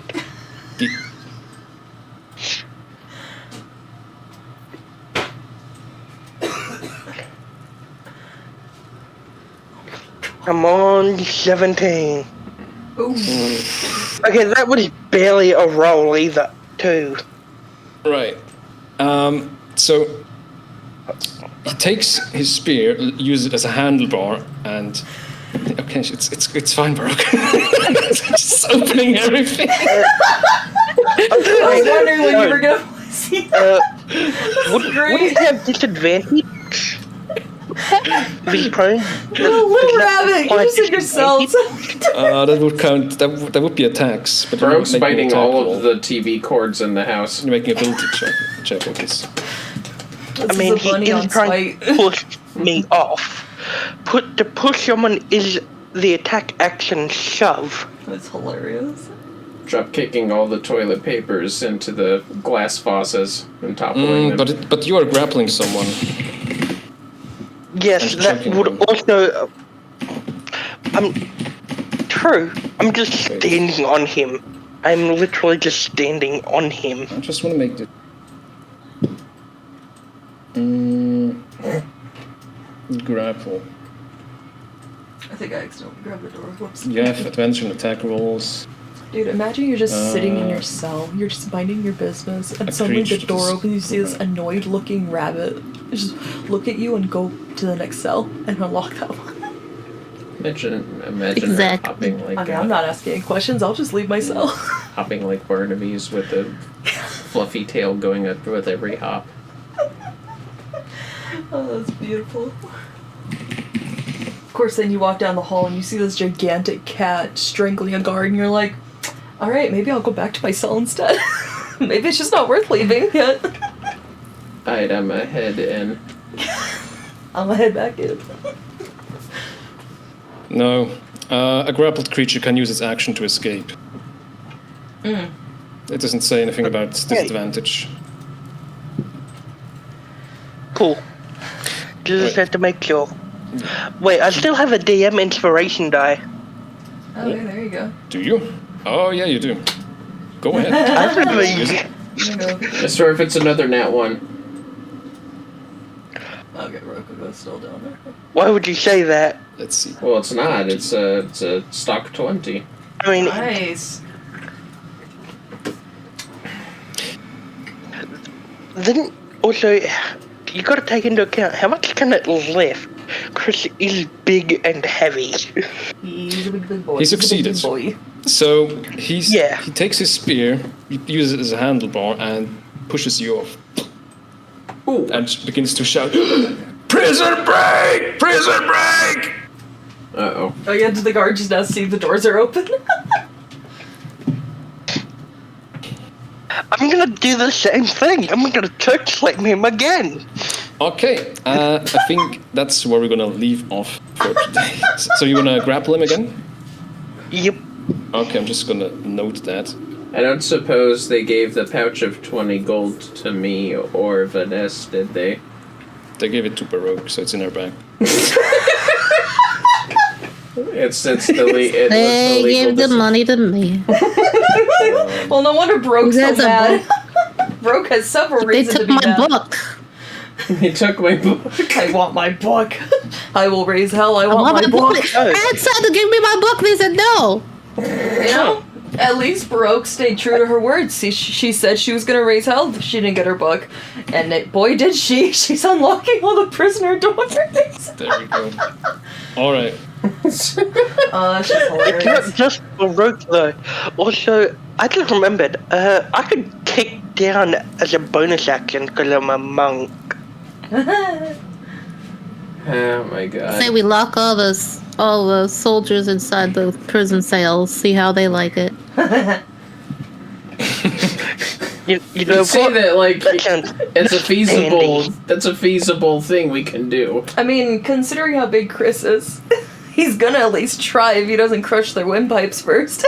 Come on, 17. Ooh. Okay, that was barely a roll either, too. Right. So he takes his spear, uses it as a handlebar, and okay, it's fine, Baroque. Just opening everything. I was wondering when you were gonna see that. Would it have disadvantage? Be prone? Little rabbit, you just hit yourself. That would count. That would be attacks. But you're Baroque's making an biting attack all roll. of the TV cords in the house. You're making ability check with this. This I mean, is a bunny he on is trying spite. to push me off. To push someone is the attack action shove. That's hilarious. Drop kicking all the toilet papers into the glass vases and toppling them. But you are grappling someone. Yes, And that choking would them. also. True. I'm just standing on him. I'm literally just standing on him. I just want to make this. Grapple. I think I accidentally grabbed the door. Whoops. You have adventure and attack rolls. Dude, imagine you're just sitting in your cell, you're just minding your business, and A suddenly the creature door just- opens, you see this annoyed-looking rabbit just look at you and go to the next cell and unlock that one. Imagine Exactly. her hopping like I mean, I'm not asking any questions, I'll just leave my cell. hopping like Barnaby's with a fluffy tail going up with every hop. Oh, that's beautiful. Of course, then you walk down the hall and you see this gigantic cat strangling a guard, and you're like, alright, maybe I'll go back to my cell instead. Maybe it's just not worth leaving yet. Alright, I'm gonna head in. I'm gonna head back in. No. A grappled creature can use its action to escape. It doesn't say anything about disadvantage. Cool. Just had to make sure. Wait, I still have a DM inspiration die. Oh, yeah, there you go. Do you? Oh, yeah, you do. Go ahead. I remember Use it. There you go. I swear if it's another nat 1. Okay, Rococo's still down there. Why would you say that? Let's see. Well, it's not. It's a stock 20. I mean, Nice. then also, you gotta take into account how much can it lift? Chris is big and heavy. He's a big boy. He succeeded. He's a big boy. So he takes his spear, he uses it as a handlebar, and pushes you off. Ooh. And begins to shout, "Prison break! Prison break!" Uh-oh. Oh yeah, did the guard just now see the doors are open? I'm gonna do the same thing. I'm gonna touch flame him again. Okay, I think that's where we're gonna leave off for today. So you're gonna grapple him again? Yep. Okay, I'm just gonna note that. I don't suppose they gave the pouch of 20 gold to me or Vanessa, did they? They gave it to Baroque, so it's in her bag. It's the it They was the gave the money to me. Well, no wonder Broke's so That's a mad. Broke has several They reasons to took be my mad. book. He took my book. I want my book. I will raise hell. I I want my book. Oh. I tried to give me my book. They said no. You know, at least Baroque stayed true to her words. See, she said she was gonna raise hell. She didn't get her book, and boy did she! She's unlocking all the prisoner doors. There we go. Alright. She's It's hilarious. not just Baroque though. Also, I just remembered, I could kick down as a bonus action because I'm a monk. Oh my god. Say we lock all the soldiers inside the prison cells. See how they like it. You know Say what? that like That sounds it's a feasible. handy. That's a feasible thing we can do. I mean, considering how big Chris is, he's gonna at least try if he doesn't crush their windpipes first.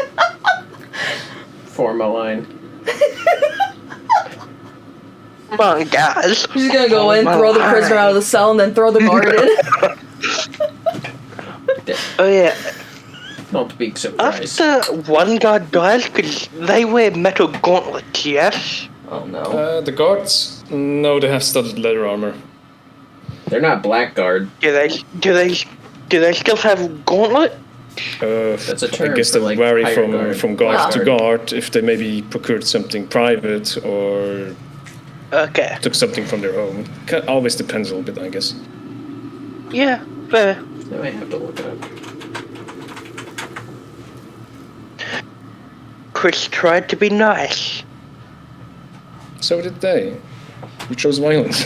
Form a line. Come on, guys. He's gonna go in, throw the prisoner out of the cell, and then throw the guard in. Oh yeah. Not big surprise. After one guard dies, because they wear metal gauntlets, yes? Oh no. The guards? No, they have studded leather armor. They're not blackguard. Do they still have gauntlet? That's a term I guess for, that like, vary higher guard. from guard to Wow. guard, if they maybe procured something private or Okay. took something from their own. Always depends a little bit, I guess. Yeah, fair. Now I have to look it up. Chris tried to be nice. So did they. We chose violence.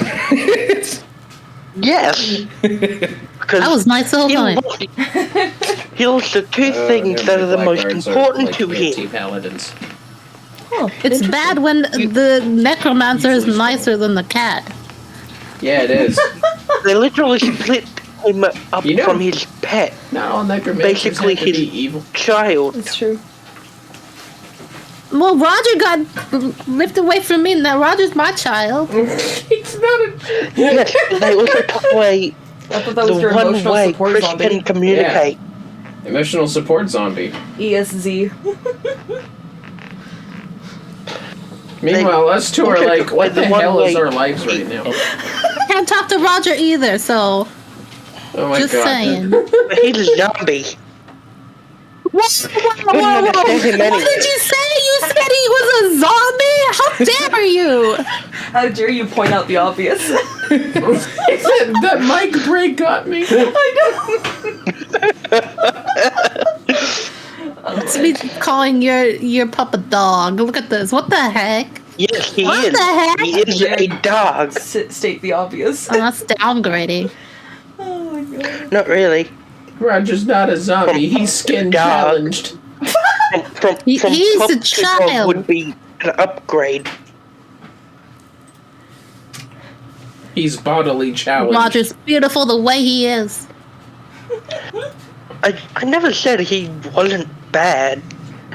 Yes. Because That was nice the whole time. he lost the two things that are the most important to him. Paladins. Oh, It's bad when the necromancer is nicer than the cat. Yeah, it is. They literally split him up You know- from his pet Not all necromancers Basically, have to be his- evil. child. It's true. Well, Roger got lifted away from me. Now Roger's my child. It's not a. Yes, they also took away I thought that the was your one emotional way support Chris zombie. can communicate. Emotional support zombie. ESZ. Meanwhile, us two are Okay, like, what the the one hell is way- our lives right now? Can't talk to Roger either. So Oh my just god. saying. But he's a zombie. Whoa, Couldn't understand him What anyway. did you say? You said he was a zombie? How dare you? How dare you point out the obvious? that mic break got me. It's me calling your pup a dog. Look at this. What the heck? Yes, he What is. the heck? He is a dog. State the obvious. Oh, that's downgrading. Oh my god. Not really. Roger's not a zombie. He's skin Dog. challenged. He's From a pup to dog child. would be an upgrade. He's bodily challenged. Roger's beautiful the way he is. I never said he wasn't bad.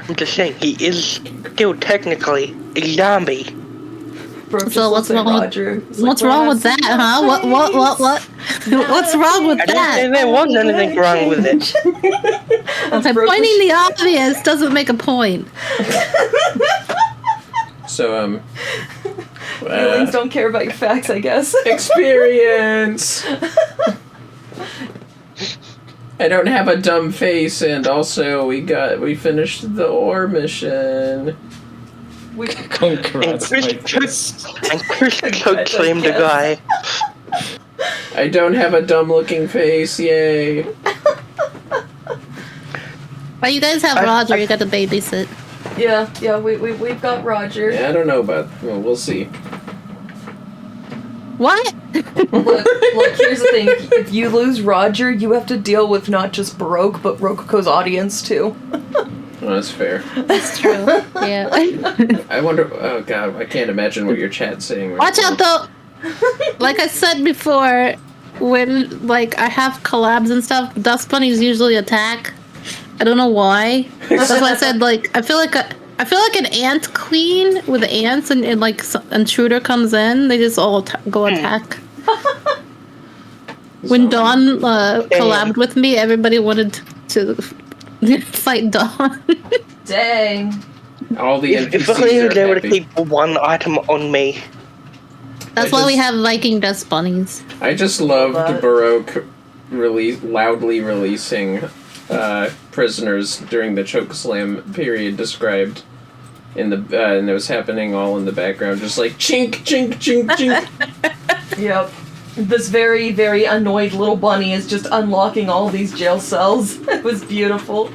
I'm just saying he is still technically a zombie. Brooke just So looks what's at wrong Roger. with He's like, what's "Well, wrong with that's that, huh? What? What's wrong with I didn't say that? there was anything wrong with it. Okay, Brooke pointing was- the obvious doesn't make a point. So, Feelings don't care about your facts, I guess. experience! I don't have a dumb face, and also we finished the ore mission. Congrats, I guess. And Chris claimed the guy. I don't have a dumb looking face, yay. But you guys have Roger, you got to babysit. Yeah, we've got Roger. Yeah, I don't know about, well, we'll see. What? Look, here's the thing. If you lose Roger, you have to deal with not just Baroque, but Rococo's audience, too. Well, that's fair. That's true. Yeah. I wonder, oh god, I can't imagine what your chat's saying right Watch now. out though. Like I said before, when like I have collabs and stuff, dust bunnies usually attack. I don't know why. That's why I said like I feel like an ant queen with ants and like intruder comes in, they just all go attack. When Dawn collabed with me, everybody wanted to fight Dawn. Dang. All the If NPCs only are they would happy. keep one item on me. That's why we have Viking dust bunnies. I just loved that. Baroque loudly releasing prisoners during the chokeslam period described in the and it was happening all in the background, just like chink, chink, chink, chink. Yep. This very, very annoyed little bunny is just unlocking all these jail cells. It was beautiful.